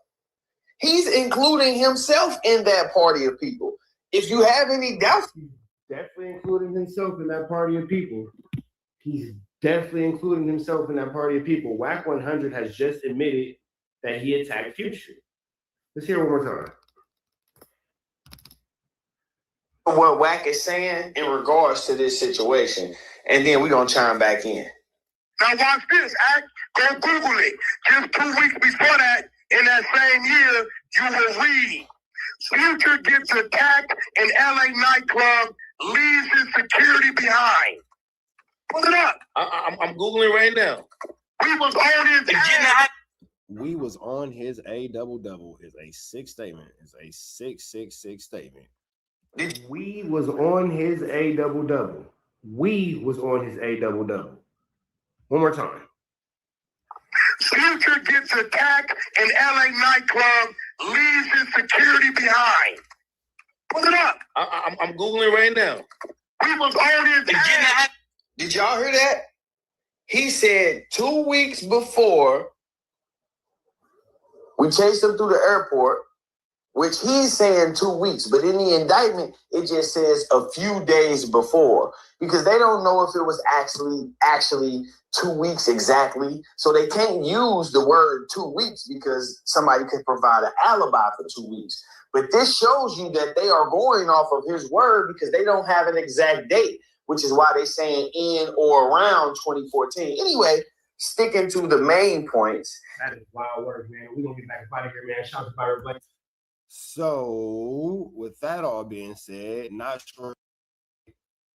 He's including himself in that party of people. If you have any doubts, definitely including himself in that party of people. He's definitely including himself in that party of people. WACK100 has just admitted that he attacked Future. Let's hear it one more time. What Wack is saying in regards to this situation, and then we're gonna chime back in. Now watch this, go Google it. Just 2 weeks before that, in that same year, you will read. Future gets attacked in LA nightclub, leaves his security behind. Pull it up. I'm Googling right now. We was on his ass. We was on his A double is a 6 statement. It's a 666 statement. We was on his A double. We was on his A double. One more time. Future gets attacked in LA nightclub, leaves his security behind. Pull it up. I'm Googling right now. We was on his ass. Did y'all hear that? He said 2 weeks before we chased him through the airport, which he's saying 2 weeks, but in the indictment, it just says a few days before, because they don't know if it was actually 2 weeks exactly. So they can't use the word 2 weeks because somebody could provide an alibi for 2 weeks. But this shows you that they are going off of his word because they don't have an exact date, which is why they're saying in or around 2014. Anyway, sticking to the main points. That is wild work, man. We're going to get back up out of here, man. Shout out to Byron Blake. So, with that all being said, not sure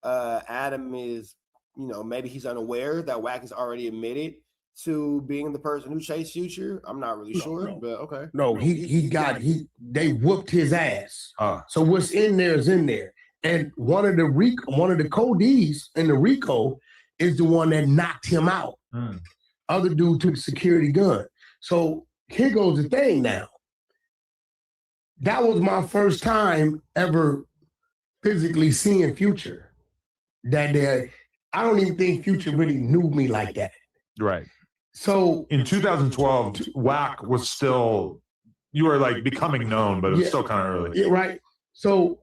Adam is, maybe he's unaware that Wack has already admitted to being the person who chased Future. I'm not really sure, but okay. No, they whooped his ass. So what's in there is in there. And one of the codees in the RICO is the one that knocked him out. Other dude took a security gun. So here goes the thing now. That was my first time ever physically seeing Future. I don't even think Future really knew me like that. Right. So in 2012, WACK was still, you were like becoming known, but it was still kind of early. Yeah, right. So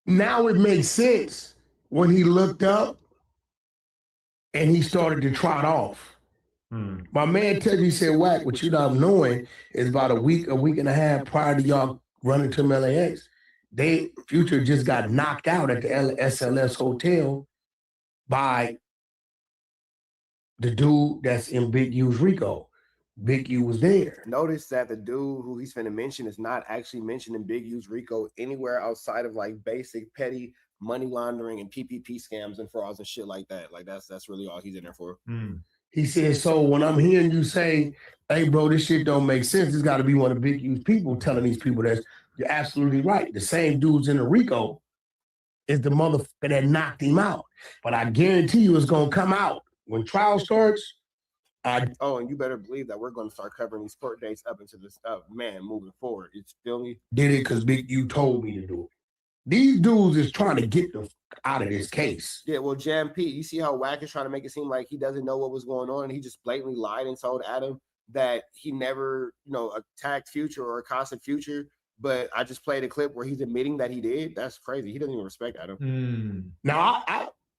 now it makes sense when he looked up and he started to trot off. My man Teddy said, Wack, what you not knowing is about a week and a half prior to y'all running to LAX, Future just got knocked out at the SLS hotel by the dude that's in Big U's RICO. Big U was there. Notice that the dude who he's finna mention is not actually mentioning Big U's RICO anywhere outside of like basic petty money laundering and PPP scams and frauds and shit like that. Like that's really all he's in there for. He said, so when I'm hearing you say, hey, bro, this shit don't make sense, it's got to be one of Big U's people telling these people that you're absolutely right. The same dudes in the RICO is the motherfucker that knocked him out. But I guarantee you it's going to come out. When trial starts, and you better believe that we're going to start covering these court dates up into this moving forward. You feel me? Did it because Big U told me to do it. These dudes is trying to get the out of this case. Yeah, well, Jam P, you see how Wack is trying to make it seem like he doesn't know what was going on, and he just blatantly lied and told Adam that he never, attacked Future or accosted Future. But I just played a clip where he's admitting that he did. That's crazy. He doesn't even respect Adam. Now,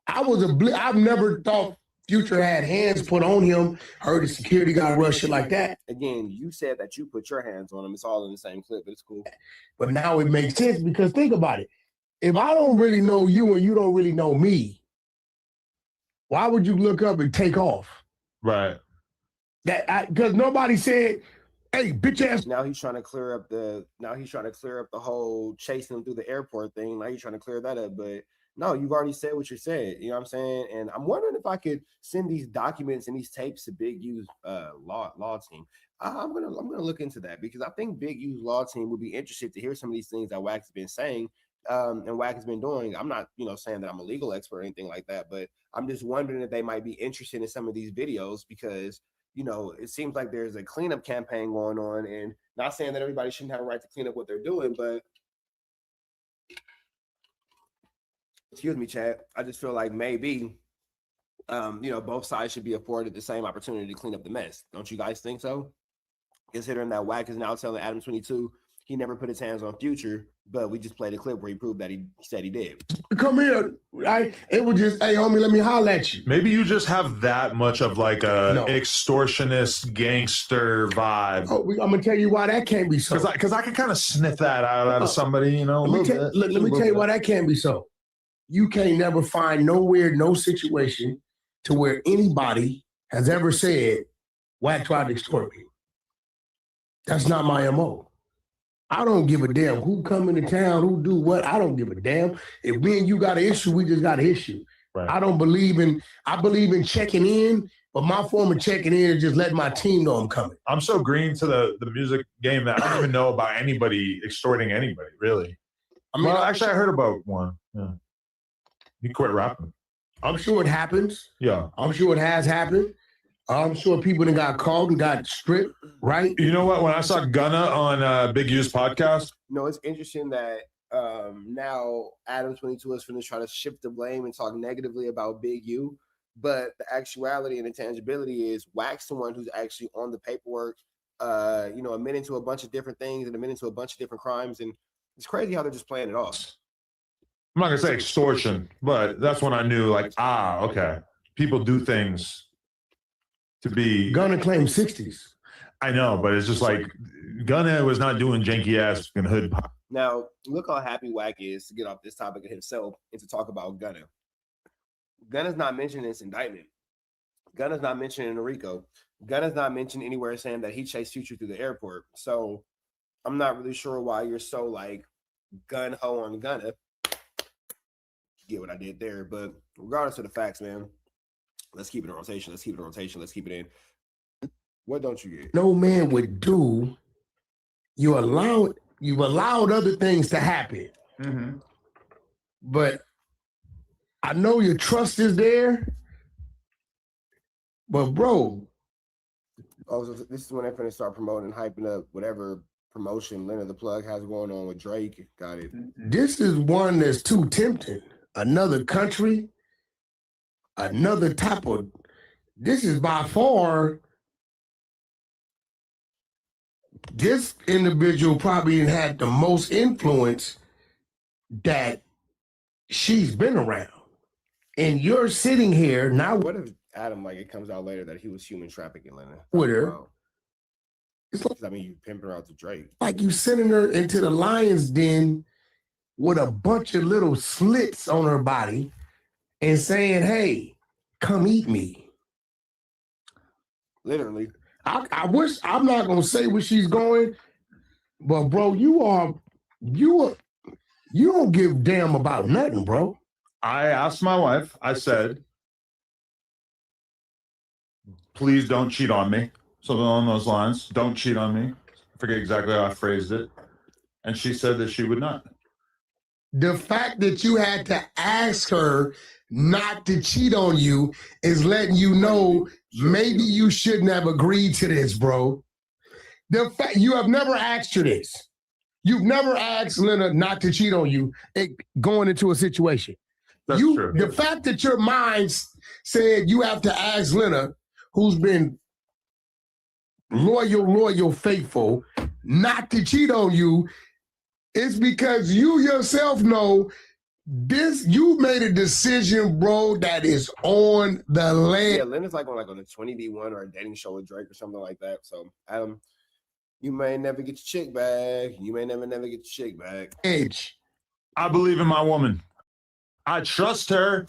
I've never thought Future had hands put on him, heard the security guard rush shit like that. Again, you said that you put your hands on him. It's all in the same clip, but it's cool. But now it makes sense because think about it. If I don't really know you and you don't really know me, why would you look up and take off? Right. Because nobody said, hey, bitch ass. Now he's trying to clear up the whole chasing him through the airport thing. Now he's trying to clear that up, but no, you've already said what you said. You know what I'm saying? And I'm wondering if I could send these documents and these tapes to Big U's law team. I'm gonna look into that because I think Big U's law team would be interested to hear some of these things that Wack has been saying and Wack has been doing. I'm not, saying that I'm a legal expert or anything like that, but I'm just wondering if they might be interested in some of these videos because, it seems like there's a cleanup campaign going on, and not saying that everybody shouldn't have a right to clean up what they're doing, but excuse me, Chad. I just feel like maybe, both sides should be afforded the same opportunity to clean up the mess. Don't you guys think so? Considering that Wack is now telling ADAM22 he never put his hands on Future, but we just played a clip where he proved that he said he did. Come here, right? It was just, hey, homie, let me holler at you. Maybe you just have that much of like a extortionist gangster vibe. Oh, I'm gonna tell you why that can't be so. Because I can kind of sniff that out of somebody, you know. Let me tell you why that can't be so. You can't never find nowhere, no situation to where anybody has ever said, WACK tried to extort me. That's not my MO. I don't give a damn who come into town, who do what. I don't give a damn. If me and you got an issue, we just got an issue. Right. I believe in checking in, but my form of checking in is just letting my team know I'm coming. I'm so green to the music game that I don't even know about anybody extorting anybody, really. Actually, I heard about one. Yeah. He quit rapping. I'm sure it happens. Yeah. I'm sure it has happened. I'm sure people that got called and got stripped, right? You know what? When I saw Gunna on Big U's podcast. No, it's interesting that now ADAM22 is going to try to shift the blame and talk negatively about Big U. But the actuality and the tangibility is WACK's the one who's actually on the paperwork, admitting to a bunch of different things and admitting to a bunch of different crimes. And it's crazy how they're just playing it off. I'm not going to say extortion, but that's when I knew, like, okay. People do things to be... Gunna claimed 60s. I know, but it's just like, Gunna was not doing janky-ass and hood pop. Now, look how happy WACK is to get off this topic of himself and to talk about Gunna. Gunna's not mentioned in this indictment. Gunna's not mentioned in RICO. Gunna's not mentioned anywhere saying that he chased Future through the airport. So I'm not really sure why you're so like gun-ho on Gunna. Get what I did there. But regardless of the facts, man, let's keep it in rotation. Let's keep it in rotation. Let's keep it in. What don't you get? No man would do. You've allowed other things to happen. Mm-hmm. But I know your trust is there. But bro. Oh, so this is when they're going to start promoting, hyping up whatever promotion Leonard the Plug has going on with Drake. Got it. This is one that's too tempting. Another country, another type of, this is by far, this individual probably had the most influence that she's been around. And you're sitting here now. What if Adam, like it comes out later that he was human trafficking Leonard? With her. It's like, I mean, you pimping her out to Drake. Like you sending her into the lion's den with a bunch of little slits on her body and saying, hey, come eat me. Literally. I wish, I'm not going to say where she's going, but bro, you don't give a damn about nothing, bro. I asked my wife, I said, please don't cheat on me. Something along those lines. Don't cheat on me. I forget exactly how I phrased it. And she said that she would not. The fact that you had to ask her not to cheat on you is letting you know maybe you shouldn't have agreed to this, bro. The fact you have never asked her this. You've never asked Lena not to cheat on you going into a situation. That's true. The fact that your mind said you have to ask Lena, who's been loyal, faithful, not to cheat on you, it's because you yourself know this. You made a decision, bro, that is on the land. Yeah, Leonard's like on a 20v1 or a dating show with Drake or something like that. So, Adam, you may never get your chick back. You may never get your chick back. Edge. I believe in my woman. I trust her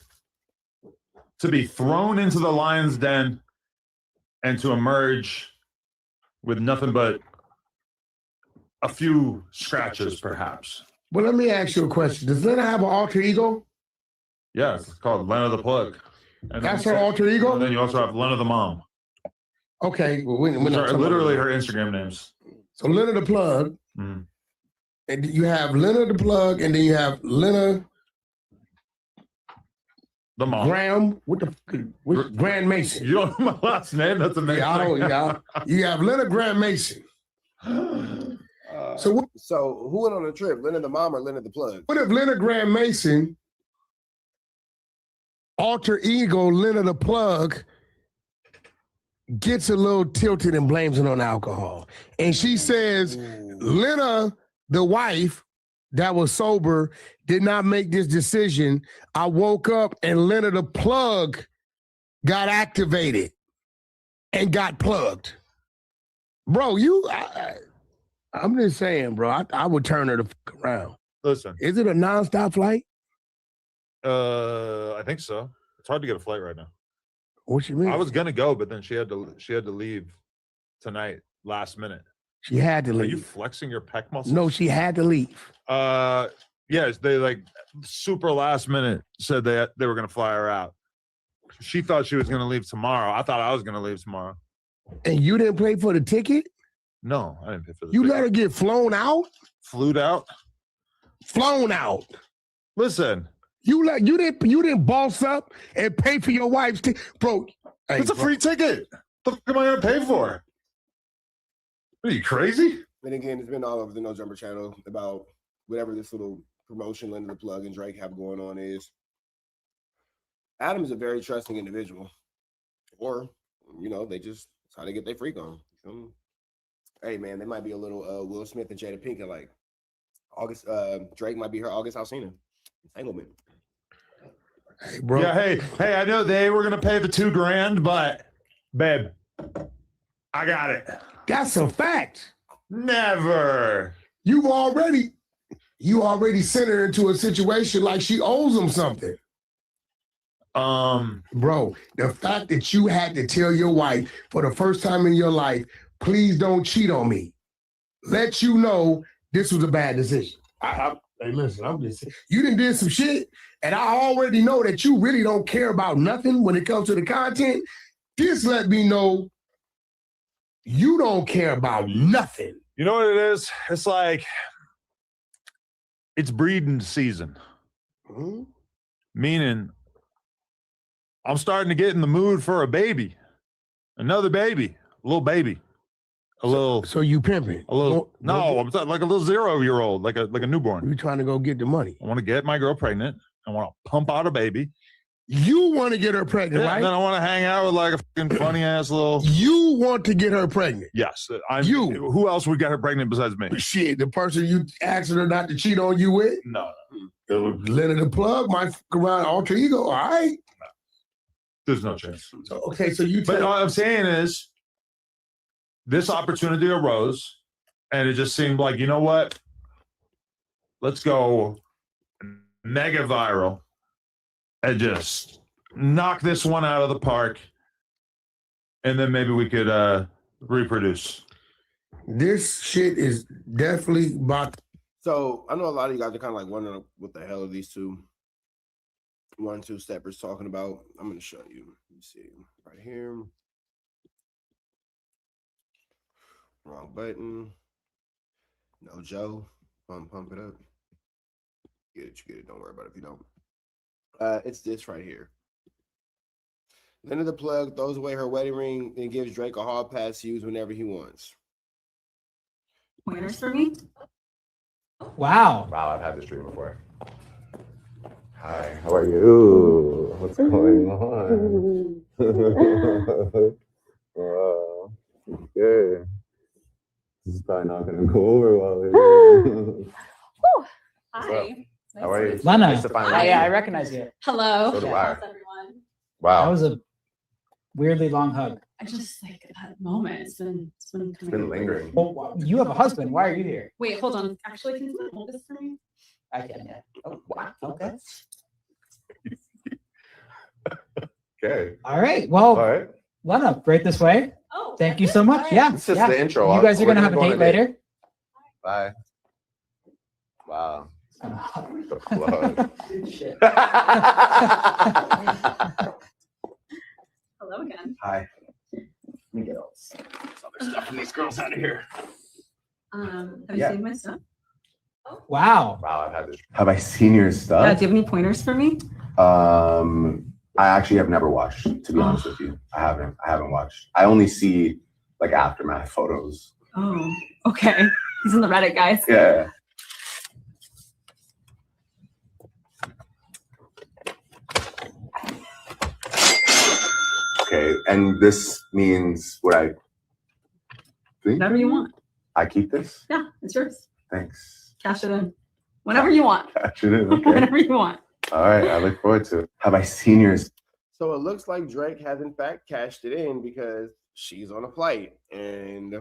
to be thrown into the lion's den and to emerge with nothing but a few scratches, perhaps. Well, let me ask you a question. Does Lena have an alter ego? Yes, it's called Lena the Plug. And that's her alter ego? And then you also have Lena the Mom. Okay. Well, literally her Instagram names. So Lena the Plug. Mm. And you have Lena the Plug, and then you have Lena the Mom. Graham, Grand Mason. You don't know my last name? That's amazing. Yeah, I don't. You have Lena Grand Mason. So who went on the trip? Leonard the Mom or Leonard the Plug? What if Leonard Graham Mason, alter ego Leonard the Plug, gets a little tilted and blames it on alcohol? And she says, Lena the wife that was sober did not make this decision. I woke up and Leonard the plug got activated and got plugged. Bro, I'm just saying, bro, I would turn her the fuck around. Listen. Is it a nonstop flight? I think so. It's hard to get a flight right now. What you mean? I was gonna go, but then she had to leave tonight, last minute. She had to leave. Are you flexing your pec muscles? No, she had to leave. Yes, they like super last minute said they were gonna fly her out. She thought she was gonna leave tomorrow. I thought I was gonna leave tomorrow. And you didn't pay for the ticket? No, I didn't pay for the You ticket. let her get flown out? Flew out? Flown out. Listen. You didn't boss up and pay for your wife's ticket. Bro, hey, it's a free ticket. What the fuck am I gonna pay for? Are you crazy? And again, it's been all over the No Jumper channel about whatever this little promotion Leonard the Plug and Drake have going on is. Adam is a very trusting individual. Or, they just, that's how they get their freak on. Hey, man, they might be a little Will Smith and Jada Pinkett, like August, Drake might be her August Alsina entanglement. Hey, bro. Yeah, hey, I know they were gonna pay the $2,000, but babe, I got it. That's a fact. Never. You already sent her into a situation like she owes them something. Bro, the fact that you had to tell your wife for the first time in your life, please don't cheat on me, let you know this was a bad decision. Hey, listen, I'm just saying, you done did some shit, and I already know that you really don't care about nothing when it comes to the content. Just let me know you don't care about nothing. You know what it is? It's like it's breeding season. Mm-hmm. Meaning I'm starting to get in the mood for a baby. Another baby. A little baby. So you pimping? A little. No, I'm like a little 0-year-old, like a newborn. You trying to go get the money? I want to get my girl pregnant. I want to pump out a baby. You want to get her pregnant, right? And then I want to hang out with like a fucking funny ass little. You want to get her pregnant? Yes. Who else would get her pregnant besides me? Shit, the person you asking her not to cheat on you with? No. Leonard the Plug might fuck around alter ego. All right. No. There's no chance. So you. But what I'm saying is, this opportunity arose, and it just seemed like, you know what? Let's go mega viral and just knock this one out of the park, and then maybe we could reproduce. This shit is definitely about. So I know a lot of you guys are kind of like wondering what the hell are these two 1-2 steppers talking about. I'm going to show you. Let me see right here. Wrong button. No Joe. Pump it up. You get it. Don't worry about it if you don't. It's this right here. Leonard the Plug throws away her wedding ring and gives Drake a hall pass to use whenever he wants. Pointers for me? Wow. Wow, I've had this dream before. Hi, how are you? What's going on? Wow. Okay. This is probably not going to go over well here. Hi. How are you? Lena. Nice to finally meet Yeah, I you. recognize you. Hello. So do I. How's everyone? Wow. That was a weirdly long hug. I just like that moment. It's been It's been lingering. Well, you have a husband. Why are you here? Wait, hold on. Actually, can you hold this for me? I can. Yeah. Oh, wow. Okay. Okay. All right. Well, All right. Lena, right this way. Oh, thank you so much. Yeah. It's just yeah. the intro. You guys are We're gonna have a go on date later. Bye. Wow. The Shit. Hello again. Hi. Let me get all this. Other stuff from these girls out of here. Have you Yeah. seen my stuff? Wow. Wow, I've had this. Have I seen your Yeah. stuff? Do you have any pointers for me? I actually have never watched, to be honest with you. I haven't watched. I only see like aftermath photos. Oh, okay. He's in the Reddit, guys. Yeah. Okay, and this means what I think? Whatever you want. I keep this? Yeah, it's yours. Thanks. Cash it in. Whenever you want. Cash it in. Okay. Whenever you want. All right. I look forward to it. How my seniors? So it looks like Drake has in fact cashed it in because she's on a flight and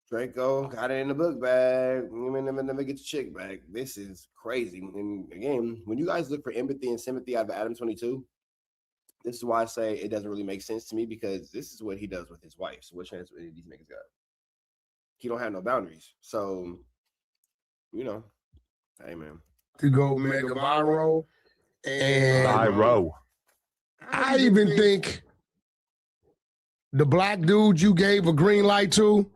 Draco got it in the book bag. Never get your chick back. This is crazy. And again, when you guys look for empathy and sympathy out of ADAM22, this is why I say it doesn't really make sense to me because this is what he does with his wife. So what chance do these niggas got? He don't have no boundaries. So, you know, hey man. To go mega viral. And Viral. I even think the black dude you gave a green light to,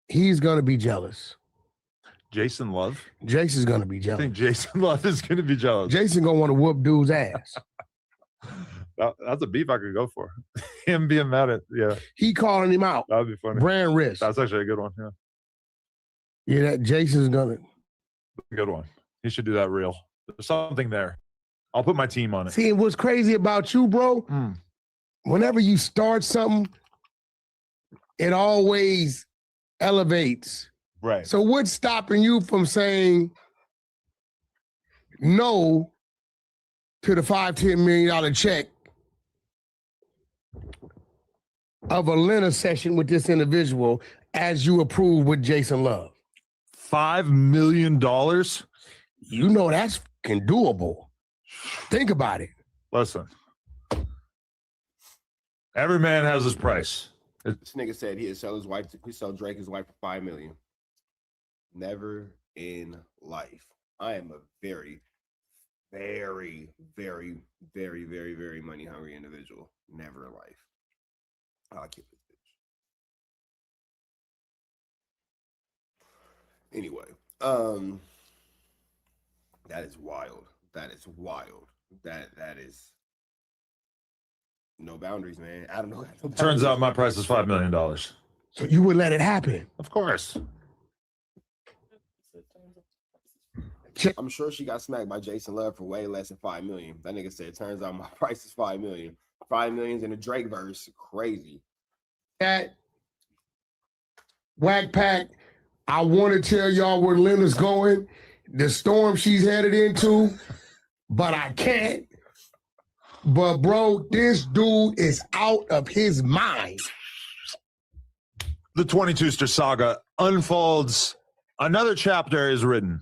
he's gonna be jealous. Jason Love? Jason's gonna be I jealous. think Jason Love is going to be jealous. Jason gonna want to whoop dude's ass. That's a beef I could go for. Him being mad at, yeah. He calling him out. That would be funny. Brand risk. That's actually a good one, yeah. Yeah, that Jason's gonna. Good one. He should do that real. There's something there. I'll put my team on it. See, what's crazy about you, bro? Whenever you start something, it always elevates. Right. So what's stopping you from saying no to the $5-10 million check of a Lena session with this individual as you approve with Jason Love? $5 million? You know that's fucking doable. Think about it. Listen. Every man has his price. This nigga said he'd sell his wife, he sell Drake his wife for $5 million. Never in life. I am a very, very, very, very, very, very money hungry individual. Never in life. I'll keep this bitch. Anyway, that is wild. That is wild. That is no boundaries, man. I don't know. Turns out my price is $5 million. So you would let it happen? Of course. I'm sure she got smacked by Jason Love for way less than $5 million. That nigga said, turns out my price is $5 million. $5 million's in the Drake verse. Crazy. At Whack Pack, I want to tell y'all where Lena's going, the storm she's headed into, but I can't. But bro, this dude is out of his mind. The 22ster saga unfolds. Another chapter is written.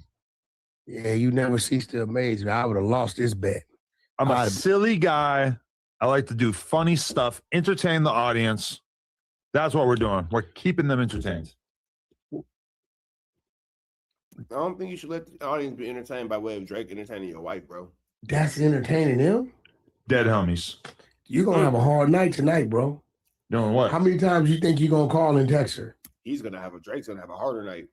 Yeah, you never cease to amaze me. I would have lost this bet. I'm a silly guy. I like to do funny stuff, entertain the audience. That's what we're doing. We're keeping them entertained. I don't think you should let the audience be entertained by way of Drake entertaining your wife, bro. That's entertaining him? Dead homies. You're going to have a hard night tonight, bro. Doing what? How many times you think you're going to call and text her? Drake's going to have a harder night.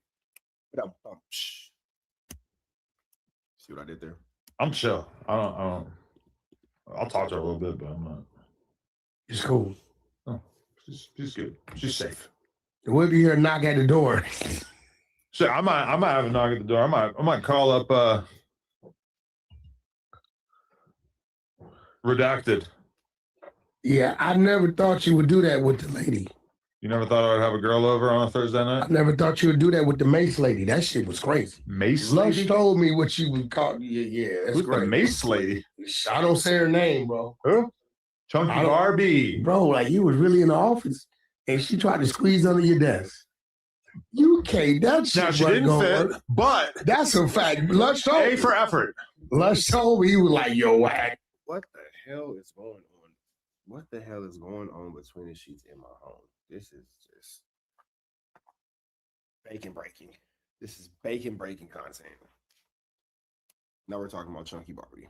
See what I did there? I'm chill. I'll talk to her a little bit, but I'm not. It's cool. Oh, she's good. She's safe. What if you hear a knock at the door? So I might have a knock at the door. I might call up Redacted. Yeah, I never thought you would do that with the lady. You never thought I would have a girl over on a Thursday night? I never thought you would do that with the Mace lady. That shit was crazy. Mace Lush lady? told me what she would call. Yeah, that's Who's the crazy. Mace lady? I don't say her name, bro. Who? Chunky Barbie. Bro, like you was really in the office and she tried to squeeze under your desk. You can't. That shit Now, she wasn't didn't gonna fit, work. but That's a fact. Lush told A me. for effort. Lush told me he was like, yo, Whack. What the hell is going on? What the hell is going on between the sheets in my home? This is just bacon breaking. This is bacon breaking content. Now we're talking about Chunky Barbie.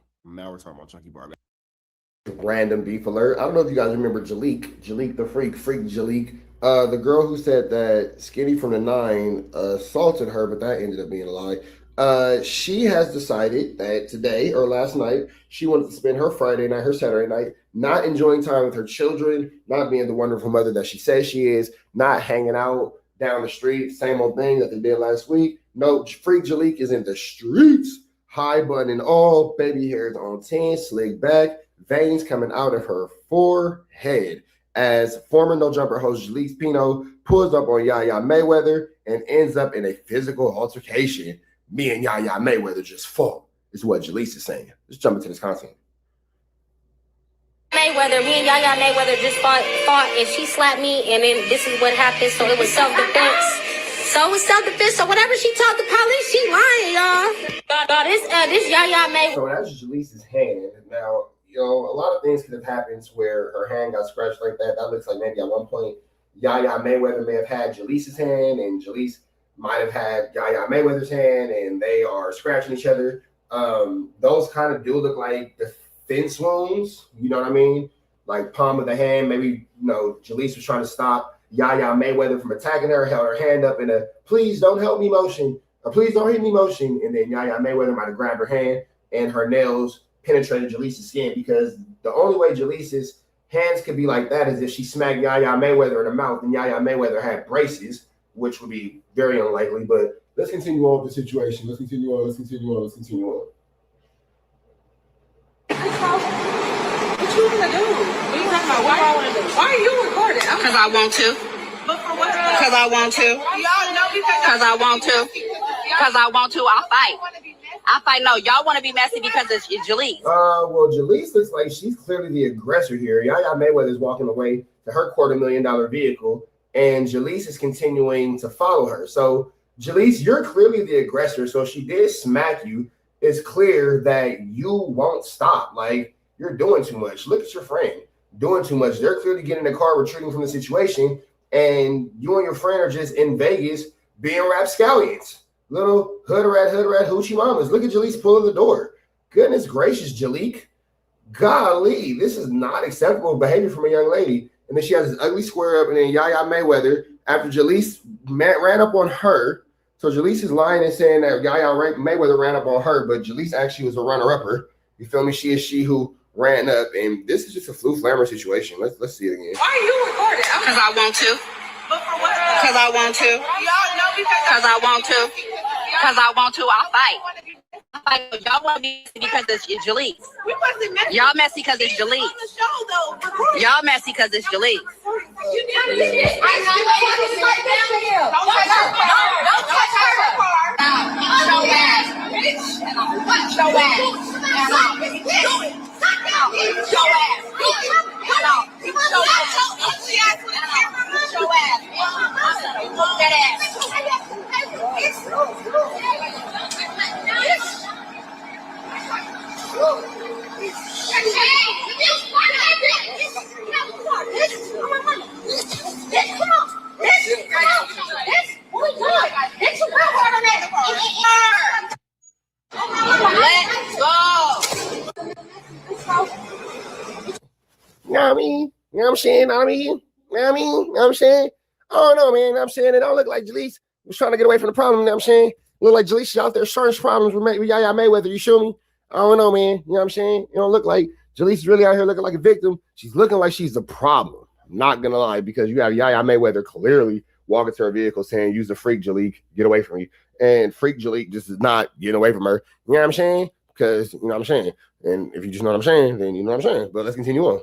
Random beef alert. I don't know if you guys remember Jalik the freak Jalik. The girl who said that Skinny from the 9 assaulted her, but that ended up being a lie. She has decided that today or last night, she wanted to spend her Friday night, her Saturday night, not enjoying time with her children, not being the wonderful mother that she says she is, not hanging out down the street, same old thing that they did last week. No, Freak Jalik is in the streets, high bun and all, baby hairs on 10, slick back, veins coming out of her forehead. as former No Jumper host Jalise Pino pulls up on Yaya Mayweather and ends up in a physical altercation. Me and Yaya Mayweather just fought, is what Jalise is saying. Let's jump into this content. Mayweather, me and Yaya Mayweather just fought, and she slapped me, and then this is what happened. So it was self-defense. So whenever she told the police, she lying, y'all. This Yaya Mayweather. So that's Jaleese's hand. Now, a lot of things could have happened where her hand got scratched like that. That looks like maybe at one point Yaya Mayweather may have had Jaleese's hand, and Jalise might have had Yaya Mayweather's hand, and they are scratching each other. Those kind of do look like defense wounds. You know what I mean? Like palm of the hand. Maybe Jalise was trying to stop Yaya Mayweather from attacking her, held her hand up in a "please don't help me" motion, or "please don't hit me" motion, and then Yaya Mayweather might have grabbed her hand and her nails penetrated Jaleese's skin, because the only way Jaleese's hands could be like that is if she smacked Yaya Mayweather in the mouth and Yaya Mayweather had braces, which would be very unlikely. But let's continue on with the situation. Let's continue on. What you want to do? What you talking about? Why are you recording? Because I want to. But for what? Because I want to. Y'all know because I want to. Because I want to. I'll fight. No, y'all want to be messy because it's Jalise. Well, Jalise looks like she's clearly the aggressor here. Yaya Mayweather is walking away to her $250,000 vehicle, and Jalise is continuing to follow her. So, Jalise, you're clearly the aggressor. So, if she did smack you, it's clear that you won't stop. Like, you're doing too much. Look at your friend doing too much. They're clearly getting in the car, retreating from the situation, and you and your friend are just in Vegas being rapscallions. Little hood rat, hoochie mamas. Look at Jalise pulling the door. Goodness gracious, Jaleek. Golly, this is not acceptable behavior from a young lady. And then she has this ugly square up, and then Yaya Mayweather, after Jalise ran up on her. So Jalise is lying and saying that Yaya Mayweather ran up on her, but Jalise actually was a runner-upper. You feel me? She is she who ran up, and this is just a flu flammer situation. Let's see it again. Why are you recording? Because I want to. But for what? Because I want to. Y'all know because I want to. Because I want to. I'll fight. Y'all want to be messy because it's Jalise. We wasn't messy. Y'all messy because it's Jalise. On the show, though. Y'all messy because it's Jalise. You did. Don't touch her. Show ass, bitch. Show ass. Show ass. Let's go. You know what I mean? You know what I'm saying? You know what I mean? I don't know, man. I'm saying it don't look like Jalise was trying to get away from the problem. You know what I'm saying? Look like Jalise is out there starting problems with Yaya Mayweather. You feel me? I don't know, man. You know what I'm saying? It don't look like Jalise is really out here looking like a victim. She's looking like she's the problem. I'm not going to lie, because you have Yaya Mayweather clearly walking to her vehicle saying, "Use the freak, Jaleke. Get away from me." And freak Jaleke just is not getting away from her. You know what I'm saying? Because, you know what I'm saying? And if you just know what I'm saying, then you know what I'm saying. But let's continue on.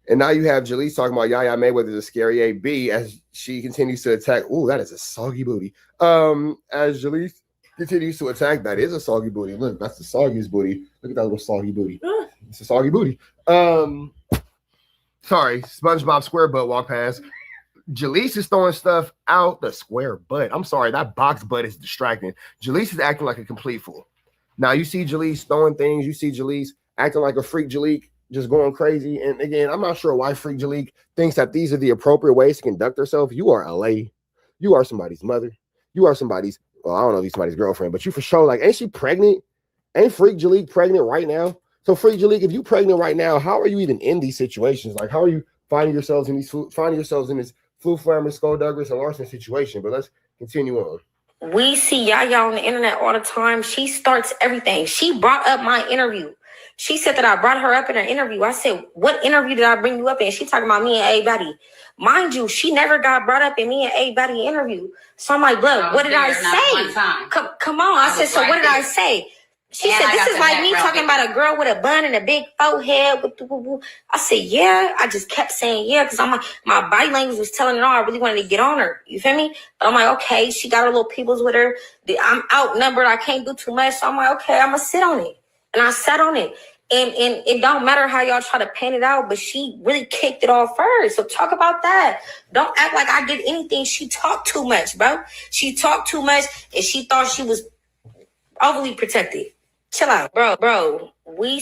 And now you have Jalise talking about Yaya Mayweather's a scary AB as she continues to attack. Ooh, that is a soggy booty. As Jalise continues to attack, that is a soggy booty. Look, that's the soggiest booty. Look at that little soggy booty. It's a soggy booty. Sorry, SpongeBob square butt walk past. Jalise is throwing stuff out the square butt. I'm sorry, that box butt is distracting. Jalise is acting like a complete fool. Now you see Jalise throwing things. You see Jalise acting like a freak Jaleke, just going crazy. And again, I'm not sure why freak Jaleke thinks that these are the appropriate ways to conduct herself. You are a lady. You are somebody's mother. You are somebody's, well, I don't know if he's somebody's girlfriend, but you for sure, like, ain't she pregnant? Ain't freak Jaleke pregnant right now? So freak Jaleke, if you pregnant right now, how are you even in these situations? Like, how are you finding yourselves in this flu flammer, skullduggery, and larceny situation? But let's continue on. We see Yaya on the internet all the time. She starts everything. She brought up my interview. She said that I brought her up in an interview. I said, "What interview did I bring you up in?" She talking about me and A Betty. Mind you, she never got brought up in me and A Betty interview. So I'm like, "Look, what did I say? Come on." I said, "So what did I say?" She said, this is like me talking about a girl with a bun and a big forehead. I said, yeah. I just kept saying, yeah, because I'm like, my body language was telling her, I really wanted to get on her. You feel me? But I'm like, okay, she got her little peoples with her. I'm outnumbered. I can't do too much. So I'm like, okay, I'm going to sit on it. And I sat on it. And it don't matter how y'all try to paint it out, but she really kicked it off first. So talk about that. Don't act like I did anything. She talked too much, bro. She talked too much, and she thought she was overly protected. Chill out, bro.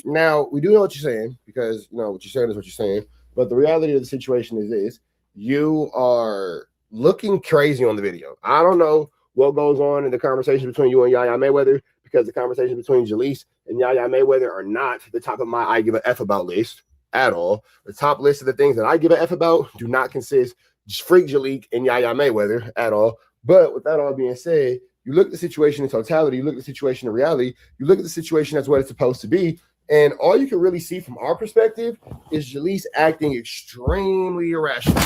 Now we do know what you're saying, because what you're saying is what you're saying. But the reality of the situation is this: you are looking crazy on the video. I don't know what goes on in the conversation between you and Yaya Mayweather, because the conversation between Jalise and Yaya Mayweather are not the top of my I give a F about list at all. The top list of the things that I give a F about do not consist Freak Jalike and Yaya Mayweather at all. But with that all being said, you look at the situation in totality, you look at the situation in reality, you look at the situation as what it's supposed to be, and all you can really see from our perspective is Jalise acting extremely irrationally.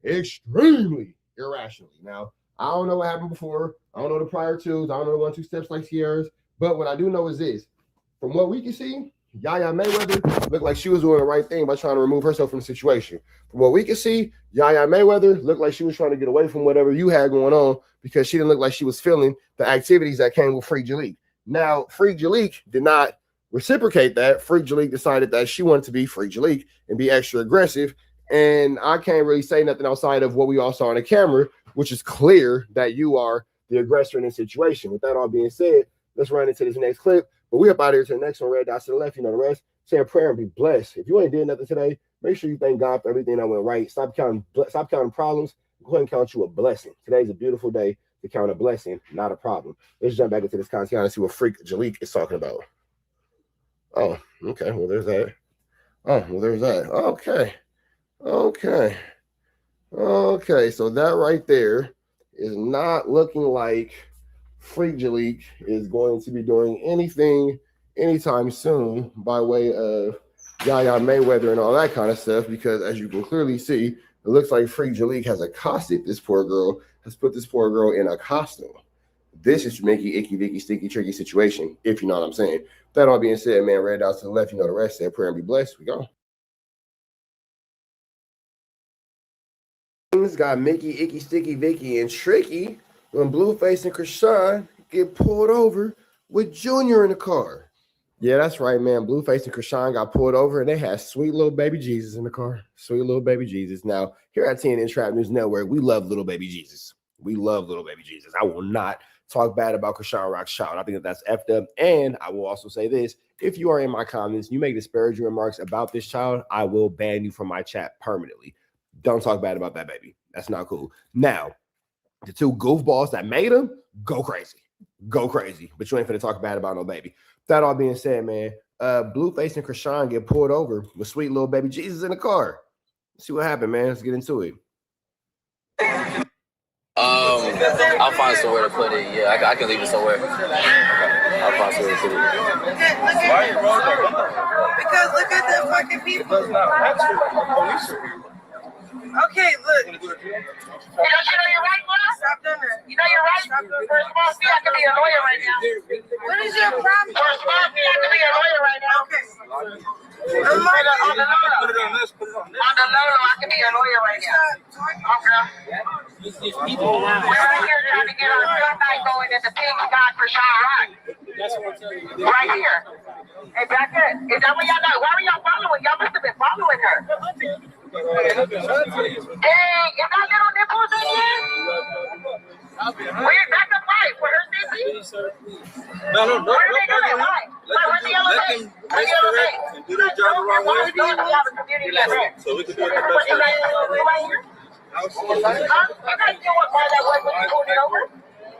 Extremely irrationally. Now, I don't know what happened before. I don't know the prior twos. I don't know the 1-2 steps like Sierra's. But what I do know is this. From what we can see, Yaya Mayweather looked like she was doing the right thing by trying to remove herself from the situation. From what we can see, Yaya Mayweather looked like she was trying to get away from whatever you had going on, because she didn't look like she was feeling the activities that came with Freak Jalike. Now, Freak Jalike did not reciprocate that. Freak Jalike decided that she wanted to be Freak Jalike and be extra aggressive. And I can't really say nothing outside of what we all saw on the camera, which is clear that you are the aggressor in this situation. With that all being said, let's run into this next clip. But we up out here to the next one, red dots to the left, you know the rest. Say a prayer and be blessed. If you ain't did nothing today, make sure you thank God for everything that went right. Stop counting problems. Go ahead and count you a blessing. Today's a beautiful day to count a blessing, not a problem. Let's jump back into this content and see what Freak Jalike is talking about. Oh, okay. Well, there's that. Oh, well, there's that. Okay. So that right there is not looking like Freak Jalike is going to be doing anything anytime soon by way of Yaya Mayweather and all that kind of stuff, because as you can clearly see, it looks like Freak Jalike has accosted this poor girl, has put this poor girl in a costume. This is making icky, vicky, sticky, tricky situation, if you know what I'm saying. That all being said, man, red dots to the left, you know the rest. Say a prayer and be blessed. We go. Things got Mickey, icky, sticky, vicky, and tricky when Blueface and Krishan get pulled over with Junior in the car. Yeah, that's right, man. Blueface and Krishan got pulled over, and they had sweet little baby Jesus in the car. Sweet little baby Jesus. Now, here at TNN Trap News Network, we love little baby Jesus. We love little baby Jesus. I will not talk bad about Krishan Rock's child. I think that's effed up. And I will also say this. If you are in my comments, you make disparaging remarks about this child, I will ban you from my chat permanently. Don't talk bad about that baby. That's not cool. Now, the two goofballs that made him, go crazy. Go crazy. But you ain't finna talk bad about no baby. That all being said, man, Blueface and Krishan get pulled over with sweet little baby Jesus in the car. Let's see what happened, man. Let's get into it. I'll find somewhere to put it. Yeah, I can leave it somewhere. I'll find somewhere to put it. Because look at the fucking people. Okay, look. You know your right, Mom? Stop doing that. You know your right? Stop doing that. First of all, I can be a lawyer right now. What is your problem? First of all, I can be a lawyer right now. Okay. On the low, I can be a lawyer right now. Okay. We're right here trying to get our gun night going at the pig spot for Sean Rock. That's what I'm telling you. Right here. Hey, back there. Is that what y'all know? Why are y'all following? Y'all must have been following her. Dang, is that little nipples in here? Where's that the fight? For her safety? No. What are they doing? Why? Where's the yellow tape? Where's the yellow tape? Do their job the wrong way. So we can do it the best way. Right here? You guys know what part that was when you pulled it over?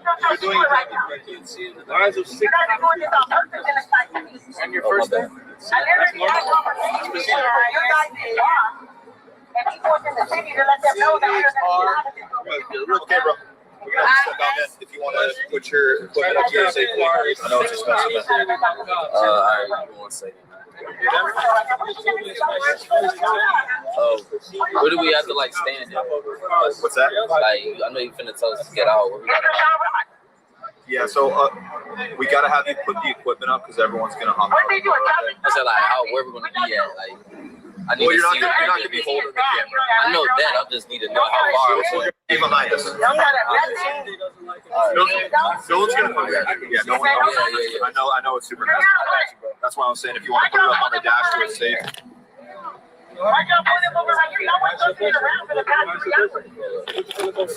We're doing it right now. You guys are doing this on purpose in the site. And your first name? I literally had a conversation with you guys in law. And he was in the city to let them know that we're going to Okay, bro. We're going to have to step out that if you want to put your equipment up here safely. I know it's expensive. All right, 1 second. Oh, where do we have to like stand at? What's that? Like, I know you finna tell us to get out. Yeah, so we gotta have you put the equipment up because everyone's gonna hum. I said like, where we're gonna be at? Like, I need to see. You're not gonna be holding the camera. I know that. I just need to know how far. We're gonna be behind us. No one's gonna put it. Yeah, no one. I know it's super nice. That's why I was saying if you want to put it up on the dash so it's safe. I got put him over right here. I was searching around for the past 3 hours. I was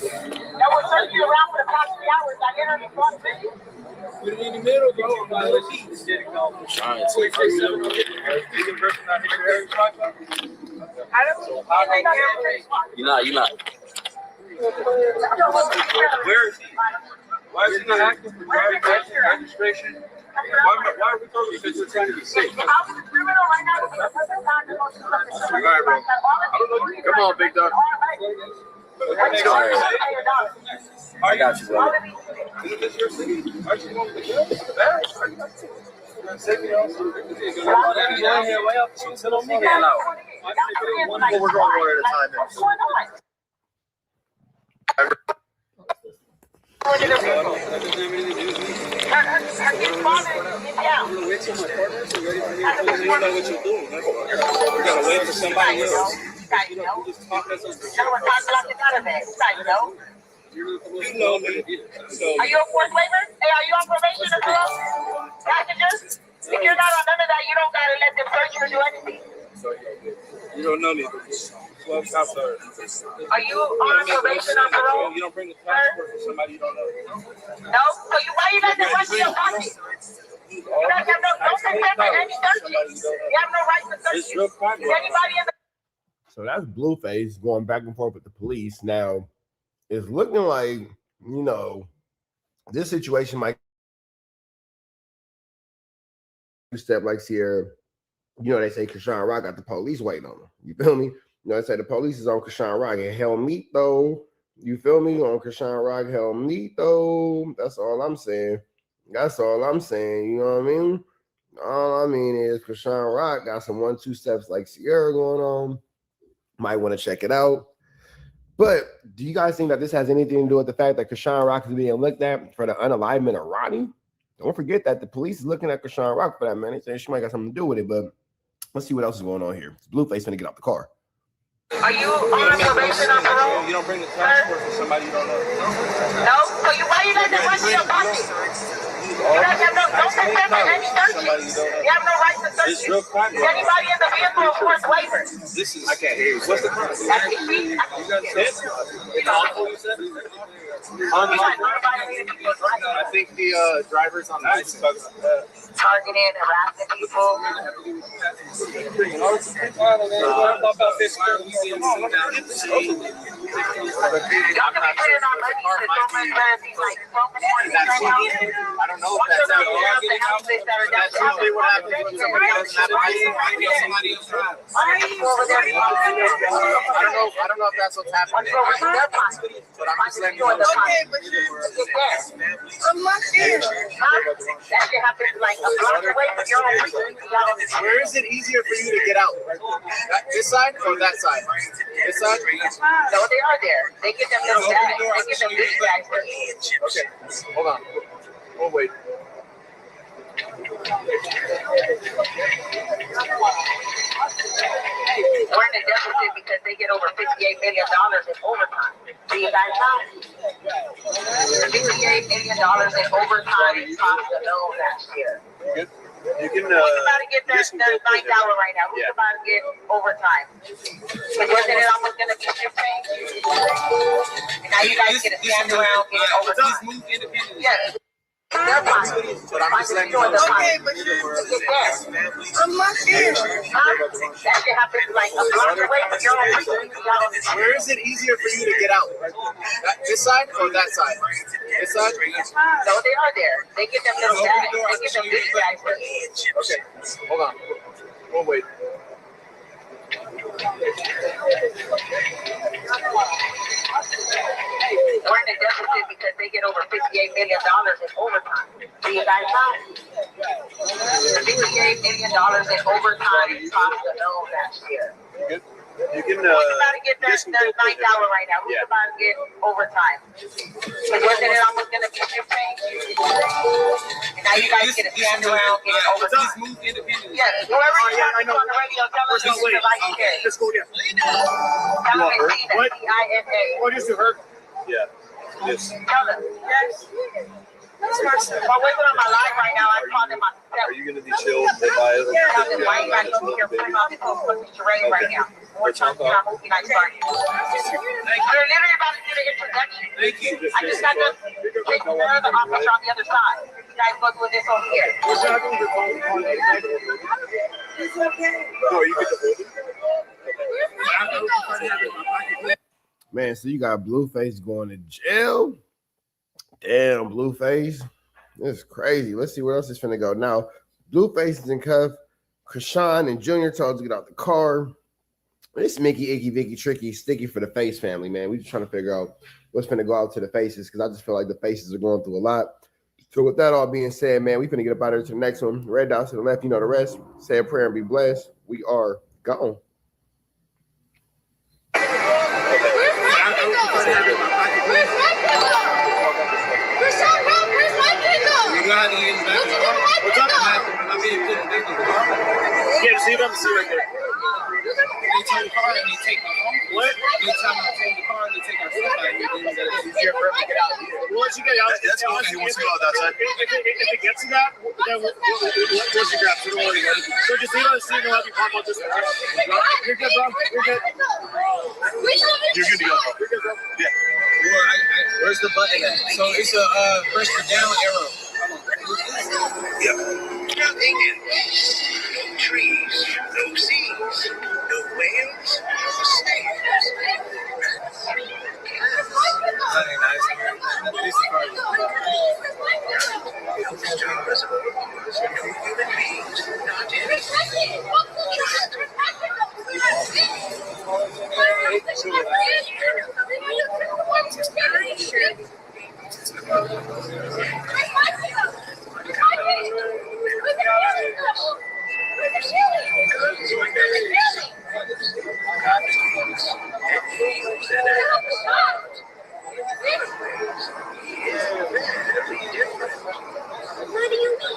searching around for the past 3 hours. I entered the front video. Put it in the middle, bro. You're not. Where is he? Why is he not acting for registration? Why are we talking? Because we're trying to be safe. I was a criminal right now. All right, bro. Come on, big dog. I got you, bro. Isn't this your city? Aren't you going to the we're going one at a time. You gotta wait for somebody else. You just talk as a you know me. So, are you a fourth waiver? Hey, are you on probation as well? Passengers? If you're not on none of that, you don't gotta let them search you or do anything. you don't know me. 12 cops are. Are you on probation or parole? You don't bring the passport for somebody you don't know. No? So why you let them run to your pocket? You guys have no consent for any searches. You have no right to search. It's real crime. Anybody in the So that's Blueface going back and forth with the police. Now, it's looking like, this situation might step like Sierra. They say Krishan Rock got the police waiting on him. You feel me? They say the police is on Krishan Rock and Helmito. You feel me? On Krishan Rock, Helmito. That's all I'm saying. You know what I mean? All I mean is Krishan Rock got some 1-2 steps like Sierra going on. Might want to check it out. But do you guys think that this has anything to do with the fact that Krishan Rock is being looked at for the unalignment of Ronnie? Don't forget that the police is looking at Krishan Rock for that, man. They say she might got something to do with it, but let's see what else is going on here. Blueface finna get out the car. Are you on probation or parole? You don't bring the passport for somebody you don't know. No? So why you let them run to your pocket? You guys have no consent for any searches. You have no right to search. It's real crime. Anybody in the vehicle of course waiver. This is. I can't hear you. What's the crime? You got this? I think the driver's on the bicycle. Targeting, harassing people. I don't know if that's usually what happens when somebody else has somebody else drives. I don't know if that's what's happening. But I'm just letting you know. Okay, but I'm not there. That shit happens like a block away from your own. Where is it easier for you to get out? This side or that side? This side? No, they are there. They get them little bags. They get them big bags. Okay, hold on. Oh, wait. We're in a deficit because they get over $58 million in overtime. Do you guys know? $58 million in overtime cost alone last year. You can. Who's about to get that $9 right now? Who's about to get overtime? Wasn't it almost going to be 15? And now you guys get to stand around getting overtime. Yes. But I'm just letting you know. Okay, but I'm not there. That shit happens like a block away from your own. Where is it easier for you to get out? This side or that side? This side? No, they are there. They get them little bags. They get them big bags. Okay, hold on. Oh, wait. We're in a deficit because they get over $58 million in overtime. Do you guys know? $58 million in overtime cost alone last year. You can. We're about to get the $9 right now. We're about to get overtime. It wasn't it almost gonna be 15? And now you guys get to stand around, get it overtime. Yes, whoever you on the radio, tell us who the light is. Let's go, yeah. Tell them it's Tina, What? Tina. What is to her? Yeah. Yes. Tell them. Yes. While we're on my live right now, I'm calling myself. Are you gonna be chill if I? Tell them why you gotta be here. Put on this whole fucking charade right now. We're talking about movie night starting. We're literally about to do the introduction. Thank you. I just got to take care of the officer on the other side. You guys go do this over here. It's okay. No, you get the building. Man, so you got Blueface going to jail. Damn, Blueface. This is crazy. Let's see where else is finna go. Now, Blueface is in cuff. Krishan and Junior told to get out the car. It's Mickey, Icky, Vicky, Tricky, Sticky for the Face family, man. We just trying to figure out what's finna go out to the faces because I just feel like the faces are going through a lot. So with that all being said, man, we finna get up out of here to the next one. Red dots to the left, you know the rest. Say a prayer and be blessed. We are gone. Yeah, see what I'm seeing right there. They tow the car and they take my phone. What? They tell me to tow the car and they take our stuff out. It's easier for them to get out. Once you get out, that's cool. You want to go outside? If it gets to that, then we'll you grab. So don't worry. So just leave on the scene and we'll have you pop out this way. You're good, bro. You're good. You're good to go, bro. You're good, bro. Yeah. Where's the button at? So it's a press the down arrow. Yeah. Nothing else. No trees, no seas, no whales, no snails. Very nice. This part. No stars, no human beings, not anything. What do you mean?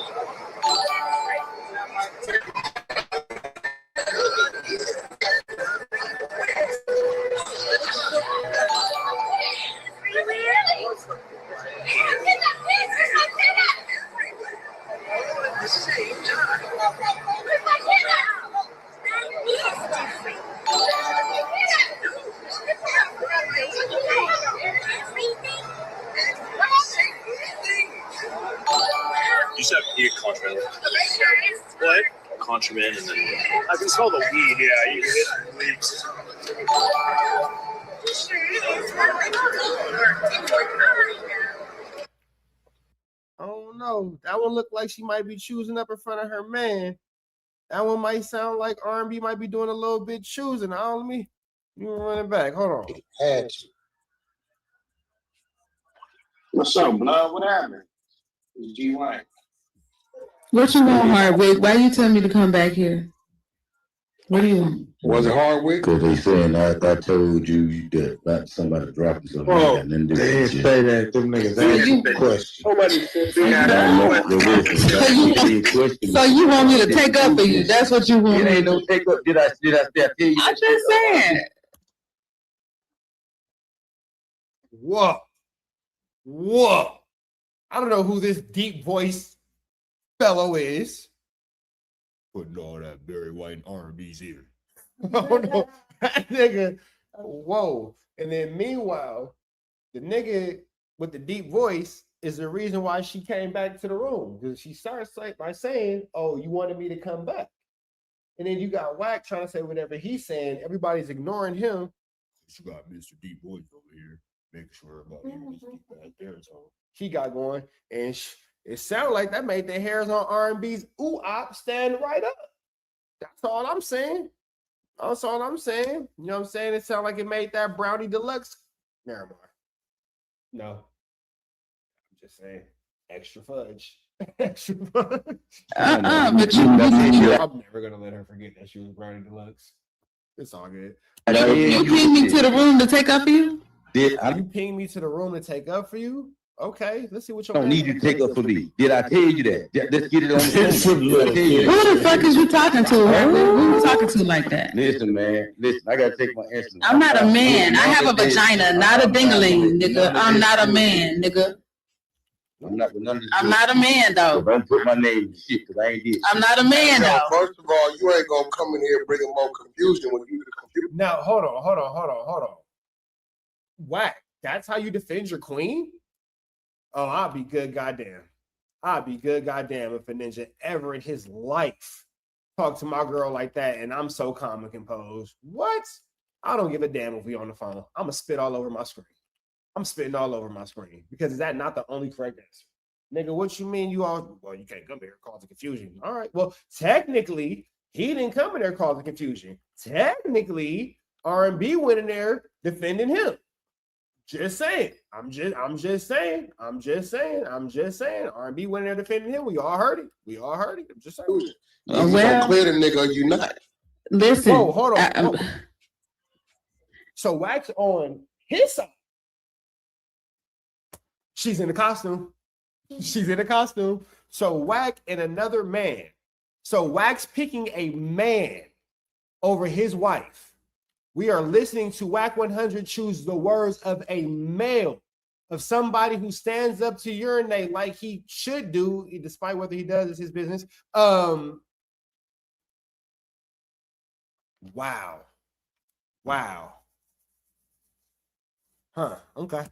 You said you get contraband. What? Contraband and then. I can smell the weed, yeah. You get leaves. Oh no, that one looked like she might be choosing up in front of her man. That one might sound like R&B might be doing a little bit choosing. On me, you run it back. Hold on. What's up, blood? What happened? It's G1. What you want, Hardwick? Why you tell me to come back here? What do you want? Was it Hardwick? Because they saying I told you that about somebody dropping something. Oh, and then they didn't say that. Them niggas asked the question. Nobody said So you want me to take up for you? That's what you want. It ain't no take up. Did I tell you? I'm just saying. Whoa. Whoa. I don't know who this deep voice fellow is. Putting all that Barry White and R&B's here. Oh no. That nigga. Whoa. And then meanwhile, the nigga with the deep voice is the reason why she came back to the room. Because she starts by saying, oh, you wanted me to come back. And then you got Wack trying to say whatever he's saying. Everybody's ignoring him. You got Mr. Deep Voice over here, making sure everybody is back there. So he got going, and it sounded like that made the hairs on R&B's ooh-op stand right up. That's all I'm saying. That's all I'm saying. You know what I'm saying? It sounded like it made that Brownie Deluxe. Never mind. No. I'm just saying. Extra fudge. Extra fudge. But you I'm never going to let her forget that she was Brownie Deluxe. It's all good. You pinged me to the room to take up for you? You pinged me to the room to take up for you? Okay, let's see what your don't need you to take up for me. Did I tell you that? Let's get it on the phone. Who the fuck is you talking to? Who you talking to like that? Listen, man. Listen, I gotta take my answer. I'm not a man. I have a vagina, not a dingaling, nigga. I'm not a man, nigga. I'm not with none of this. I'm not a man, though. Don't put my name in shit, because I ain't did. I'm not a man, though. First of all, you ain't gonna come in here bringing more confusion when you the confusion. Now, hold on. Whack. That's how you defend your queen? Oh, I'll be good goddamn. I'll be good goddamn if a ninja ever in his life talk to my girl like that and I'm so calm and composed. What? I don't give a damn if we on the phone. I'm gonna spit all over my screen. I'm spitting all over my screen because is that not the only correct answer? Nigga, what you mean you all, well, you can't come here causing confusion. All right, well, technically, he didn't come in there causing confusion. Technically, R&B went in there defending him. Just saying. I'm just saying. R&B went in there defending him. We all heard it. I'm just saying. You gonna clear the nigga or you not? Listen. Whoa, hold on. So Wax on his side. She's in the costume. So Wax and another man. So Wax picking a man over his wife. We are listening to WACK100 choose the words of a male, of somebody who stands up to urinate like he should do, despite whether he does is his business. Wow. Huh, okay.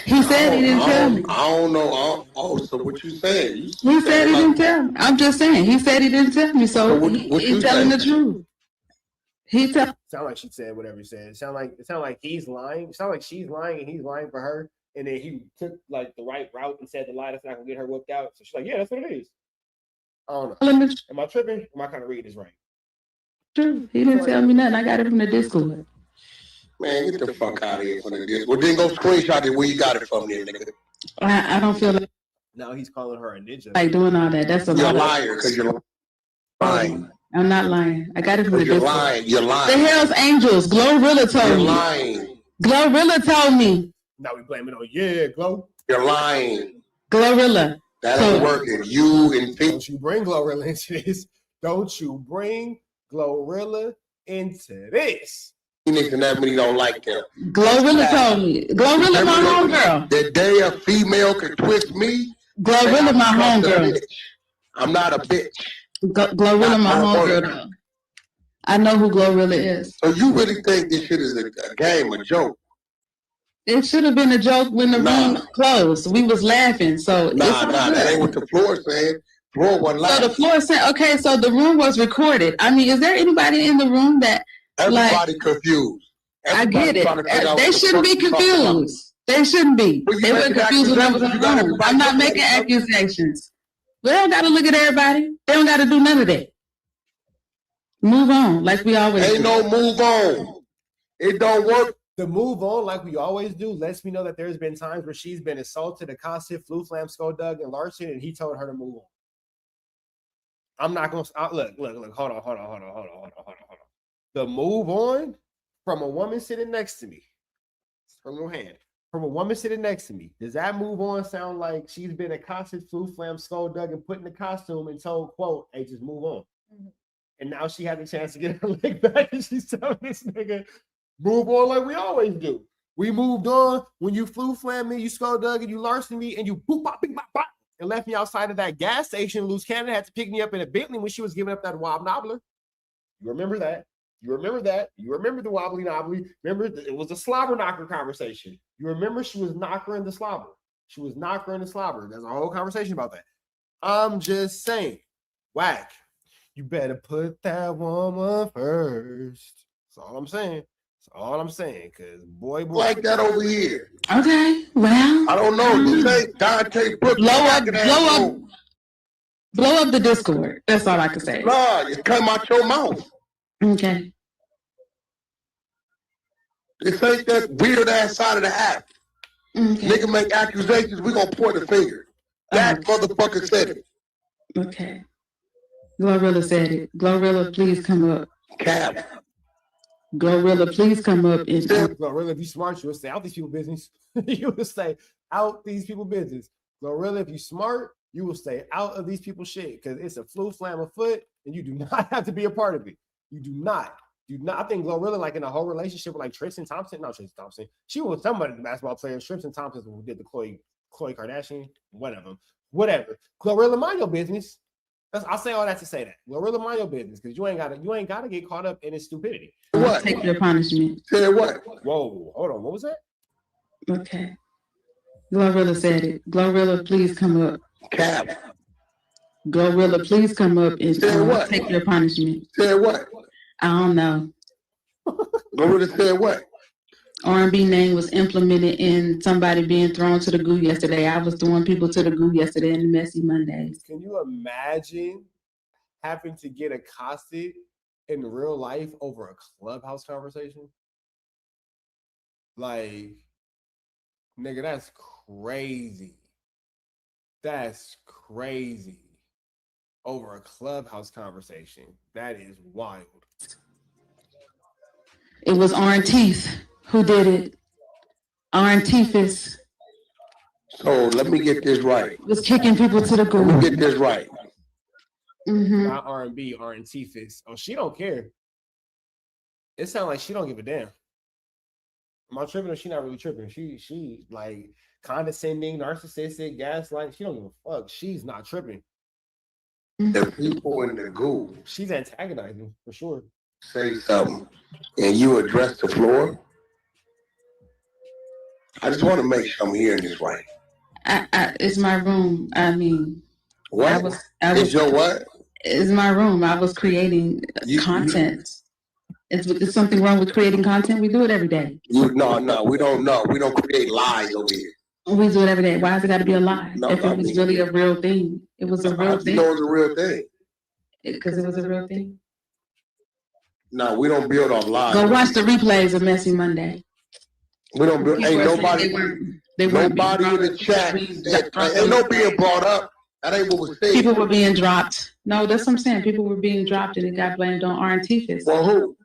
He said he didn't tell me. I don't know. So what you saying? He said he didn't tell me. I'm just saying. He said he didn't tell me, so he's telling the truth. Sound like she said whatever he said. It sound like he's lying. It sound like she's lying and he's lying for her. And then he took like the right route and said the lie that's not gonna get her whipped out. So she's like, yeah, that's what it is. I don't know. Am I tripping? Am I kind of reading this right? True. He didn't tell me nothing. I got it from the Discord. Man, get the fuck out of here from the Discord. Well, then go screenshot it where you got it from there, nigga. I don't feel like now he's calling her a ninja. Like doing all that. That's a You're a liar because you're lying. I'm not lying. I got it from the You're Discord. lying. You're lying. The Hell's Angels. Glorilla told me. You're lying. Glorilla told me. Now we blame it on Glow. You're lying. Glorilla. That ain't working. You and don't you bring Glorilla into this. Don't you bring Glorilla into this. Niggas and that many don't like him. Glorilla told me. Glorilla my homegirl. The day a female can twist me. Glorilla my homegirl. I'm not a bitch. Glorilla my homegirl. I know who Glorilla is. So you really think this shit is a game, a joke? It should have been a joke when the room closed. We was laughing. So that ain't what the floor said. Floor wasn't laughing. So the floor said, okay, so the room was recorded. I mean, is there anybody in the room that everybody confused? Everybody I get it. They shouldn't be confused. They shouldn't be. They were confused when I was in the room. I'm not making accusations. They don't got to look at everybody. They don't got to do none of that. Move on, like we always do. Ain't no move on. It don't work. The move on, like we always do, lets me know that there's been times where she's been assaulted, accosted, flu flam, skull dug, and Larson, and he told her to move on. I'm not gonna look. Hold on. The move on from a woman sitting next to me. Her little hand. From a woman sitting next to me. Does that move on sound like she's been accosted, flu flam, skull dug, and put in the costume and told, quote, hey, just move on. Mm-hmm. And now she had the chance to get her leg back and she's telling this nigga, move on like we always do. We moved on when you flu flam me, you skull dug, and you Larson me, and you boop bop, bing, bop, bop, and left me outside of that gas station. Loose Cannon had to pick me up in a Bentley when she was giving up that wob nobbler. You remember that? You remember the wobbly knobbly. Remember, it was a slobber knocker conversation. You remember she was knockering the slobber. There's a whole conversation about that. I'm just saying, Whack, you better put that woman first. That's all I'm saying. Because boy, like that over here. Okay, well. I don't know. This ain't Dante Brooks. Blow up the Discord. That's all I can say. Nah, it come out your mouth. Okay. This ain't that weird ass side of the app. Okay. Nigga make accusations, we gonna point the finger. That motherfucker said it. Okay. Glorilla said it. Glorilla, please come up. Cap. Glorilla, please come up and Glorilla, if you smart, you would stay out these people's business. You would stay out these people's business. Glorilla, if you smart, you will stay out of these people's shit because it's a flu flam afoot, and you do not have to be a part of it. You do not. I think Glorilla, like in a whole relationship with like Tristan Thompson, not Tristan Thompson. She was somebody, the basketball player. Tristan Thompson who did the Khloe Kardashian, one of them. Whatever. Glorilla, mind your business. I'll say all that to say that. Glorilla, mind your business because you ain't gotta get caught up in his stupidity. what? Take your punishment. Say what? Whoa, hold on. What was that? Okay. Glorilla said it. Glorilla, please come up. Cap. Glorilla, please come up and what? take your punishment. Say what? I don't know. Glorilla said what? R&B name was implemented in somebody being thrown to the goo yesterday. I was throwing people to the goo yesterday in the Messy Mondays. Can you imagine having to get accosted in real life over a Clubhouse conversation? Like, nigga, that's crazy. That's crazy. Over a Clubhouse conversation. That is wild. It was Arn Teeth who did it. Arn Teethus So let me get this right. was kicking people to the Let goo. me get this right. Not R&B, R&T-Fist. Oh, she don't care. It sounds like she don't give a damn. Am I tripping or she not really tripping? She like condescending, narcissistic, gaslight. She don't give a fuck. She's not tripping. The people in the goo She's antagonizing for sure. say something and you address the floor. I just want to make sure I'm hearing this right. It's my room. I mean, What? I was It's your what? It's my room. I was creating content. Is something wrong with creating content? We do it every day. No, we don't know. We don't create lies over here. We do it every day. Why has it got to be a lie? No, if it was really a real thing, it was a real thing. You know it's a real thing. Because it was a real thing. No, we don't build on lies. Go watch the replays of Messy Monday. We don't build. Ain't People nobody. they weren't Nobody in the chat. Ain't no being brought up. That ain't what was said. People were being dropped. No, that's what I'm saying. People were being dropped and it got blamed on R&T. Well, who?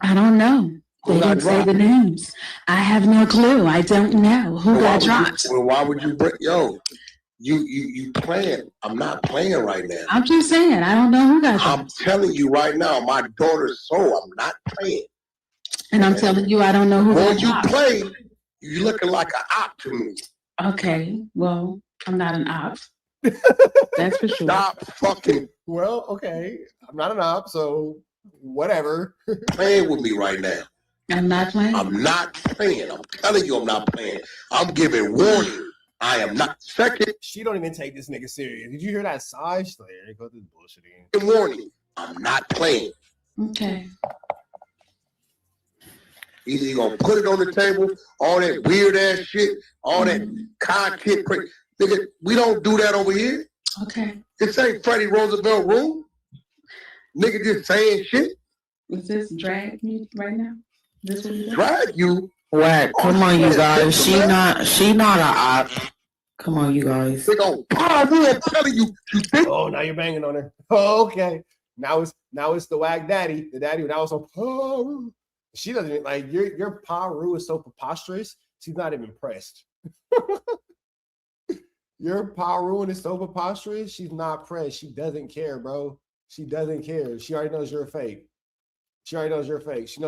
I don't know. They didn't say the names. I have no clue. I don't know who got dropped. Well, why would you bring? Yo, you playing? I'm not playing right now. I'm just saying. I don't know who got dropped. I'm telling you right now, my daughter's soul. I'm not playing. And I'm telling you, I don't know who got When you dropped. play, you looking like an op to me. Okay, well, I'm not an op. That's for sure. Stop fucking Well, okay. I'm not an op, so whatever. playing with me right now. I'm not playing. I'm not playing. I'm telling you I'm not playing. I'm giving warning. I am not. Second, She don't even take this nigga serious. Did you hear that sigh? She's like, there you go, this bullshit again. warning. I'm not playing. Okay. Either you gonna put it on the table, all that weird ass shit, all that content. Nigga, we don't do that over here. Okay. This ain't Freddie Roosevelt room. Nigga just saying shit. Is this drag me right now? This what you do? Drag you. Whack, come on, you guys. She not a op. Come on, you guys. They go, I'm telling you. Oh, now you're banging on her. Oh, okay. Now it's the wag daddy. The daddy now it's so she doesn't even, like your Paru is so preposterous. She's not even pressed. Your Paru is so preposterous. She's not pressed. She doesn't care, bro. She doesn't care. She already knows you're a fake. She already knows you're fake. She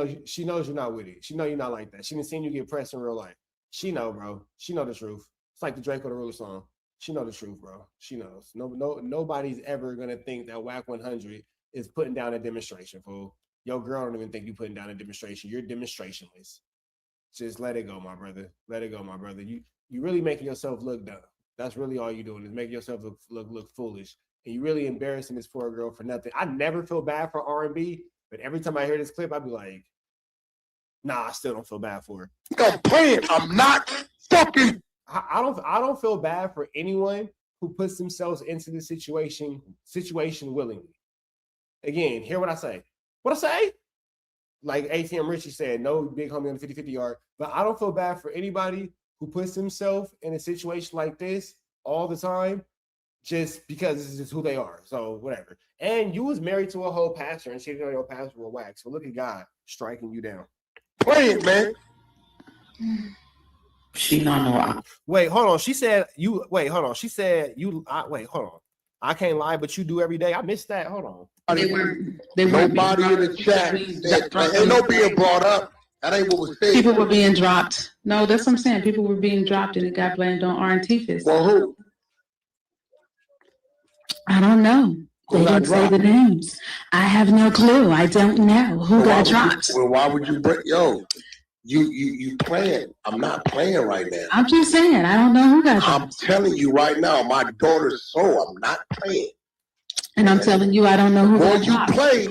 knows you're not with it. She know you're not like that. She done seen you get pressed in real life. She know, bro. She know the truth. It's like the Draco the Ruler song. She know the truth, bro. She knows. Nobody's ever gonna think that WACK100 is putting down a demonstration, fool. Your girl don't even think you putting down a demonstration. You're demonstrationless. Just let it go, my brother. Let it go, my brother. You really making yourself look dumb. That's really all you're doing is making yourself look foolish. And you really embarrassing this poor girl for nothing. I never feel bad for R&B. But every time I hear this clip, I'd be like, nah, I still don't feel bad for her. I'm playing. I'm not fucking. I don't feel bad for anyone who puts themselves into the situation willingly. Again, hear what I say. What I say? Like ATM Richie said, no big homie on the 50-50 yard. But I don't feel bad for anybody who puts himself in a situation like this all the time just because this is just who they are. So whatever. And you was married to a whole pastor and cheated on your pastor with wax. So look at God striking you down. Play it, man. She not no op. Wait, hold on. She said you. Wait, hold on. She said you. Wait, hold on. I can't lie, but you do every day. I missed that. Hold on. Nobody in the chat said, ain't no being brought up. That ain't what was said. People were being dropped. No, that's what I'm saying. People were being dropped and it got blamed on R&T. Well, who? I don't know. They didn't say the names. I have no clue. I don't know who got dropped. Well, why would you break? Yo, you playing. I'm not playing right now. I'm just saying. I don't know who got dropped. I'm telling you right now, my daughter's soul. I'm not playing. And I'm telling you, I don't know who got you dropped. play,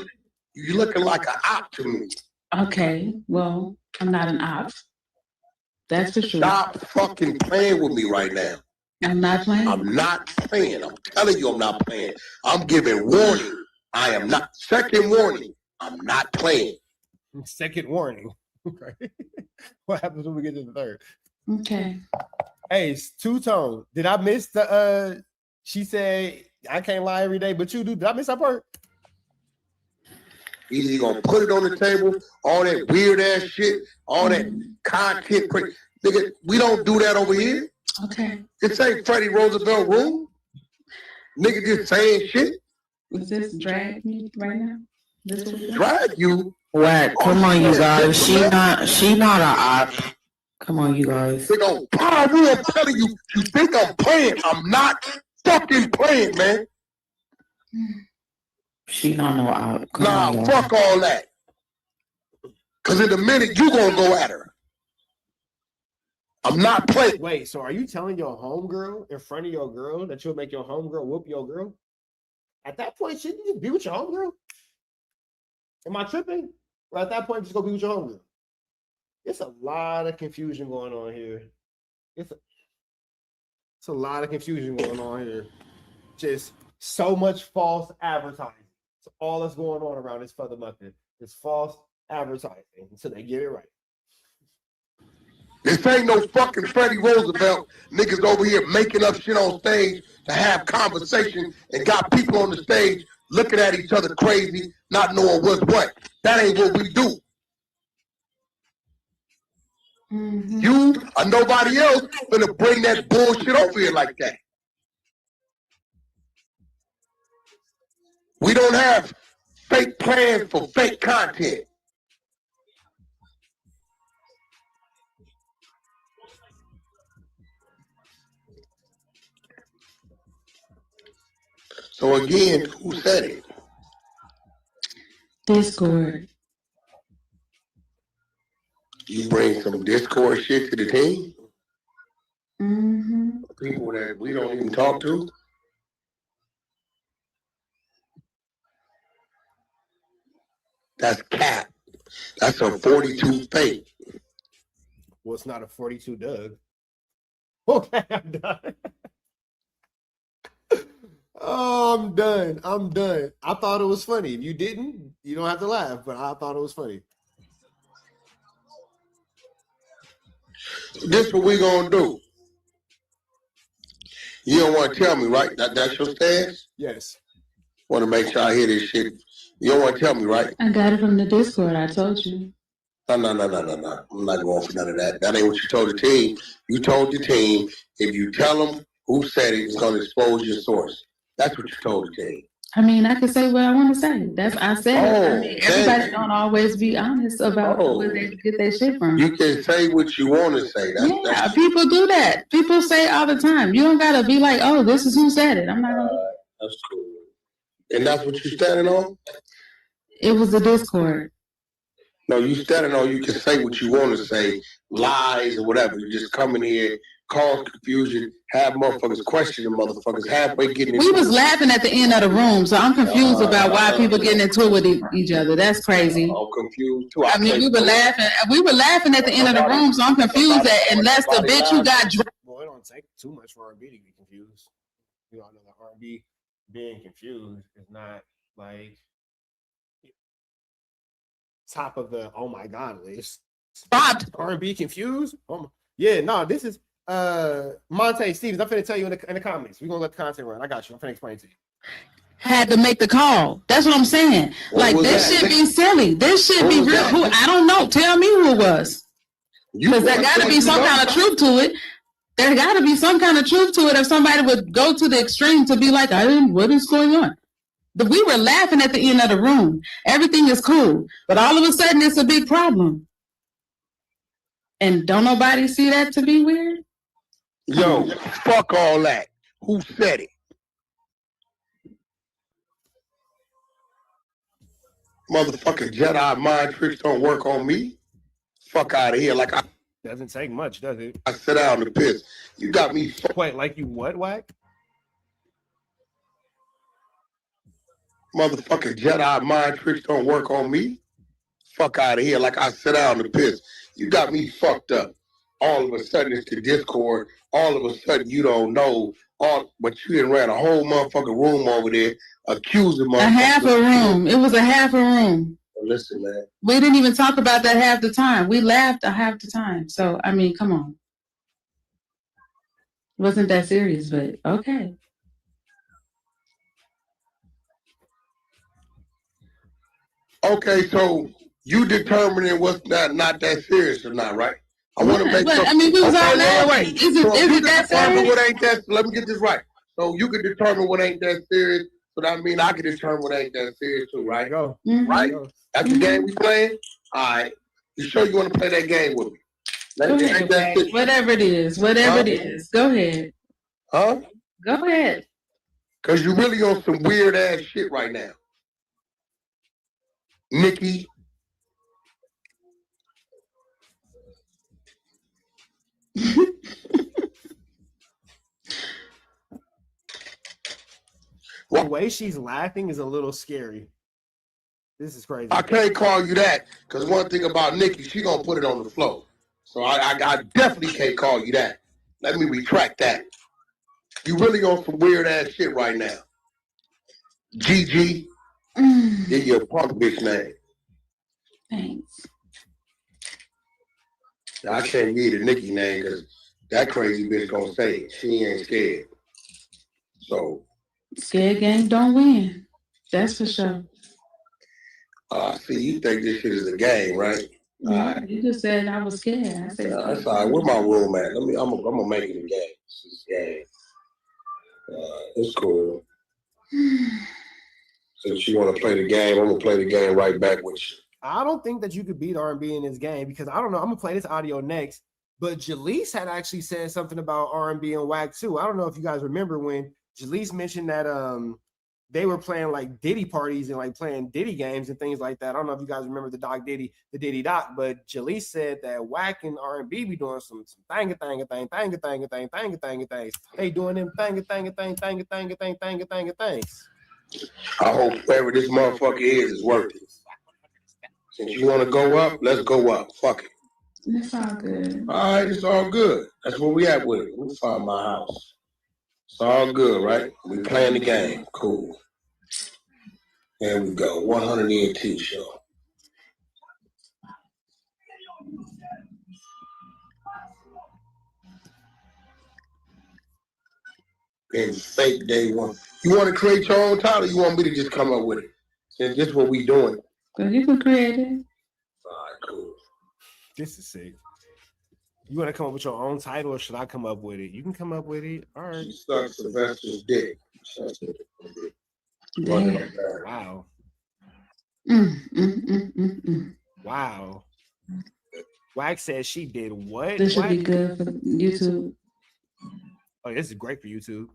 you looking like an op to me. Okay, well, I'm not an op. That's for sure. Stop fucking playing with me right now. I'm not playing. I'm not playing. I'm telling you I'm not playing. I'm giving warning. I am not. Second warning. I'm not playing. Second warning. Okay. What happens when we get to the third? Okay. Hey, it's two-tone. Did I miss the she said I can't lie every day, but you do. Did I miss that part? Either you're gonna put it on the table, all that weird ass shit, all that content. Nigga, we don't do that over here. Okay. This ain't Freddie Roosevelt room. Nigga just saying shit. Is this drag me right now? Drag you? Whack. Come on, you guys. She not a op. Come on, you guys. They go, I'm telling you, you think I'm playing. I'm not fucking playing, man. She not no op. Come on, y'all. Fuck all that. Cause in a minute you gonna go at her. I'm not playing. Wait, so are you telling your homegirl in front of your girl that you'll make your homegirl whoop your girl? At that point, shouldn't you just be with your homegirl? Am I tripping? Or at that point, just go be with your homegirl? It's a lot of confusion going on here. It's a lot of confusion going on here. Just so much false advertising. It's all that's going on around this feather bucket. It's false advertising until they get it right. This ain't no fucking Freddie Roosevelt. Niggas over here making up shit on stage to have conversation and got people on the stage looking at each other crazy, not knowing what's what. That ain't what we do. You or nobody else gonna bring that bullshit over here like that. We don't have fake plans for fake content. So again, who said it? Discord. You bring some Discord shit to the team? Mm-hmm. People that we don't even talk to? That's cap. That's a 42 fake. Well, it's not a 42 Doug. Okay, I'm done. Oh, I'm done. I'm done. I thought it was funny. If you didn't, you don't have to laugh, but I thought it was funny. This what we gonna do. You don't want to tell me, right? That's your stance? Yes. Want to make sure I hear this shit. You don't want to tell me, right? I got it from the Discord. I told you. No. I'm not going for none of that. That ain't what you told the team. You told the team, if you tell them who said it, it's going to expose your source. That's what you told the team. I mean, I can say what I want to say. That's I said. I mean, everybody don't always be honest about where they get their shit from. You can say what you want to say. That's people do that. People say all the time. You don't gotta be like, oh, this is who said it. I'm not gonna do that. That's cool. And that's what you standing on? It was the Discord. No, you standing on. You can say what you want to say, lies or whatever. You just come in here, cause confusion, have motherfuckers questioning motherfuckers halfway getting. We was laughing at the end of the room, so I'm confused about why people getting into it with each other. That's crazy. I'm confused too. I mean, we were laughing at the end of the room, so I'm confused that unless the bitch who got dropped. Well, it don't take too much for R&B to be confused. You know, I know that R&B being confused is not like top of the oh my god list. R&B confused? Yeah, no, this is Monte Stevens. I'm finna tell you in the comments. We're gonna let the content run. I got you. I'm finna explain to you. had to make the call. That's what I'm saying. Like, this should be silly. This should be real. Who, I don't know. Tell me who it was. Because there got to be some kind of truth to it. There got to be some kind of truth to it if somebody would go to the extreme to be like, what is going on? We were laughing at the end of the room. Everything is cool. But all of a sudden, it's a big problem. And don't nobody see that to be weird? Yo, fuck all that. Who said it? Motherfucking Jedi mind tricks don't work on me. Fuck out of here. Like I Doesn't take much, does it? sit down to piss. You got me. Wait, like you what, Wack? Motherfucking Jedi mind tricks don't work on me. Fuck out of here. Like I sit down to piss. You got me fucked up. All of a sudden it's the Discord. All of a sudden you don't know. But you done ran a whole motherfucking room over there accusing motherfuckers. A half a room. It was a half a room. Listen, man. We didn't even talk about that half the time. We laughed a half the time. So, I mean, come on. Wasn't that serious, but okay. Okay, so you determining what's not that serious or not, right? I want to make sure. I mean, we was all laughing. Wait. Is it that serious? What ain't that? Let me get this right. So you can determine what ain't that serious. So that means I can determine what ain't that serious too, right? Go. Right? That's the game we playing? All right. You sure you want to play that game with me? Go ahead, whatever it is. Whatever it is. Go ahead. Huh? Go ahead. Because you really on some weird ass shit right now. Nikki. The way she's laughing is a little scary. This is crazy. I can't call you that because one thing about Nikki, she gonna put it on the floor. So I definitely can't call you that. Let me retract that. You really on some weird ass shit right now. Gigi, get your punk bitch name. Thanks. I can't give you the Nikki name because that crazy bitch gonna say it. She ain't scared. So. Scared gang don't win. That's for sure. See, you think this shit is a game, right? Yeah, you just said I was scared. I said, that's all right. Where my room at? I'm gonna make it a game. It's a game. It's cool. Since you want to play the game, I'm gonna play the game right back with you. I don't think that you could beat R&B in this game because I don't know. I'm gonna play this audio next. But Jaleese had actually said something about R&B and WACK too. I don't know if you guys remember when Jaleese mentioned that they were playing like Diddy parties and like playing Diddy games and things like that. I don't know if you guys remember the Diddy Doc, but Jaleese said that WACK and R&B be doing some things. They doing them things. I hope whoever this motherfucker is worth it. Since you want to go up, let's go up. Fuck it. It's all good. All right, it's all good. That's where we at with it. Let me find my house. It's all good, right? We playing the game. Cool. There we go. 102 show. And fake day one. You want to create your own title? Or you want me to just come up with it? Since this is what we doing. Well, you can create it. All right, cool. This is sick. You want to come up with your own title, or should I come up with it? You can come up with it. All right. She sucked Sylvester's dick. Damn. Wow. Mm. Wow. WACK says she did what? This should be good for YouTube. Oh, this is great for YouTube.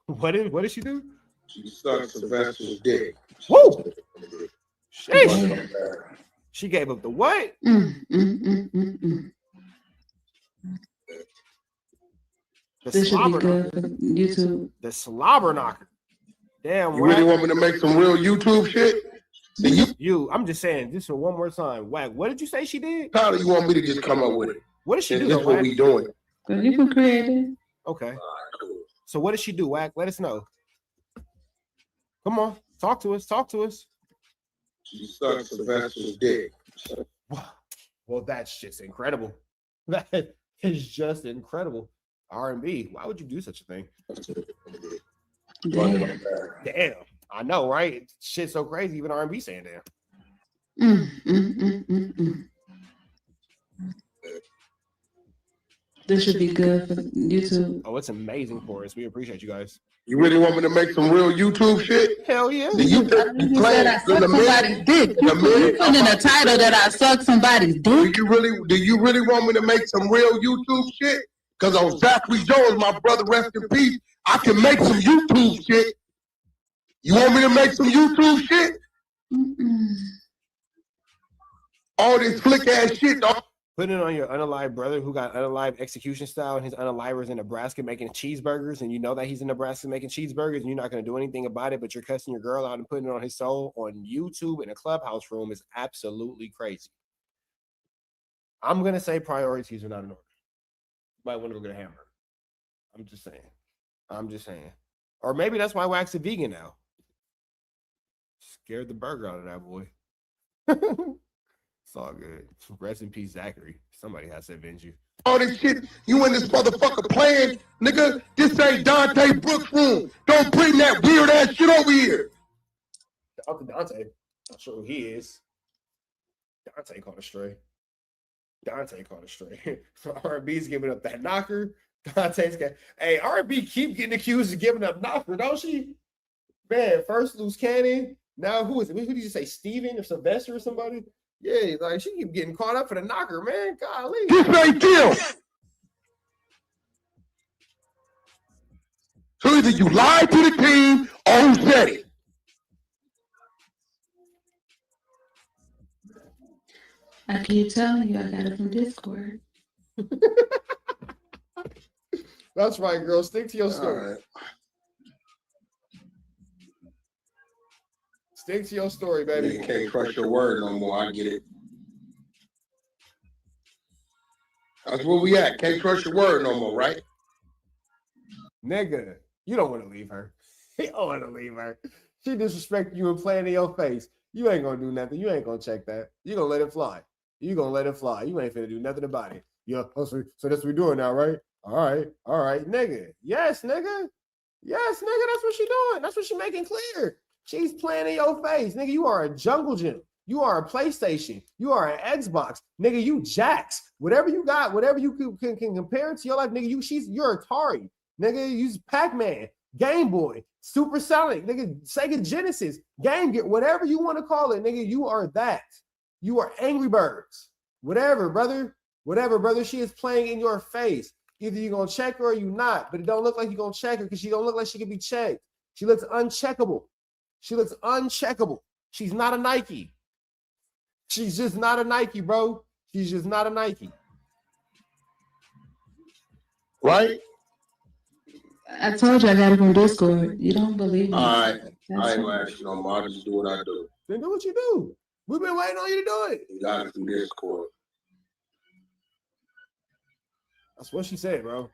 What did she do? She sucked Sylvester's dick. Woo! Sheesh. She gave up the what? This should be good for YouTube. The slobber knocker. Damn. You really want me to make some real YouTube shit? I'm just saying this for one more time. WACK, what did you say she did? How do you want me to just come up with it? What did she do? This is what we doing. Well, you can create it. Okay. So what did she do, WACK? Let us know. Come on, talk to us. She sucked Sylvester's dick. Well, that's just incredible. That is just incredible. R&B. Why would you do such a thing? Damn. I know, right? Shit's so crazy. Even R&B saying damn. This should be good for YouTube. Oh, it's amazing for us. We appreciate you guys. You really want me to make some real YouTube shit? Hell yeah. You said I suck somebody's dick. You put in a title that I suck somebody's dick. Do you really want me to make some real YouTube shit? Because on Zachary Jones, my brother, rest in peace, I can make some YouTube shit. You want me to make some YouTube shit? All this flick ass shit, dog. Put it on your unalived brother who got unalived execution style and his unalivers in Nebraska making cheeseburgers, and you know that he's in Nebraska making cheeseburgers and you're not going to do anything about it, but you're cussing your girl out and putting it on his soul on YouTube in a clubhouse room is absolutely crazy. I'm going to say priorities are not in order. You might want to go get a hamburger. I'm just saying. Or maybe that's why Wax a vegan now. Scared the burger out of that boy. It's all good. Rest in peace, Zachary. Somebody has to avenge you. All this shit, you in this motherfucker playing, nigga. This ain't Dante Brooks' room. Don't bring that weird ass shit over here. Shout out to Dante. Not sure who he is. Dante caught a stray. So R&B's giving up that knocker. Dante's got. Hey, R&B keep getting accused of giving up knocker, don't she? Man, first loose cannon. Now who is it? Who did you say? Steven or Sylvester or somebody? Yeah, like she keep getting caught up for the knocker, man. Golly. This ain't deal. So either you lied to the team or you said it. I keep telling you, I got it from Discord. That's right, girl. Stick to your story. Right. Stick to your story, baby. You can't crush your word no more. I get it. That's where we at. Can't crush your word no more, right? Nigga, you don't want to leave her. You don't want to leave her. She disrespecting you and playing in your face. You ain't gonna do nothing. You ain't gonna check that. You gonna let it fly. You gonna let it fly. You ain't finna do nothing about it. Yeah. Oh, so that's what we're doing now, right? All right, nigga. Yes, nigga. Yes, nigga. That's what she doing. That's what she making clear. She's playing in your face, nigga. You are a jungle gym. You are a PlayStation. You are an Xbox, nigga. You Jax. Whatever you got, whatever you can compare it to your life, nigga. You're Atari, nigga. Use Pac-Man, Game Boy, Super Sonic, nigga. Sega Genesis, Game Gear, whatever you want to call it, nigga. You are that. You are Angry Birds. Whatever, brother. Whatever, brother. She is playing in your face. Either you're gonna check her or you not, but it don't look like you're gonna check her because she don't look like she can be checked. She looks uncheckable. She's not a Nike. She's just not a Nike, bro. She's just not a Nike. Right? I told you I got it from Discord. You don't believe me. All right. I ain't gonna ask you no more. I'll just do what I do. Then do what you do. We've been waiting on you to do it. You got it from Discord. That's what she said, bro.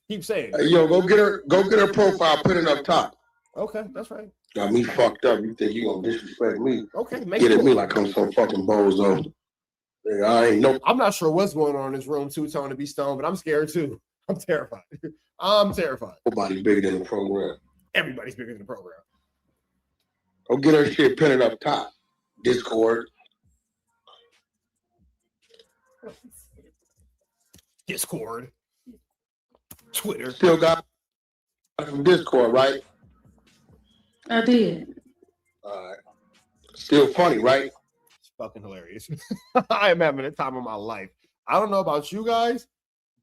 Keep saying. Hey, yo, go get her profile, put it up top. Okay, that's right. Got me fucked up. You think you gonna disrespect me? Okay, Get at me like I'm some fucking bozo. Nigga, I ain't no. I'm not sure what's going on in this room, two-tone to be stoned, but I'm scared too. I'm terrified. Nobody bigger than the program. Everybody's bigger than the program. Go get her shit, pin it up top. Discord. Twitter. Still got from Discord, right? I did. All right. Still funny, right? It's fucking hilarious. I am having the time of my life. I don't know about you guys,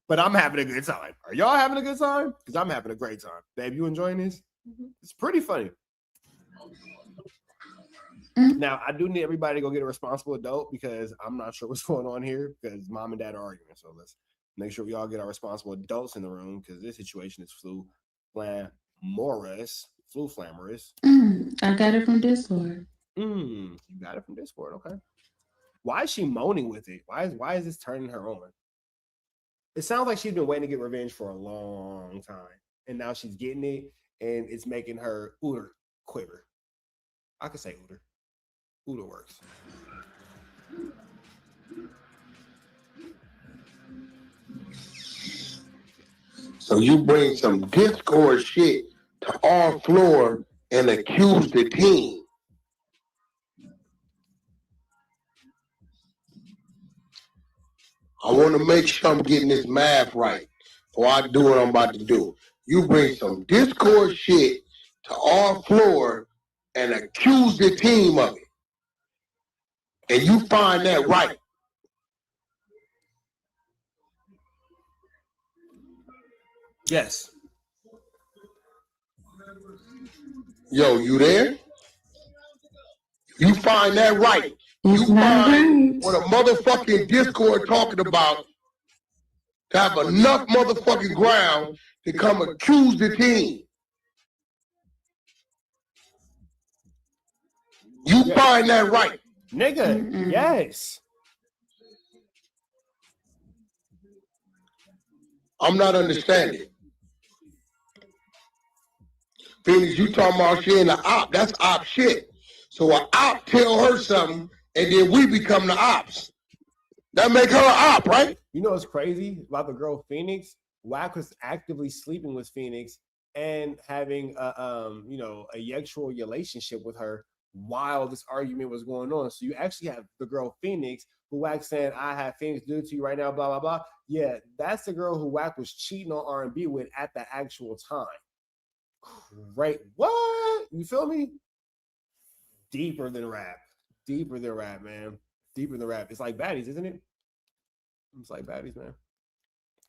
but I'm having a good time. Are y'all having a good time? Because I'm having a great time. Babe, you enjoying this? It's pretty funny. Now, I do need everybody to go get a responsible adult because I'm not sure what's going on here because mom and dad are arguing. So let's make sure we all get our responsible adults in the room because this situation is flamorous. I got it from Discord. You got it from Discord, okay. Why is she moaning with it? Why is this turning her on? It sounds like she's been waiting to get revenge for a long time. And now she's getting it, and it's making her ooter quiver. I could say ooter. Ooter works. So you bring some Discord shit to our floor and accuse the team. I want to make sure I'm getting this math right before I do what I'm about to do. You bring some Discord shit to our floor and accuse the team of it. And you find that right. Yes. Yo, you there? You find that right. You find what a motherfucking Discord talking about to have enough motherfucking ground to come accuse the team. You find that right. Nigga, yes. I'm not understanding. Phoenix, you talking about she in the op. That's op shit. So an op tell her something, and then we become the ops. That make her an op, right? You know what's crazy about the girl Phoenix? WACK was actively sleeping with Phoenix and having a sexual relationship with her while this argument was going on. So you actually have the girl Phoenix who WACK saying, I have Phoenix do it to you right now, blah, blah, blah. Yeah, that's the girl who WACK was cheating on R&B with at the actual time. Right? What? You feel me? Deeper than rap. Deeper than rap, man. Deeper than rap. It's like Baddies, isn't it? It's like Baddies, man.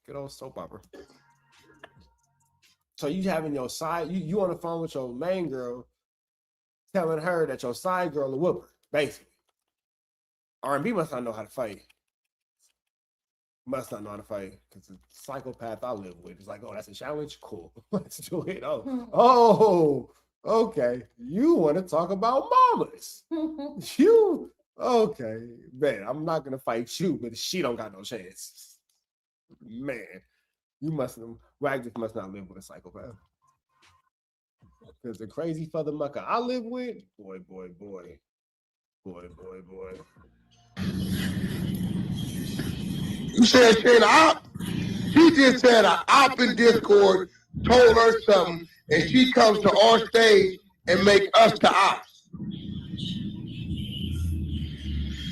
Good old soap opera. So you having your side, you on the phone with your main girl, telling her that your side girl a whooper, basically. R&B must not know how to fight. Must not know how to fight. Because the psychopath I live with is like, oh, that's a challenge? Cool. Let's do it. Oh, okay. You want to talk about mamas. You, okay. Man, I'm not going to fight you, but she don't got no chance. Man, WACK must not live with a psychopath. Because the crazy father mucker I live with, boy. You said she ain't an op. She just said an op in Discord told her something, and she comes to our stage and make us the ops.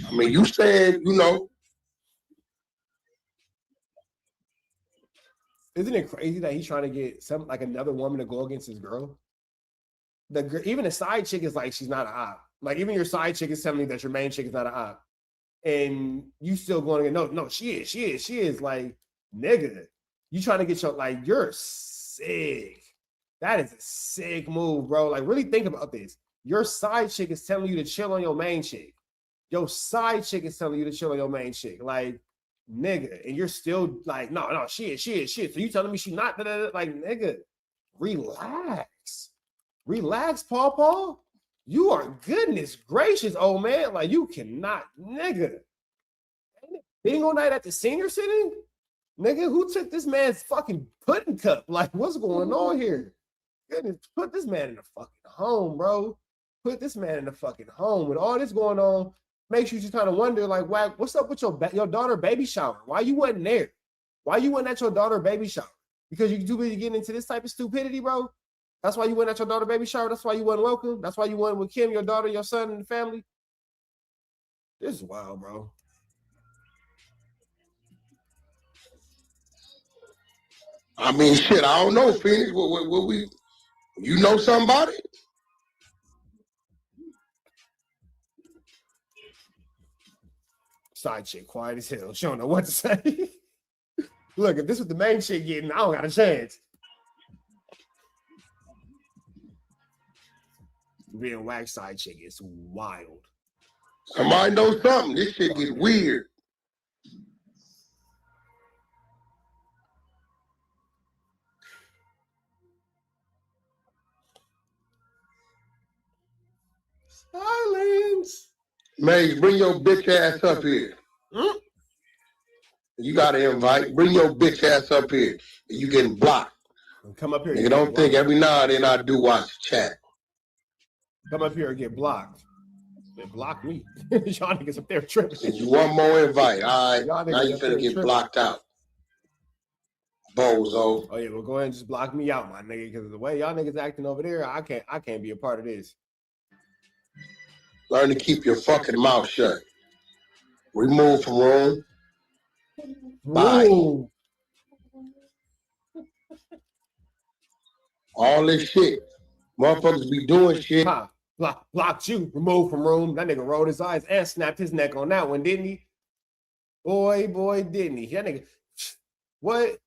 I mean, you said, Isn't it crazy that he's trying to get another woman to go against his girl? Even the side chick is like, she's not an op. Like, even your side chick is telling me that your main chick is not an op. And you still going to get, no, she is. Like, nigga, you trying to get you're sick. That is a sick move, bro. Like, really think about this. Your side chick is telling you to chill on your main chick. Your side chick is telling you to chill on your main chick. Like, nigga, and you're still like, no, she is. So you telling me she not, like, nigga, relax, Paw. You are goodness gracious, old man. Like, you cannot, nigga. Bingo night at the senior city? Nigga, who took this man's fucking pudding cup? Like, what's going on here? Goodness, put this man in the fucking home, bro. Put this man in the fucking home. With all this going on, makes you just kind of wonder, like, WACK, what's up with your daughter baby shower? Why you wasn't there? Why you wasn't at your daughter baby shower? Because you too busy getting into this type of stupidity, bro? That's why you went at your daughter baby shower? That's why you wasn't welcome? That's why you went with Kim, your daughter, your son, and the family? This is wild, bro. I mean, shit, I don't know, Phoenix. You know somebody? Side chick, quiet as hell. She don't know what to say. Look, if this was the main chick getting, I don't got a chance. Being WACK side chick is wild. Somebody knows something. This shit get weird. Silence. Maze, bring your bitch ass up here. You got to invite. Bring your bitch ass up here. You getting blocked. Come up here. You don't think every now and then I do watch the chat. Come up here and get blocked. They block me. Y'all niggas up there tripping. Send you one more invite. All right. Now you finna get blocked out. bozo. Oh yeah, well go ahead and just block me out, my nigga, because the way y'all niggas acting over there, I can't be a part of this. Learn to keep your fucking mouth shut. Remove from room. Bye. Whoa. All this shit. Motherfuckers be doing shit. Ha, blocked you, removed from room. That nigga rolled his eyes and snapped his neck on that one, didn't he? Boy, didn't he? That nigga, what?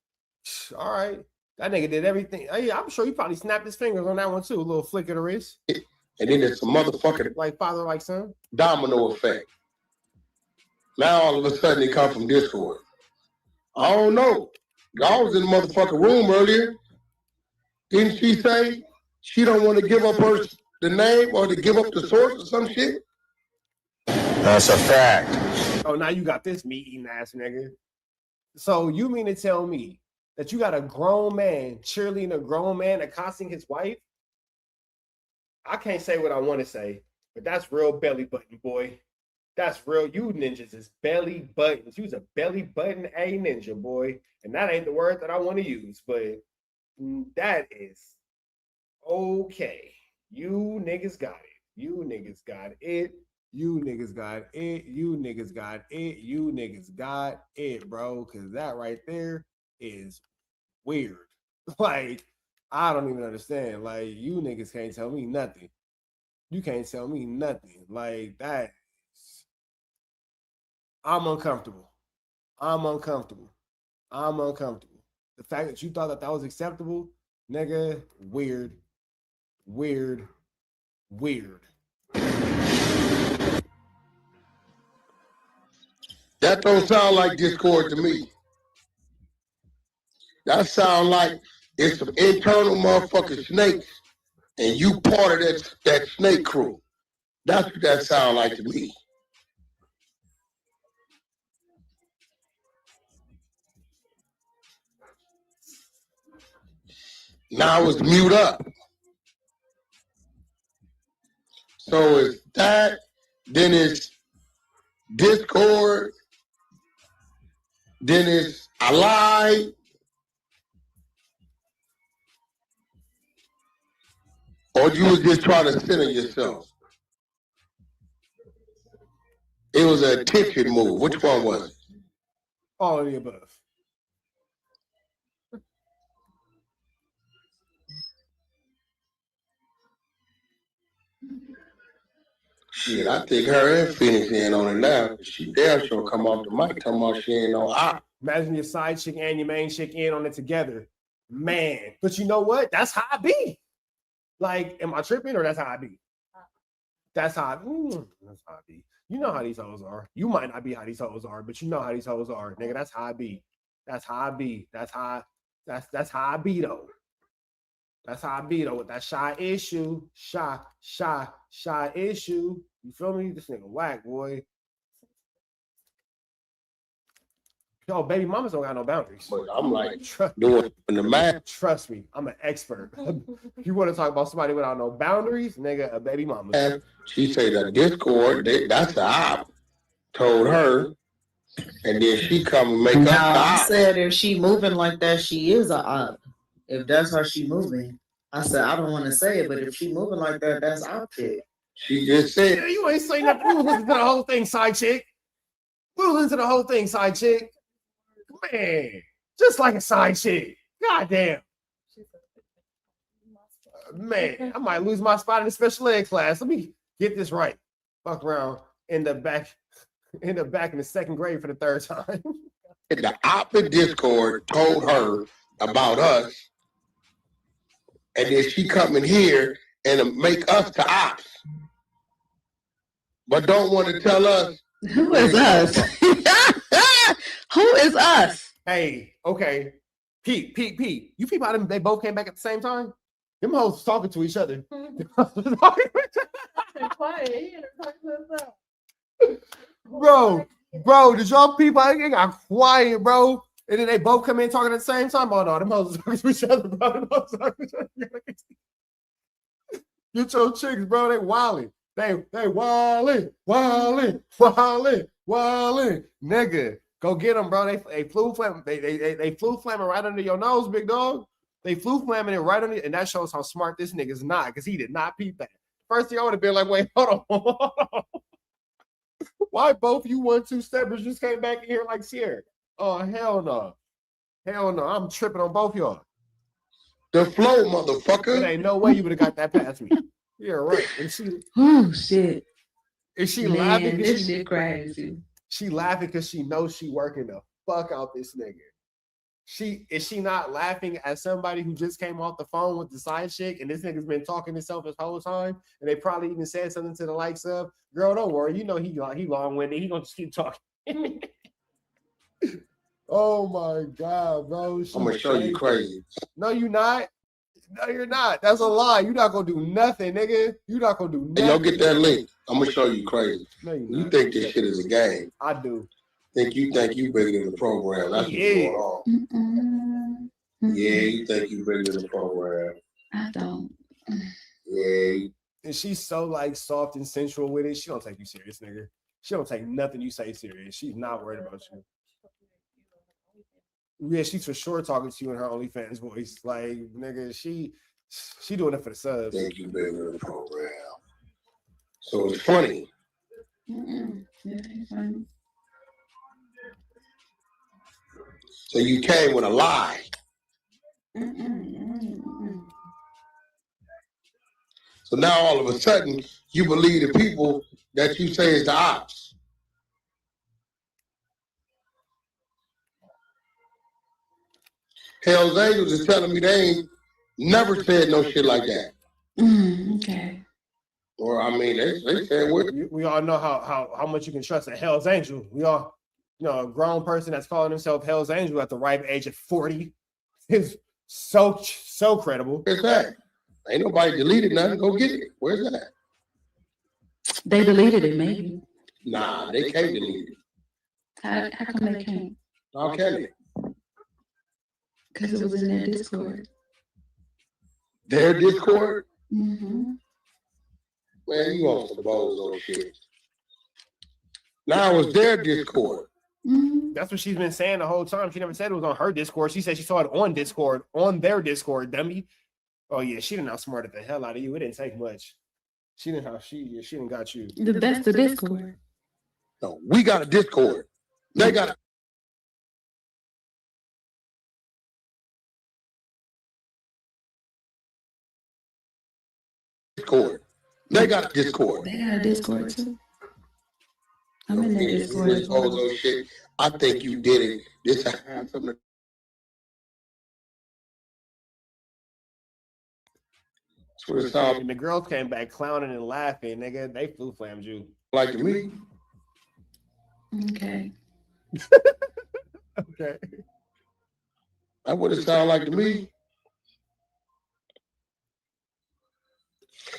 All right. That nigga did everything. Hey, I'm sure he probably snapped his fingers on that one too. A little flick of the wrist. And then it's a motherfucking like father, like son. Domino effect. Now all of a sudden they come from Discord. I don't know. Y'all was in the motherfucking room earlier. Didn't she say she don't want to give up the name or to give up the source or some shit? That's a fact. Oh, now you got this meat-eating ass nigga. So you mean to tell me that you got a grown man cheerleading a grown man accosting his wife? I can't say what I want to say, but that's real belly button, boy. That's real. You ninjas is belly buttons. You's a belly button a ninja, boy. And that ain't the word that I want to use, but that is okay. You niggas got it. You niggas got it. You niggas got it. You niggas got it. You niggas got it, bro. Because that right there is weird. Like, I don't even understand. Like, you niggas can't tell me nothing. You can't tell me nothing. Like, that. I'm uncomfortable. I'm uncomfortable. I'm uncomfortable. The fact that you thought that that was acceptable, nigga, weird. Weird. Weird. That don't sound like Discord to me. That sound like it's some internal motherfucking snakes and you part of that snake crew. That's what that sound like to me. Now it's mute up. So it's that, then it's Discord, then it's I lied, or you was just trying to center yourself. It was an attention move. Which one was it? All of the above. Shit, I think her and Phoenix in on it now. She damn sure come off the mic talking about she ain't no op. Imagine your side chick and your main chick in on it together. Man. But you know what? That's how I be. Like, am I tripping or that's how I be? That's how that's how I be. You know how these hoes are. You might not be how these hoes are, but you know how these hoes are. Nigga, that's how I be. That's how I be. That's how I be though. That's how I be though with that shy issue. Shy issue. You feel me? This nigga whack, boy. Yo, baby mamas don't got no boundaries. But I'm like, doing the math. Trust me, I'm an expert. If you want to talk about somebody without no boundaries, nigga, a baby mama. She say that Discord, that's the op. Told her, and then she come and make up the I op. said if she moving like that, she is a op. If that's how she moving, I said I don't want to say it, but if she moving like that, that's op shit. She just said, yeah, you ain't saying nothing. We was listening to the whole thing, side chick. We was listening to the whole thing, side chick. Man, just like a side chick. God damn. Man, I might lose my spot in the special ed class. Let me get this right. Fuck around end up back in the second grade for the third time. The op in Discord told her about us, and then she come in here and make us the ops, but don't want to tell us. Who is us? Who is us? Hey, okay. Pete. You people how they both came back at the same time? Them hoes talking to each other. Bro, did y'all people they got quiet, bro? And then they both come in talking at the same time. Oh no, them hoes talking to each other, bro. Get your chicks, bro. They wilding. They wilding. Nigga, Go get them, bro. They flew flamming. They flew flamming right under your nose, big dog. They flew flamming it right under, and that shows how smart this nigga's not, because he did not peep that. First thing I would have been like, wait, hold on. Why both you 1-2 steppers just came back in here like Sierra? Oh, hell no. Hell no. I'm tripping on both y'all. The flow, motherfucker. There ain't no way you would have got that past me. Yeah, right. And she, Oh shit. Is she Man, laughing? this shit crazy. She laughing because she knows she working the fuck out this nigga. Is she not laughing at somebody who just came off the phone with the side chick and this nigga's been talking himself this whole time, and they probably even said something to the likes of, "Girl, don't worry, you know he long-winded. He gonna just keep talking." Oh my god, bro! I'm gonna show you crazy. No, you not. No, you're not. That's a lie. You're not gonna do nothing, nigga. You're not gonna do nothing. Hey, don't get that link. I'm gonna show you crazy. No, you think this shit is a game? I do. Think you bigger than the program? That's what's going on. Yeah, you think you bigger than the program? I don't. Yeah. And she's so like soft and sensual with it. She don't take you serious, nigga. She don't take nothing you say serious. She's not worried about you. Yeah, she's for sure talking to you in her OnlyFans voice. Like, nigga, she doing it for the subs. Think you bigger than the program? So it's funny. Yeah, it's funny. So you came with a lie. So now all of a sudden you believe the people that you say is the ops. Hell's Angels is telling me they ain't never said no shit like that. Okay. Or I mean, they said what? We all know how much you can trust a Hell's Angel. We all, a grown person that's calling himself Hell's Angel at the ripe age of 40 is so credible. Where's that? Ain't nobody deleted nothing. Go get it. Where's that? They deleted it, maybe. Nah, they can't delete it. How come they can't? How can they? Because it was in their Discord. Their Discord? Mm-hmm. Man, you on some bozo shit. Now it's their Discord. Mm-hmm. That's what she's been saying the whole time. She never said it was on her Discord. She said she saw it on Discord, on their Discord, dummy. Oh yeah, she done outsmarted the hell out of you. It didn't take much. She didn't got you. That's the Discord. No, we got a Discord. They got a Discord. They got a Discord. They got a Discord too. I'm in their Discord. This bozo shit. I think you did it. This had something. And the girls came back clowning and laughing, nigga. They flu flammed you. Like me. Okay. Okay. That would it sound like to me.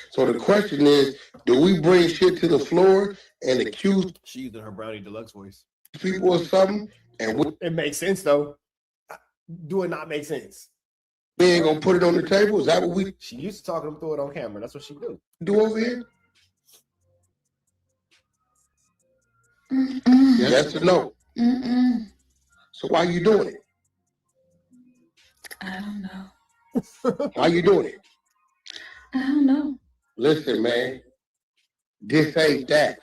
So the question is, do we bring shit to the floor and accuse She using her Brownie Deluxe voice. people of something? And It makes sense though. Do it not make sense? we ain't gonna put it on the table? Is that what we She used to talk them through it on camera. That's what she do. do over here? Yes or no? So why you doing it? I don't know. Why you doing it? I don't know. Listen, man. This ain't that.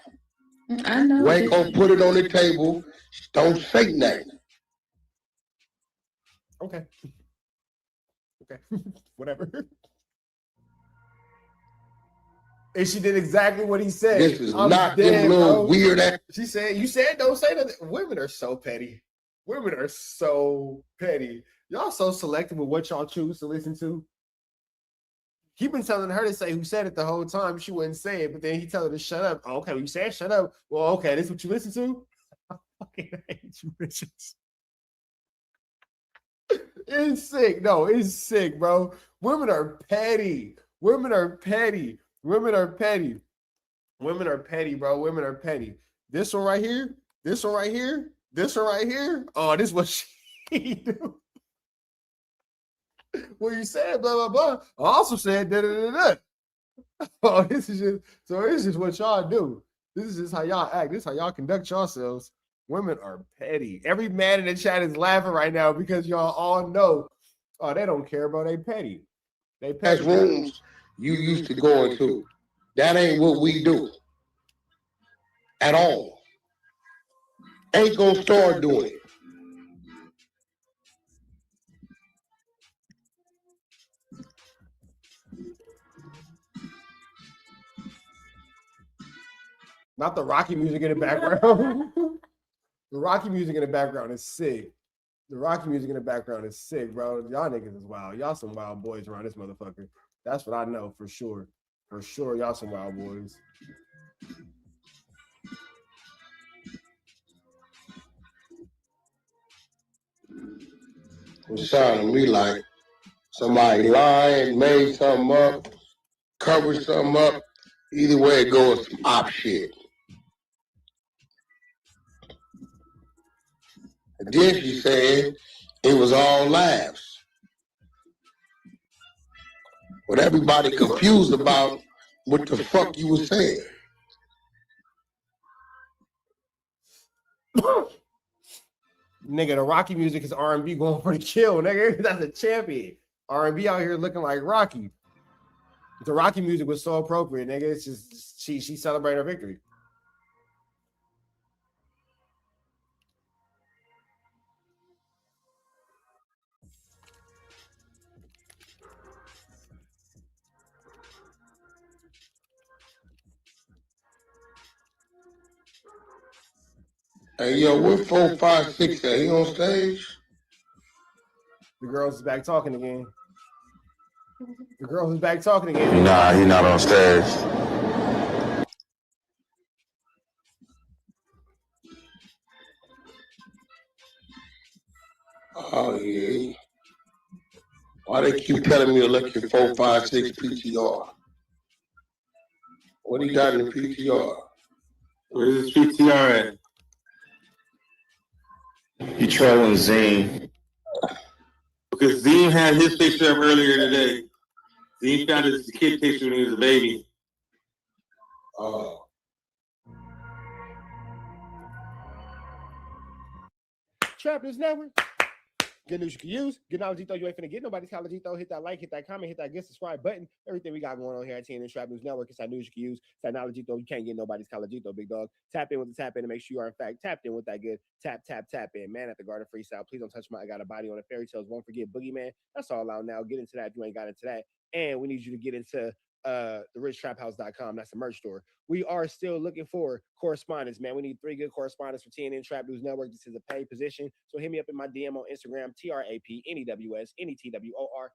I know. We ain't gonna put it on the table. Don't say nothing. Okay. Okay. Whatever. And she did exactly what he said. This is I'm not dead, them little bro. weird ass. She said, you said don't say nothing. Women are so petty. Women are so petty. Y'all so selective with what y'all choose to listen to. He been telling her to say who said it the whole time. She wouldn't say it, but then he tell her to shut up. Oh, okay, well, you said shut up. Well, okay, this is what you listen to? I fucking hate you, bitches. It's sick. No, it's sick, bro. Women are petty. Women are petty. Women are petty. Women are petty, bro. Women are petty. This one right here. This one right here. This one right here. Oh, this is what she do. Well, you said blah blah blah. I also said da da da da. Oh, this is just what y'all do. This is just how y'all act. This is how y'all conduct yourselves. Women are petty. Every man in the chat is laughing right now because y'all all know, oh, they don't care, bro. They petty. They petty. That's rooms you used to go into. That ain't what we do at all. Ain't gonna start doing it. Not the Rocky music in the background. The Rocky music in the background is sick. The Rocky music in the background is sick, bro. Y'all niggas is wild. Y'all some wild boys around this motherfucker. That's what I know for sure. For sure, y'all some wild boys. It sounded to me like somebody lying, made something up, covered something up. Either way it goes, some op shit. And then she said it was all laughs. But everybody confused about what the fuck you was saying. Nigga, the Rocky music is R&B going for the kill, nigga. That's a champion. R&B out here looking like Rocky. The Rocky music was so appropriate, nigga. It's just she celebrated her victory. Hey, yo, what 4, 5, 6 at? He on stage? The girls is back talking again. The girl who's back talking again. Nah, he not on stage. Oh, yeah. Why they keep telling me to look at 4, 5, 6 PTR? What he got in the PTR? Where's his PTR at? He trolling Zine. Because Zine had his picture up earlier today. Zine found his kid picture when he was a baby. Oh. Trap News Network. Good news you can use. Good knowledge you thought you ain't finna get nobody's college. Hit that like, hit that comment, hit that get subscribe button. Everything we got going on here at TNN Trap News Network. It's that news you can use. It's that knowledge you can't get nobody's college, big dog. Tap in with the tap in and make sure you are in fact tapped in with that good tap in. Man at the Garden Freestyle. Please don't touch my I got a body on the fairy tales. Won't forget Boogeyman. That's all out now. Get into that if you ain't got into that. And we need you to get into therichtraphouse.com. That's the merch store. We are still looking for correspondents, man. We need 3 good correspondents for TNN Trap News Network. This is a paid position. So hit me up in my DM on Instagram, TRAPNEWSNETWORX,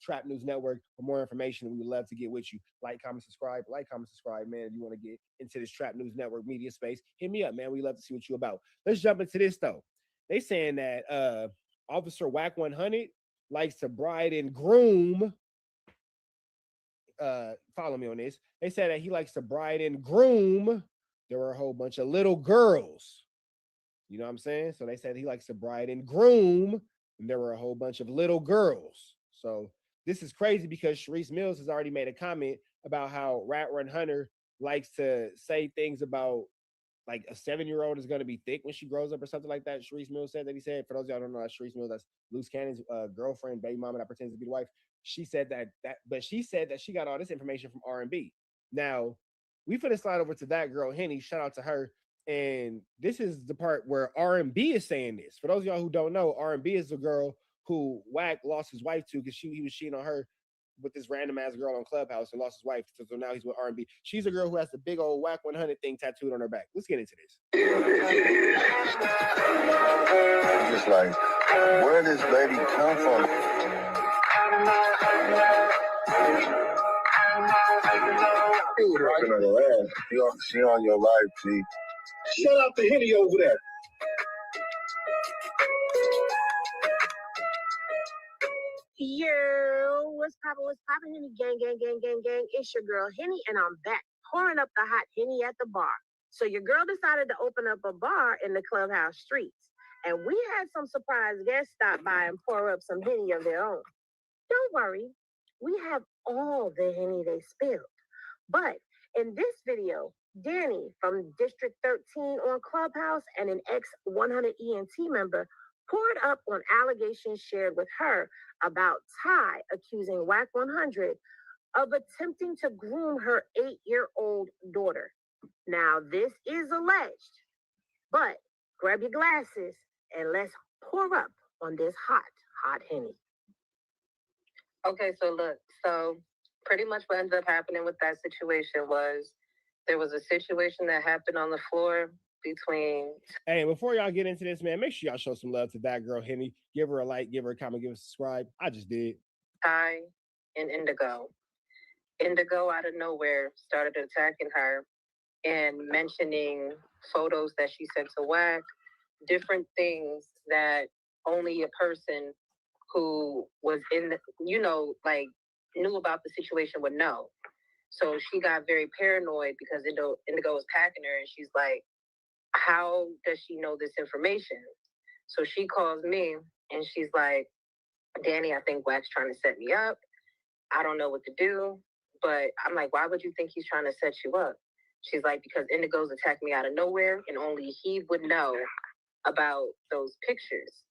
Trap News Network. For more information, we would love to get with you. Like, comment, subscribe, man. If you want to get into this Trap News Network media space, hit me up, man. We love to see what you're about. Let's jump into this, though. They saying that Officer WACK100 likes to bride and groom. Follow me on this. They said that he likes to bride and groom. There were a whole bunch of little girls. You know what I'm saying? So they said he likes to bride and groom, and there were a whole bunch of little girls. So this is crazy because Sharice Mills has already made a comment about how Rat Run Hunter likes to say things about like a 7-year-old is going to be thick when she grows up or something like that. Sharice Mills said that he said. For those of y'all who don't know, that's Sharice Mills. That's Loose Cannon's girlfriend, baby mama that pretends to be the wife. She said but she said that she got all this information from R&B. Now, we finna slide over to that girl, Henny. Shout out to her. And this is the part where R&B is saying this. For those of y'all who don't know, R&B is the girl who Wack lost his wife to because he was cheating on her with this random ass girl on Clubhouse and lost his wife. So now he's with R&B. She's a girl who has the big old WACK100 thing tattooed on her back. Let's get into this. I'm just like, where did this lady come from? She on your life, G. Shout out to Henny over there. Yo, what's poppin', Henny gang. It's your girl Henny, and I'm back pouring up the hot Henny at the bar. So your girl decided to open up a bar in the Clubhouse streets, and we had some surprise guests stop by and pour up some Henny of their own. Don't worry, we have all the Henny they spilled. But in this video, Danny from District 13 on Clubhouse and an ex-100 ENT member poured up on allegations shared with her about Ty accusing WACK100 of attempting to groom her 8-year-old daughter. Now, this is alleged, but grab your glasses and let's pour up on this hot Henny. Okay, so look, so pretty much what ended up happening with that situation was there was a situation that happened on the floor between. Hey, before y'all get into this, man, make sure y'all show some love to that girl, Henny. Give her a like, give her a comment, give her a subscribe. I just did. Ty and Indigo. Indigo out of nowhere started attacking her and mentioning photos that she sent to WAC, different things that only a person who was in the, like knew about the situation would know. So she got very paranoid because Indigo was packing her and she's like, how does she know this information? So she calls me and she's like, Danny, I think WAC's trying to set me up. I don't know what to do. But I'm like, why would you think he's trying to set you up? She's like, because Indigo's attacked me out of nowhere and only he would know about those pictures.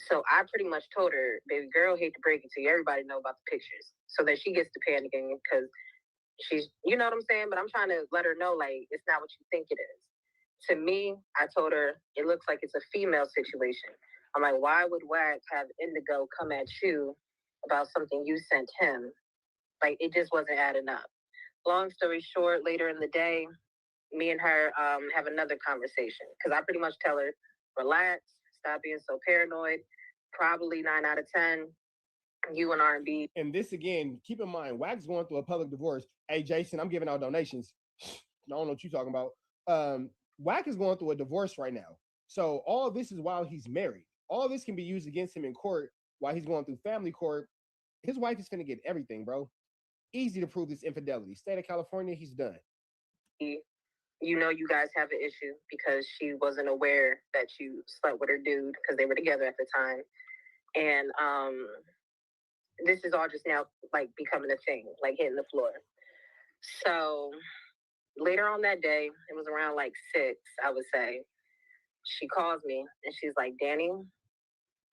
So I pretty much told her, baby girl, hate to break it to you, everybody know about the pictures. So that she gets to panicking because she's, you know what I'm saying? But I'm trying to let her know, like, it's not what you think it is. To me, I told her, it looks like it's a female situation. I'm like, why would WAC have Indigo come at you about something you sent him? Like, it just wasn't adding up. Long story short, later in the day, me and her have another conversation because I pretty much tell her, relax, stop being so paranoid. Probably 9 out of 10, you and R&B. And this again, keep in mind, WAC's going through a public divorce. Hey, Jason, I'm giving out donations. I don't know what you're talking about. WAC is going through a divorce right now. So all this is while he's married. All this can be used against him in court while he's going through family court. His wife is finna get everything, bro. Easy to prove this infidelity. State of California, he's done. You know you guys have an issue because she wasn't aware that you slept with her dude because they were together at the time. And this is all just now like becoming a thing, like hitting the floor. So later on that day, it was around like 6, I would say, she calls me and she's like, Danny,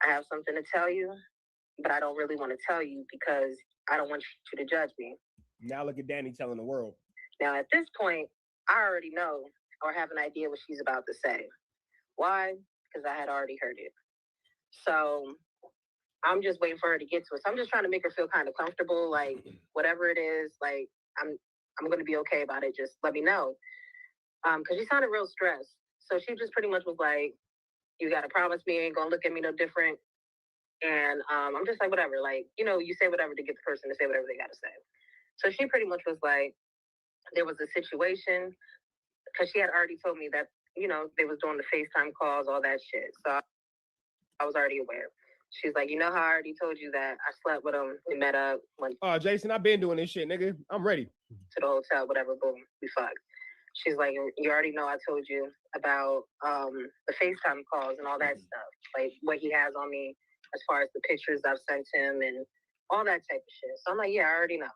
I have something to tell you, but I don't really want to tell you because I don't want you to judge me. Now look at Danny telling the world. Now at this point, I already know or have an idea what she's about to say. Why? Because I had already heard it. So I'm just waiting for her to get to it. So I'm just trying to make her feel kind of comfortable, like whatever it is, like I'm going to be okay about it. Just let me know. Because she sounded real stressed. So she just pretty much was like, you got to promise me you ain't going to look at me no different. And I'm just like, whatever. Like, you say whatever to get the person to say whatever they got to say. So she pretty much was like, there was a situation, because she had already told me that, they was doing the FaceTime calls, all that shit. So I was already aware. She's like, how I already told you that I slept with him. We met up. Went Jason, I've been doing this shit, nigga. I'm ready. To the hotel, whatever, boom, we fucked. She's like, you already know I told you about the FaceTime calls and all that stuff. Like what he has on me as far as the pictures I've sent him and all that type of shit. So I'm like, yeah, I already know.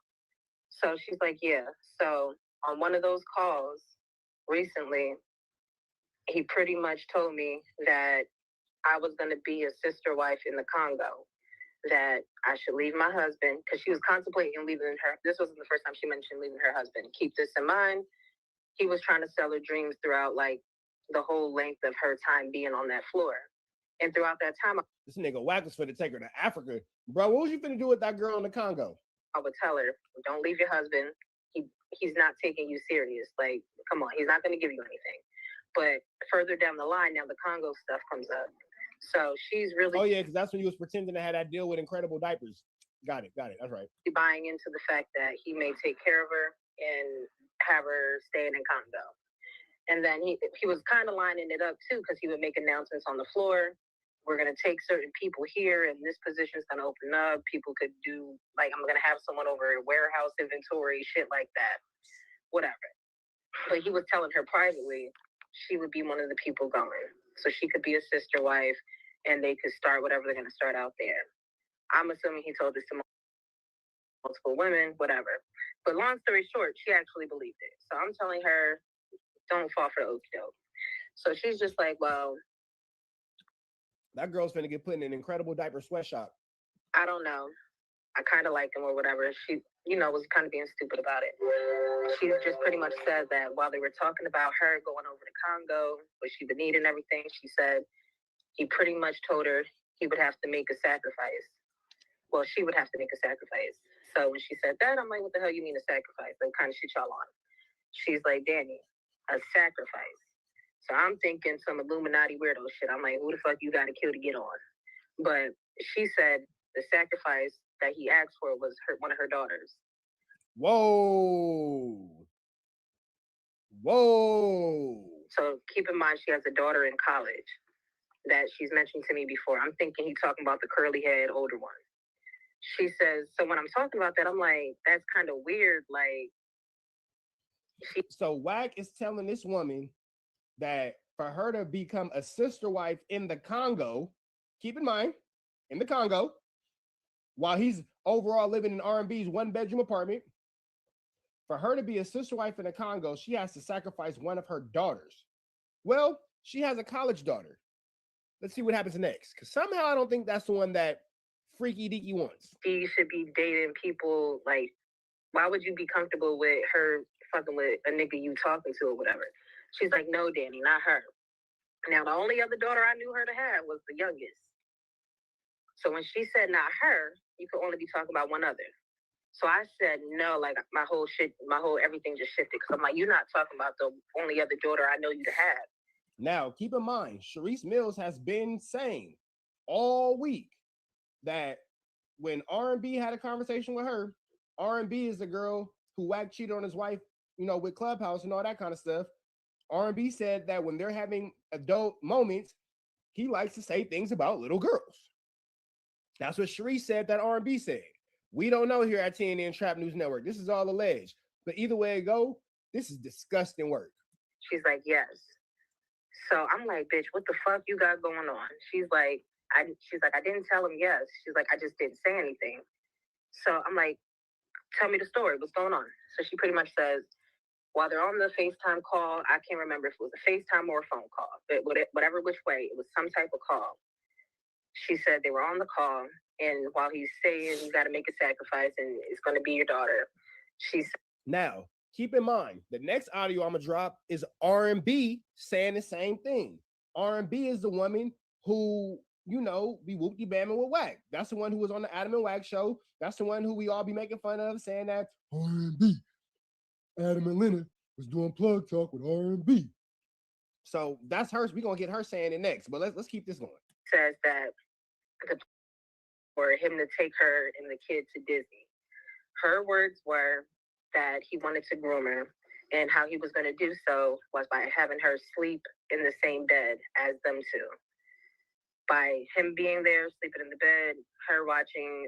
So she's like, yeah. So on one of those calls recently, he pretty much told me that I was going to be a sister wife in the Congo, that I should leave my husband because she was contemplating leaving her. This wasn't the first time she mentioned leaving her husband. Keep this in mind. He was trying to sell her dreams throughout like the whole length of her time being on that floor. And throughout that time, this nigga WAC was finna take her to Africa. Bro, what was you finna do with that girl in the Congo? I would tell her, don't leave your husband. He's not taking you serious. Like, come on, he's not going to give you anything. But further down the line, now the Congo stuff comes up. So she's really... Oh, yeah, because that's when you was pretending to have that deal with Incredible Diapers. Got it. That's right. Buying into the fact that he may take care of her and have her staying in Congo. And then he was kind of lining it up, too, because he would make announcements on the floor. We're going to take certain people here, and this position is going to open up. People could do, like, I'm going to have someone over at warehouse inventory, shit like that. Whatever. But he was telling her privately she would be one of the people going. So she could be a sister wife, and they could start whatever they're going to start out there. I'm assuming he told this to multiple women, whatever. But long story short, she actually believed it. So I'm telling her, don't fall for the okie doke. So she's just like, well, that girl's finna get put in an incredible diaper sweatshop. I don't know. I kind of like him or whatever. She, was kind of being stupid about it. She just pretty much said that while they were talking about her going over to Congo, what she would need and everything, she said he pretty much told her he would have to make a sacrifice. Well, she would have to make a sacrifice. So when she said that, I'm like, what the hell you mean a sacrifice? Like, kind of shit y'all on. She's like, Danny, a sacrifice. So I'm thinking some Illuminati weirdo shit. I'm like, who the fuck you got to kill to get on? But she said the sacrifice that he asked for was one of her daughters. Whoa. So keep in mind, she has a daughter in college that she's mentioned to me before. I'm thinking he's talking about the curly head older one. She says, so when I'm talking about that, I'm like, that's kind of weird. Like, so WACK is telling this woman that for her to become a sister wife in the Congo, keep in mind, in the Congo, while he's overall living in R&B's one-bedroom apartment, for her to be a sister wife in the Congo, she has to sacrifice one of her daughters. Well, she has a college daughter. Let's see what happens next. Because somehow I don't think that's the one that Freaky Deaky wants. She should be dating people, like, why would you be comfortable with her fucking with a nigga you talking to or whatever? She's like, no, Danny, not her. Now, the only other daughter I knew her to have was the youngest. So when she said not her, you could only be talking about one other. So I said no, like my whole everything just shifted. Because I'm like, you're not talking about the only other daughter I know you to have. Now, keep in mind, Sharice Mills has been saying all week that when R&B had a conversation with her, R&B is the girl who WACK cheated on his wife, with Clubhouse and all that kind of stuff. R&B said that when they're having adult moments, he likes to say things about little girls. That's what Sharice said that R&B said. We don't know here at TNN Trap News Network. This is all alleged. But either way it go, this is disgusting work. She's like, yes. So I'm like, bitch, what the fuck you got going on? She's like, I didn't tell him yes. She's like, I just didn't say anything. So I'm like, tell me the story. What's going on? So she pretty much says, while they're on the FaceTime call, I can't remember if it was a FaceTime or a phone call, but whatever which way, it was some type of call. She said they were on the call, and while he's saying you got to make a sacrifice and it's going to be your daughter, she said, now, keep in mind, the next audio I'm going to drop is R&B saying the same thing. R&B is the woman who, be whoopty-bamming with WACK. That's the one who was on the Adam and WACK show. That's the one who we all be making fun of, saying that R&B, Adam and Leonard was doing plug talk with R&B. So that's hers. We're going to get her saying it next, but let's keep this going. Says that for him to take her and the kid to Disney. Her words were that he wanted to groom her, and how he was going to do so was by having her sleep in the same bed as them two. By him being there, sleeping in the bed, her watching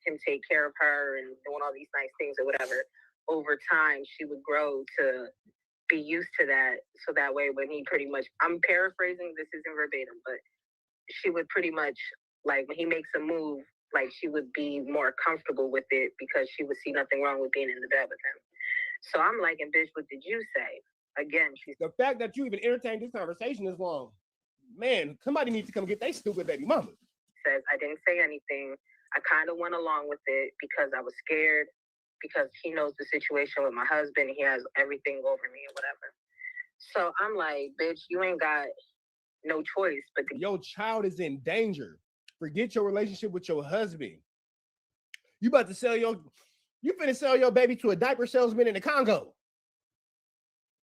him take care of her and doing all these nice things or whatever, over time, she would grow to be used to that. So that way, when he pretty much, I'm paraphrasing, this isn't verbatim, but she would pretty much, like, when he makes a move, like, she would be more comfortable with it because she would see nothing wrong with being in the bed with him. So I'm like, and bitch, what did you say? Again, the fact that you even entertained this conversation is wrong. Man, somebody needs to come get their stupid baby mama. Says, I didn't say anything. I kind of went along with it because I was scared, because he knows the situation with my husband. He has everything over me or whatever. So I'm like, bitch, you ain't got no choice. But your child is in danger. Forget your relationship with your husband. You about to you finna sell your baby to a diaper salesman in the Congo.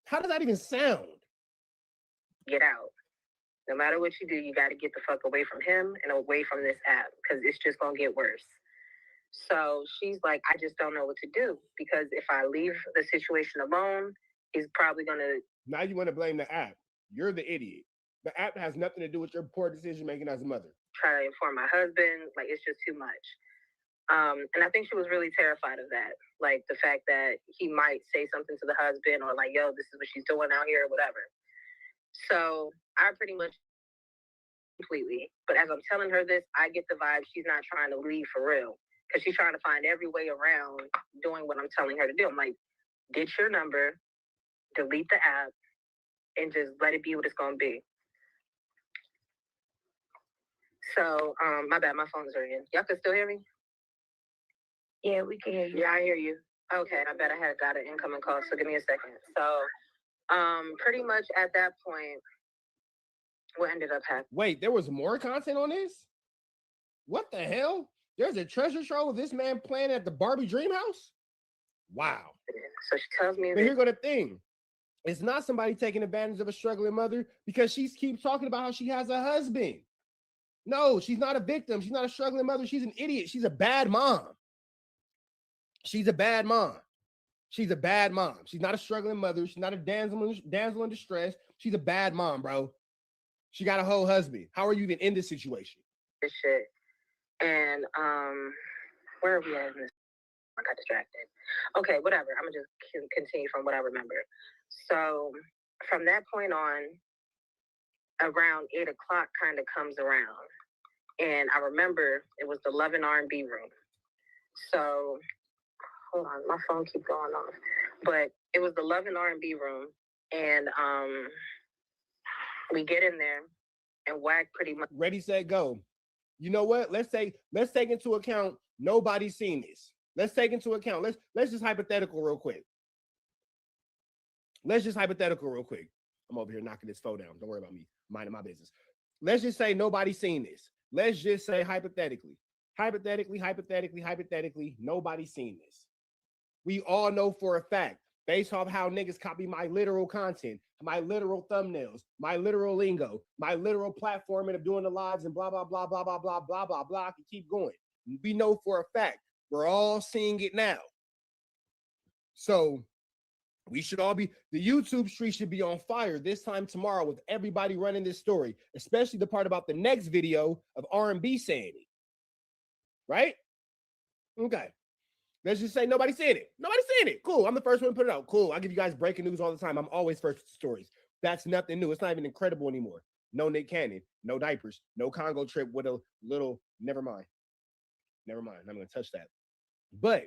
How does that even sound? Get out. No matter what you do, you got to get the fuck away from him and away from this app, because it's just going to get worse. So she's like, I just don't know what to do, because if I leave the situation alone, he's probably going to... Now you want to blame the app. You're the idiot. The app has nothing to do with your poor decision making as a mother. Try to inform my husband. Like, it's just too much. And I think she was really terrified of that. Like, the fact that he might say something to the husband, or like, yo, this is what she's doing out here or whatever. So I pretty much completely. But as I'm telling her this, I get the vibe she's not trying to leave for real, because she's trying to find every way around doing what I'm telling her to do. I'm like, get your number, delete the app, and just let it be what it's gonna be. So, my bad, my phone's ringing. Y'all can still hear me? Yeah, we can hear you. Yeah, I hear you. Okay, I bet I had got an incoming call, so give me a second. So, pretty much at that point, what ended up happening? Wait, there was more content on this? What the hell? There's a treasure trove of this man playing at the Barbie Dream House? Wow. So she tells me But that. here go the thing. It's not somebody taking advantage of a struggling mother because she keeps talking about how she has a husband. No, she's not a victim. She's not a struggling mother. She's an idiot. She's a bad mom. She's a bad mom. She's a bad mom. She's not a struggling mother. She's not a damsel in distress. She's a bad mom, bro. She got a whole husband. How are you even in this situation? This shit. And where are we at in this? I got distracted. Okay, whatever. I'm gonna just continue from what I remember. So from that point on, around 8 o'clock kind of comes around, and I remember it was the Love and R&B room. So hold on, my phone keeps going off, but it was the Love and R&B room, and we get in there, and WACK pretty much ready, set, go. You know what? Let's take into account nobody's seen this. Let's take into account. Let's just hypothetical real quick. I'm over here knocking this phone down. Don't worry about me. Minding my business. Let's just say nobody's seen this. Let's just say hypothetically, nobody's seen this. We all know for a fact, based off how niggas copy my literal content, my literal thumbnails, my literal lingo, my literal platforming of doing the lives and blah, blah, blah, blah, blah, blah, blah, blah, blah. I can keep going. We know for a fact. We're all seeing it now. So we should all be, the YouTube street should be on fire this time tomorrow with everybody running this story, especially the part about the next video of R&B saying it. Right? Okay. Let's just say nobody's saying it. Nobody's saying it. Cool. I'm the first one to put it out. Cool. I give you guys breaking news all the time. I'm always first with stories. That's nothing new. It's not even incredible anymore. No Nick Cannon, no diapers, no Congo trip with a little, never mind. I'm not going to touch that. But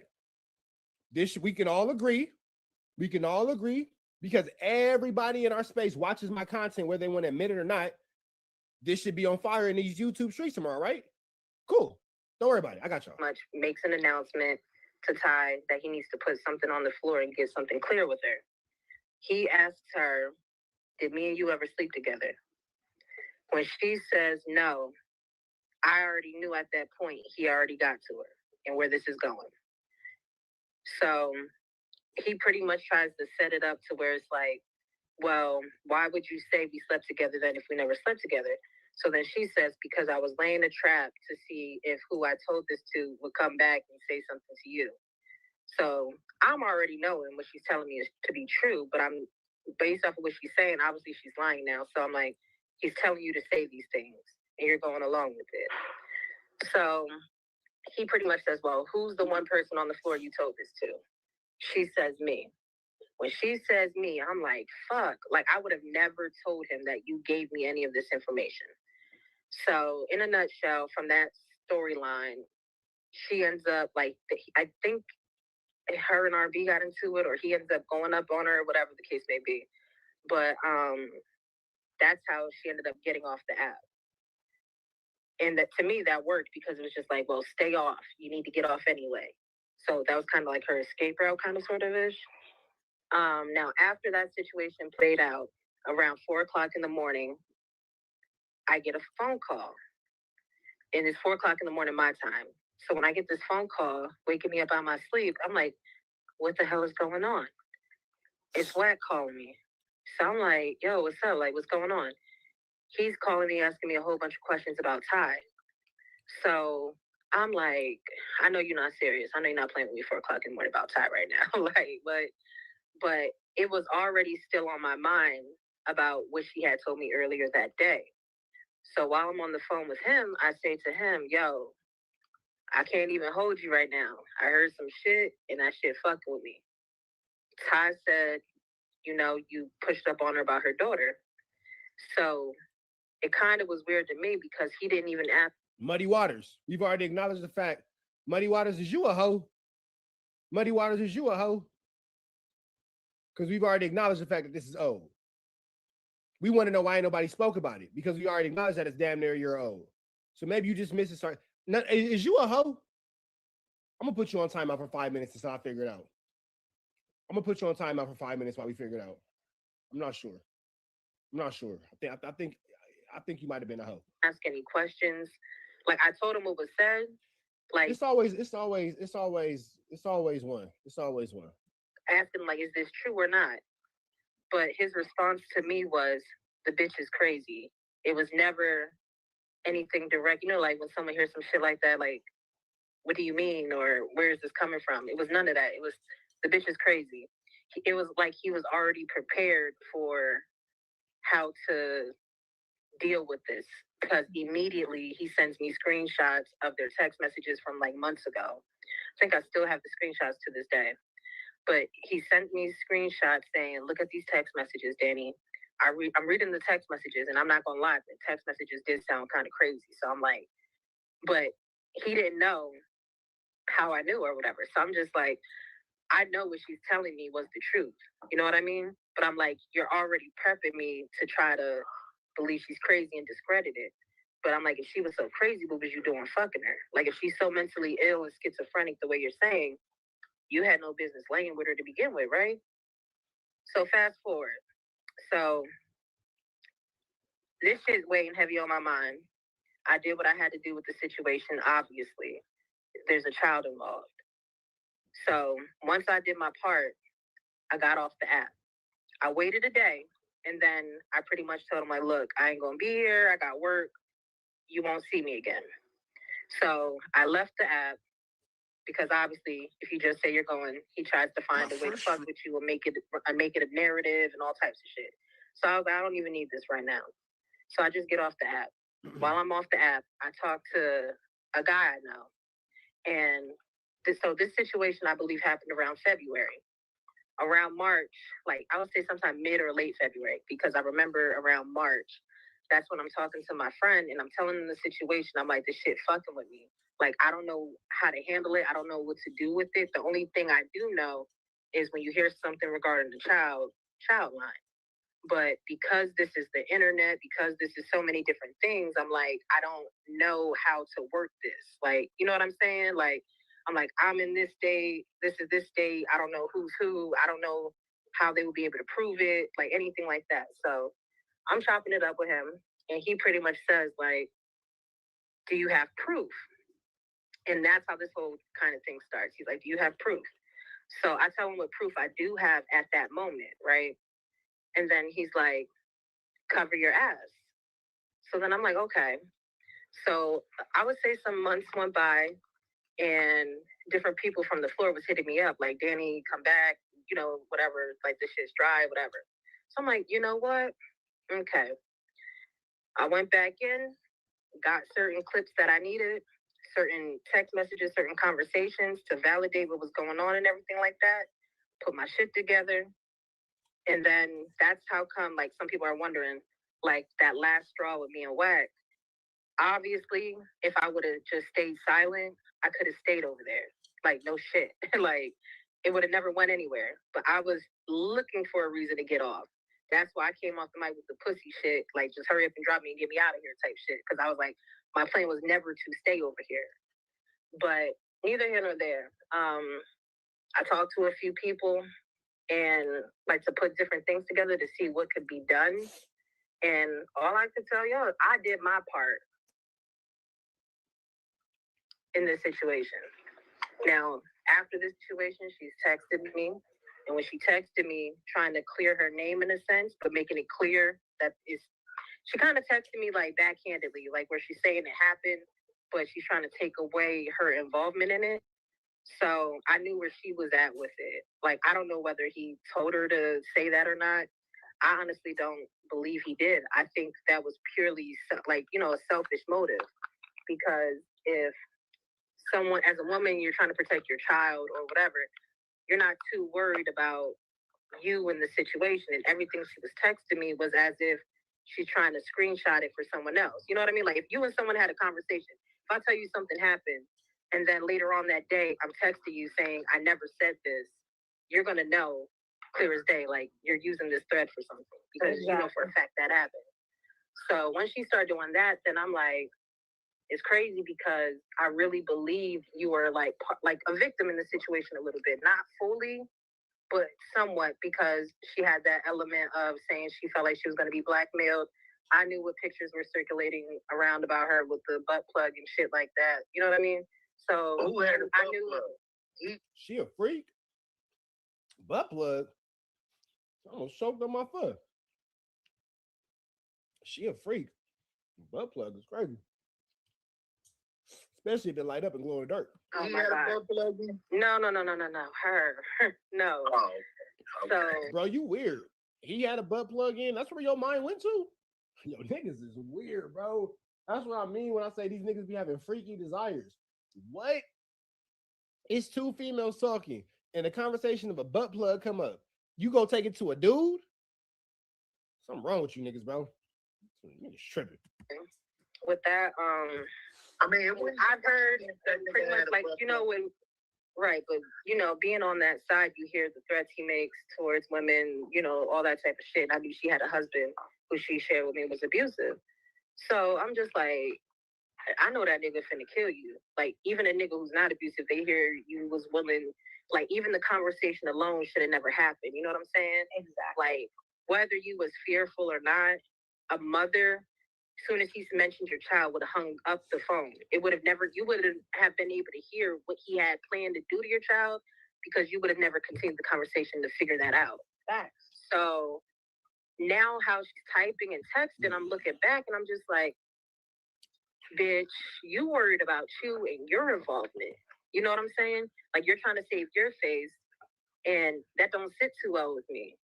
this, we can all agree, because everybody in our space watches my content, whether they want to admit it or not. This should be on fire in these YouTube streets tomorrow, right? Cool. Don't worry about it. I got y'all. Much makes an announcement to Ty that he needs to put something on the floor and get something clear with her. He asks her, did me and you ever sleep together? When she says no, I already knew at that point he already got to her and where this is going. So he pretty much tries to set it up to where it's like, well, why would you say we slept together then if we never slept together? So then she says, because I was laying a trap to see if who I told this to would come back and say something to you. So I'm already knowing what she's telling me is to be true, but I'm based off of what she's saying, obviously she's lying now. So I'm like, he's telling you to say these things and you're going along with it. So he pretty much says, well, who's the one person on the floor you told this to? She says me. When she says me, I'm like, fuck. Like, I would have never told him that you gave me any of this information. So in a nutshell, from that storyline, she ends up like, I think her and RB got into it, or he ends up going up on her, whatever the case may be. But that's how she ended up getting off the app. And that, to me, that worked because it was just like, well, stay off. You need to get off anyway. So that was kind of like her escape route, kind of sort of ish. Now, after that situation played out, around 4 o'clock in the morning, I get a phone call. And it's 4 o'clock in the morning, my time. So when I get this phone call, waking me up out of my sleep, I'm like, what the hell is going on? It's WACK calling me. So I'm like, yo, what's up? Like, what's going on? He's calling me, asking me a whole bunch of questions about Ty. So I'm like, I know you're not serious. I know you're not playing with me 4 o'clock in the morning about Ty right now. Like, but it was already still on my mind about what she had told me earlier that day. So while I'm on the phone with him, I say to him, yo, I can't even hold you right now. I heard some shit and that shit fucked with me. Ty said, you know, you pushed up on her about her daughter. So it kind of was weird to me because he didn't even ask. Muddy Waters. We've already acknowledged the fact. Muddy Waters, is you a hoe? Muddy Waters, is you a hoe? Because we've already acknowledged the fact that this is old. We want to know why ain't nobody spoke about it, because we already acknowledged that it's damn near a year old. So maybe you just missed it. Sorry. Now, is you a hoe? I'm gonna put you on timeout for 5 minutes until I figure it out. I'm gonna put you on timeout for 5 minutes while we figure it out. I'm not sure. I think you might have been a hoe. Ask any questions. Like I told him what was said. Like it's always one. Asking like, is this true or not? But his response to me was, the bitch is crazy. It was never anything direct. You know, like when someone hears some shit like that, like, what do you mean? Or where is this coming from? It was none of that. It was, the bitch is crazy. It was like he was already prepared for how to deal with this, because immediately he sends me screenshots of their text messages from like months ago. I think I still have the screenshots to this day. But he sent me screenshots saying, look at these text messages, Danny. I'm reading the text messages, and I'm not going to lie, the text messages did sound kind of crazy. So I'm like, but he didn't know how I knew or whatever. So I'm just like, I know what she's telling me was the truth. You know what I mean? But I'm like, you're already prepping me to try to believe she's crazy and discredit it. But I'm like, if she was so crazy, what was you doing fucking her? Like, if she's so mentally ill and schizophrenic the way you're saying, you had no business laying with her to begin with, right? So fast forward. So this shit's weighing heavy on my mind. I did what I had to do with the situation, obviously. There's a child involved. So once I did my part, I got off the app. I waited a day, and then I pretty much told him, like, look, I ain't gonna be here. I got work. You won't see me again. So I left the app, because obviously, if you just say you're going, he tries to find a way to fuck with you and make it a narrative and all types of shit. So I was like, I don't even need this right now. So I just get off the app. While I'm off the app, I talk to a guy I know. And this situation, I believe, happened around February. Around March, like I would say sometime mid or late February, because I remember around March, that's when I'm talking to my friend and I'm telling him the situation. I'm like, this shit fucking with me. Like, I don't know how to handle it. I don't know what to do with it. The only thing I do know is when you hear something regarding the child line. But because this is the internet, because this is so many different things, I'm like, I don't know how to work this. Like, you know what I'm saying? Like, I'm like, I'm in this state. This is this state. I don't know who's who. I don't know how they will be able to prove it, like anything like that. So I'm chopping it up with him. And he pretty much says, like, do you have proof? And that's how this whole kind of thing starts. He's like, do you have proof? So I tell him what proof I do have at that moment, right? And then he's like, cover your ass. So then I'm like, okay. So I would say some months went by and different people from the floor was hitting me up, like, Danny, come back, you know, whatever, like this shit's dry, whatever. So I'm like, you know what? Okay. I went back in, got certain clips that I needed, certain text messages, certain conversations to validate what was going on and everything like that, put my shit together. And then that's how come, like, some people are wondering, like, that last straw with me and WACK. Obviously, if I would have just stayed silent, I could have stayed over there. Like, no shit. Like, it would have never went anywhere. But I was looking for a reason to get off. That's why I came off the mic with the pussy shit. Like, just hurry up and drop me and get me out of here type shit. Because I was like, my plan was never to stay over here. But neither here nor there. I talked to a few people and like to put different things together to see what could be done. And all I can tell y'all is I did my part in this situation. Now, after this situation, she's texted me. And when she texted me, trying to clear her name in a sense, but making it clear that she kind of texted me like backhandedly, like where she's saying it happened, but she's trying to take away her involvement in it. So I knew where she was at with it. Like, I don't know whether he told her to say that or not. I honestly don't believe he did. I think that was purely like, you know, a selfish motive. Because if someone, as a woman, you're trying to protect your child or whatever, you're not too worried about you in the situation. And everything she was texting me was as if she's trying to screenshot it for someone else. You know what I mean? Like, if you and someone had a conversation, if I tell you something happened, and then later on that day, I'm texting you saying, I never said this, you're going to know, clear as day, like you're using this thread for something because you know for a fact that happened. So once she started doing that, then I'm like, it's crazy because I really believe you were like a victim in the situation a little bit, not fully, but somewhat, because she had that element of saying she felt like she was going to be blackmailed. I knew what pictures were circulating around about her with the butt plug and shit like that. You know what I mean? So Who had a I butt knew. plug? She a freak. Butt plug. I almost choked on my foot. She a freak. Butt plug is crazy. Especially if it light up and glow in the dark. Oh my God. No. Her. No. Oh, okay. So, bro, you weird. He had a butt plug in. That's where your mind went to. Yo, niggas is weird, bro. That's what I mean when I say these niggas be having freaky desires. What? It's two females talking, and the conversation of a butt plug come up. You go take it to a dude? Something wrong with you niggas, bro. Niggas tripping. With that, I mean, I've heard pretty much like, you know, when, right, but, you know, being on that side, you hear the threats he makes towards women, you know, all that type of shit. I mean, she had a husband who she shared with me was abusive. So I'm just like, I know that nigga finna kill you. Like, even a nigga who's not abusive, they hear you was willing, like, even the conversation alone should have never happened. You know what I'm saying? Exactly. Like, whether you was fearful or not, a mother, as soon as he mentioned your child, would have hung up the phone. It would have never, you wouldn't have been able to hear what he had planned to do to your child because you would have never continued the conversation to figure that out. Facts. So now how she's typing and texting, I'm looking back and I'm just like, bitch, you worried about you and your involvement. You know what I'm saying? Like, you're trying to save your face, and that don't sit too well with me.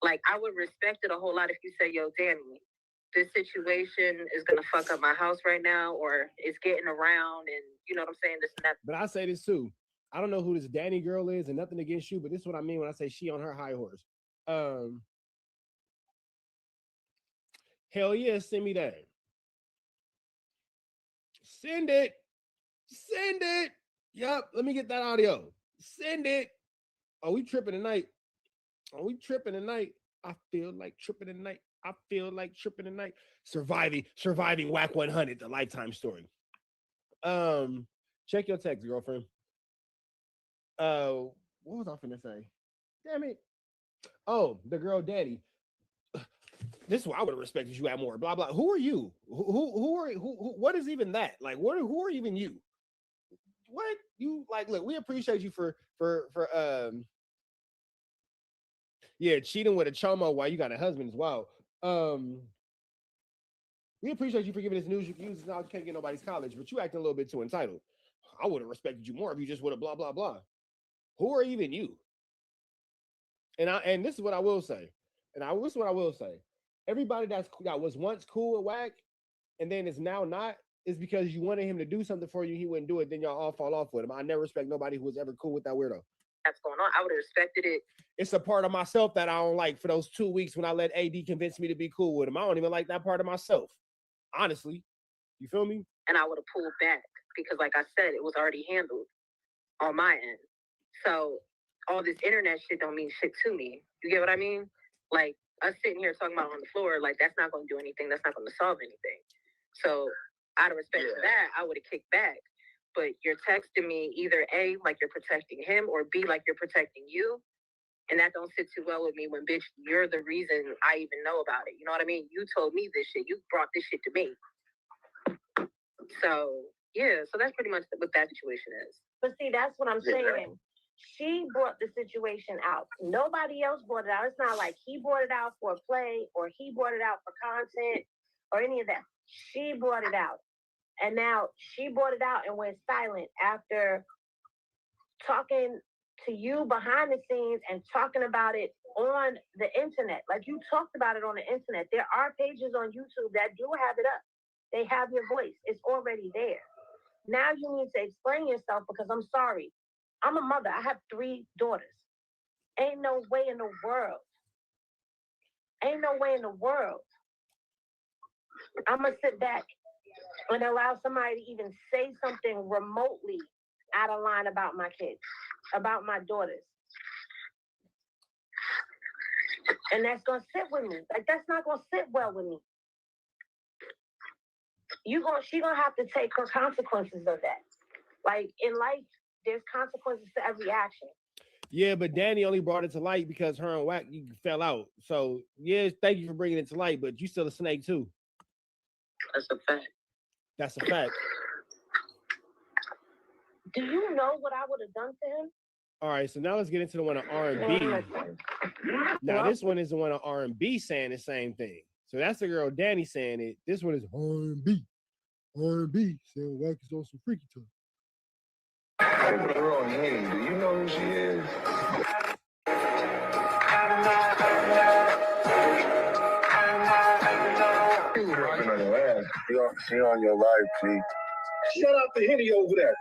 Like, I would respect it a whole lot if you say, yo, Danny, this situation is going to fuck up my house right now, or it's getting around, and you know what I'm saying? This and that. But I say this too. I don't know who this Danny girl is, and nothing against you, but this is what I mean when I say she on her high horse. Hell yeah, send me that. Send it. Send it. Yup. Let me get that audio. Send it. Are we tripping tonight? Are we tripping tonight? I feel like tripping tonight. I feel like tripping tonight. Surviving WACK100, the lifetime story. Check your text, girlfriend. What was I finna say? Damn it. Oh, the girl daddy. This is what I would have respected you at more. Blah blah. Who are you? Who what is even that? Like, who are even you? What you like? Look, we appreciate you for yeah, cheating with a chomo while you got a husband as well. We appreciate you for giving this news. You use now you can't get nobody's college, but you acting a little bit too entitled. I would have respected you more if you just would have blah blah blah. Who are even you? And this is what I will say. This is what I will say. Everybody that was once cool with WACK and then is now not is because you wanted him to do something for you. He wouldn't do it. Then y'all all fall off with him. I never respect nobody who was ever cool with that weirdo. That's going on. I would have respected it. It's a part of myself that I don't like for those 2 weeks when I let AD convince me to be cool with him. I don't even like that part of myself. Honestly. You feel me? And I would have pulled back because, like I said, it was already handled on my end. So all this internet shit don't mean shit to me. You get what I mean? Like, us sitting here talking about on the floor, like, that's not going to do anything. That's not going to solve anything. So out of respect for that, I would have kicked back. But you're texting me either A, like you're protecting him, or B, like you're protecting you. And that don't sit too well with me when, bitch, you're the reason I even know about it. You know what I mean? You told me this shit. You brought this shit to me. So, yeah, so that's pretty much what that situation is. But see, that's what I'm saying. She brought the situation out. Nobody else brought it out. It's not like he brought it out for a play or he brought it out for content or any of that. She brought it out. And now she brought it out and went silent after talking to you behind the scenes and talking about it on the internet. Like, you talked about it on the internet. There are pages on YouTube that do have it up. They have your voice. It's already there. Now you need to explain yourself because I'm sorry. I'm a mother. I have 3 daughters. Ain't no way in the world. Ain't no way in the world. I'm going to sit back and allow somebody to even say something remotely out of line about my kids, about my daughters. And that's gonna sit with me. Like, that's not gonna sit well with me. She gonna have to take her consequences of that. Like, in life, there's consequences to every action. Yeah, but Danny only brought it to light because her and Wack fell out. So, yeah, thank you for bringing it to light, but you still a snake too. That's a fact. That's a fact. Do you know what I would have done to him? All right, so now let's get into the one of R&B. Now, this one is the one of R&B saying the same thing. So that's the girl Danny saying it. This one is R&B. R&B saying Wack is on some freaky talk. Hey, girl, hey, do you know who she is? On your ass. She on your life, G. Shut up the Henny over there.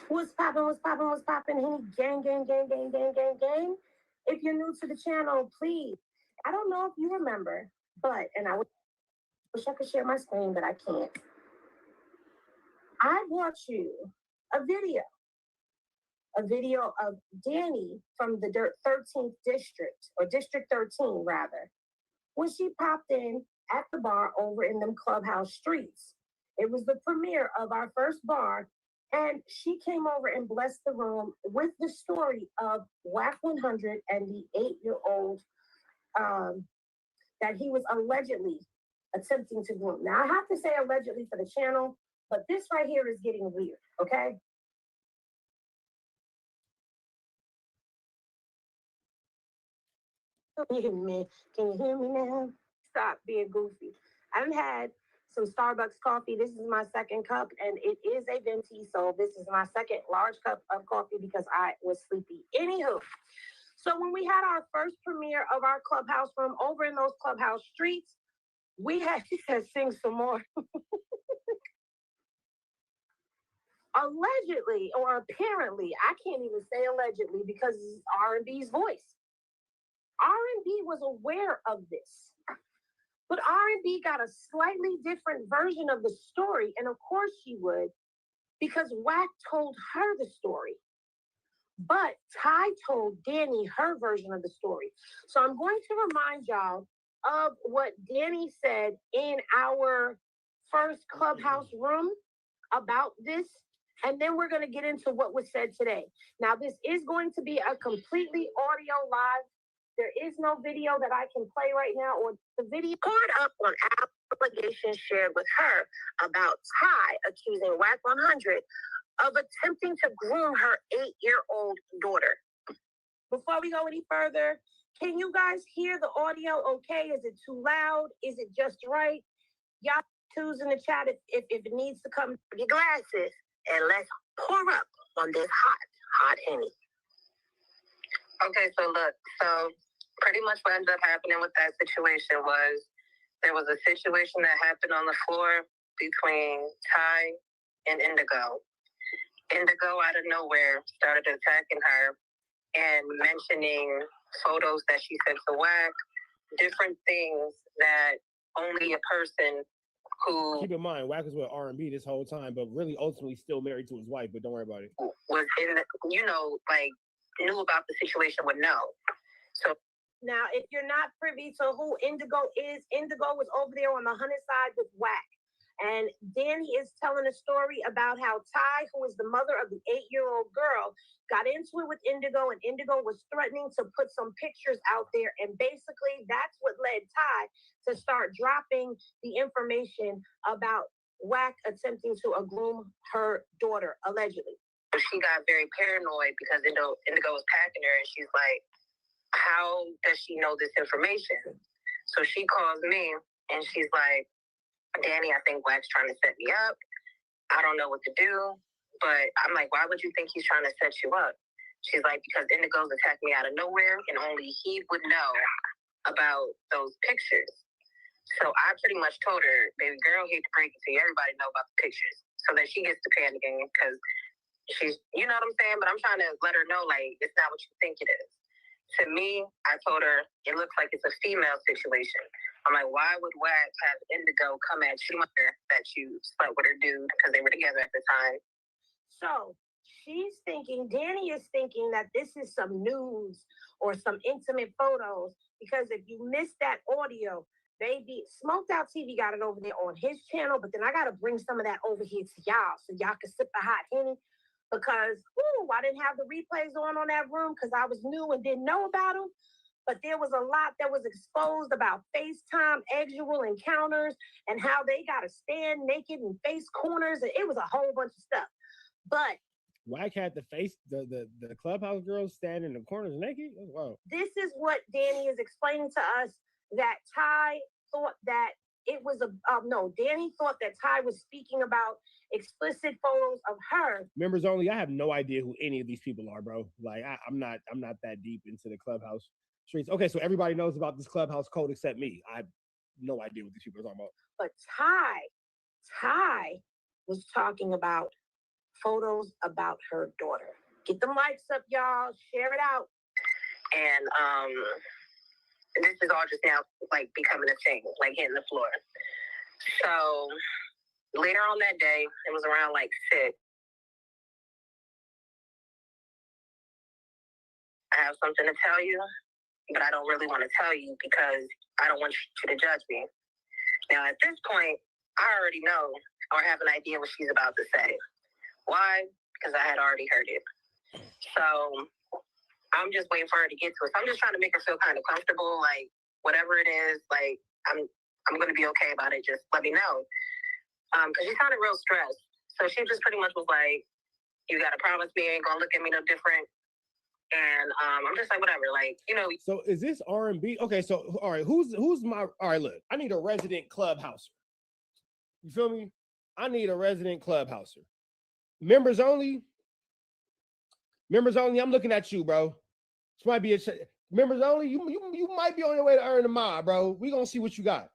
What's poppin'? Henny gang. If you're new to the channel, please. I don't know if you remember, but, and I wish I could share my screen, but I can't. I brought you a video of Danny from the 13th district, or District 13 rather, when she popped in at the bar over in them clubhouse streets. It was the premiere of our first bar, and she came over and blessed the room with the story of WACK100 and the 8-year-old that he was allegedly attempting to groom. Now, I have to say allegedly for the channel, but this right here is getting weird, okay? Can you hear me now? Stop being goofy. I've had some Starbucks coffee. This is my second cup, and it is a venti, so this is my second large cup of coffee because I was sleepy. Anywho, so when we had our first premiere of our clubhouse room over in those clubhouse streets, we had to sing some more. Allegedly, or apparently, I can't even say allegedly because it's R&B's voice. R&B was aware of this, but R&B got a slightly different version of the story, and of course she would, because Wack told her the story. But Ty told Danny her version of the story. So I'm going to remind y'all of what Danny said in our first clubhouse room about this, and then we're going to get into what was said today. Now, this is going to be a completely audio live. There is no video that I can play right now, or the video caught up on allegations shared with her about Ty accusing WACK100 of attempting to groom her 8-year-old daughter. Before we go any further, can you guys hear the audio okay? Is it too loud? Is it just right? Y'all choose in the chat if it needs to come. Your glasses, and let's pour up on this hot Henny. Okay, so look, pretty much what ended up happening with that situation was there was a situation that happened on the floor between Ty and Indigo. Indigo out of nowhere started attacking her and mentioning photos that she sent to Wack, different things that only a person who... Keep in mind, Wack was with R&B this whole time, but really ultimately still married to his wife, but don't worry about it. Was in, knew about the situation would know. So now, if you're not privy to who Indigo is, Indigo was over there on the Hunter side with Wack. And Danny is telling a story about how Ty, who is the mother of the 8-year-old girl, got into it with Indigo, and Indigo was threatening to put some pictures out there. And basically, that's what led Ty to start dropping the information about Wack attempting to groom her daughter, allegedly. She got very paranoid because Indigo was packing her, and she's like, how does she know this information? So she calls me, and she's like, Danny, I think Wack's trying to set me up. I don't know what to do. But I'm like, why would you think he's trying to set you up? She's like, because Indigo's attacked me out of nowhere, and only he would know about those pictures. So I pretty much told her, baby girl, hate to break it to you, everybody know about the pictures. So that she gets to panicking because she's, you know what I'm saying? But I'm trying to let her know, like, it's not what you think it is. To me, I told her, it looks like it's a female situation. I'm like, why would WACK have Indigo come at you that you slept with her dude because they were together at the time? So she's thinking, Danny is thinking that this is some news or some intimate photos, because if you missed that audio, baby, Smoked Out TV got it over there on his channel, but then I got to bring some of that over here to y'all so y'all can sip the hot Henny, because I didn't have the replays on that room because I was new and didn't know about them. But there was a lot that was exposed about FaceTime, actual encounters, and how they got to stand naked in face corners. And it was a whole bunch of stuff. But WACK had the clubhouse girls stand in the corners naked? Wow. This is what Danny is explaining to us, that Ty thought that it was Danny thought that Ty was speaking about explicit photos of her. Members only. I have no idea who any of these people are, bro. Like I'm not that deep into the clubhouse streets. Okay, so everybody knows about this clubhouse code except me. I have no idea what these people are talking about. But Ty was talking about photos about her daughter. Get them likes up, y'all. Share it out. And this is all just now like becoming a thing, like hitting the floor. So later on that day, it was around like 6. I have something to tell you, but I don't really want to tell you because I don't want you to judge me. Now, at this point, I already know or have an idea what she's about to say. Why? Because I had already heard it. So I'm just waiting for her to get to it. So I'm just trying to make her feel kind of comfortable, like whatever it is, like I'm going to be okay about it. Just let me know. Because she sounded real stressed. So she just pretty much was like, you got to promise me you ain't going to look at me no different. And I'm just like, whatever, like, you know. So is this R&B? Okay, so all right, who's my, all right, look, I need a resident clubhouser. You feel me? I need a resident clubhouser. Members only, I'm looking at you, bro. This might be members only, you might be on your way to earn a mod, bro. We gonna see what you got.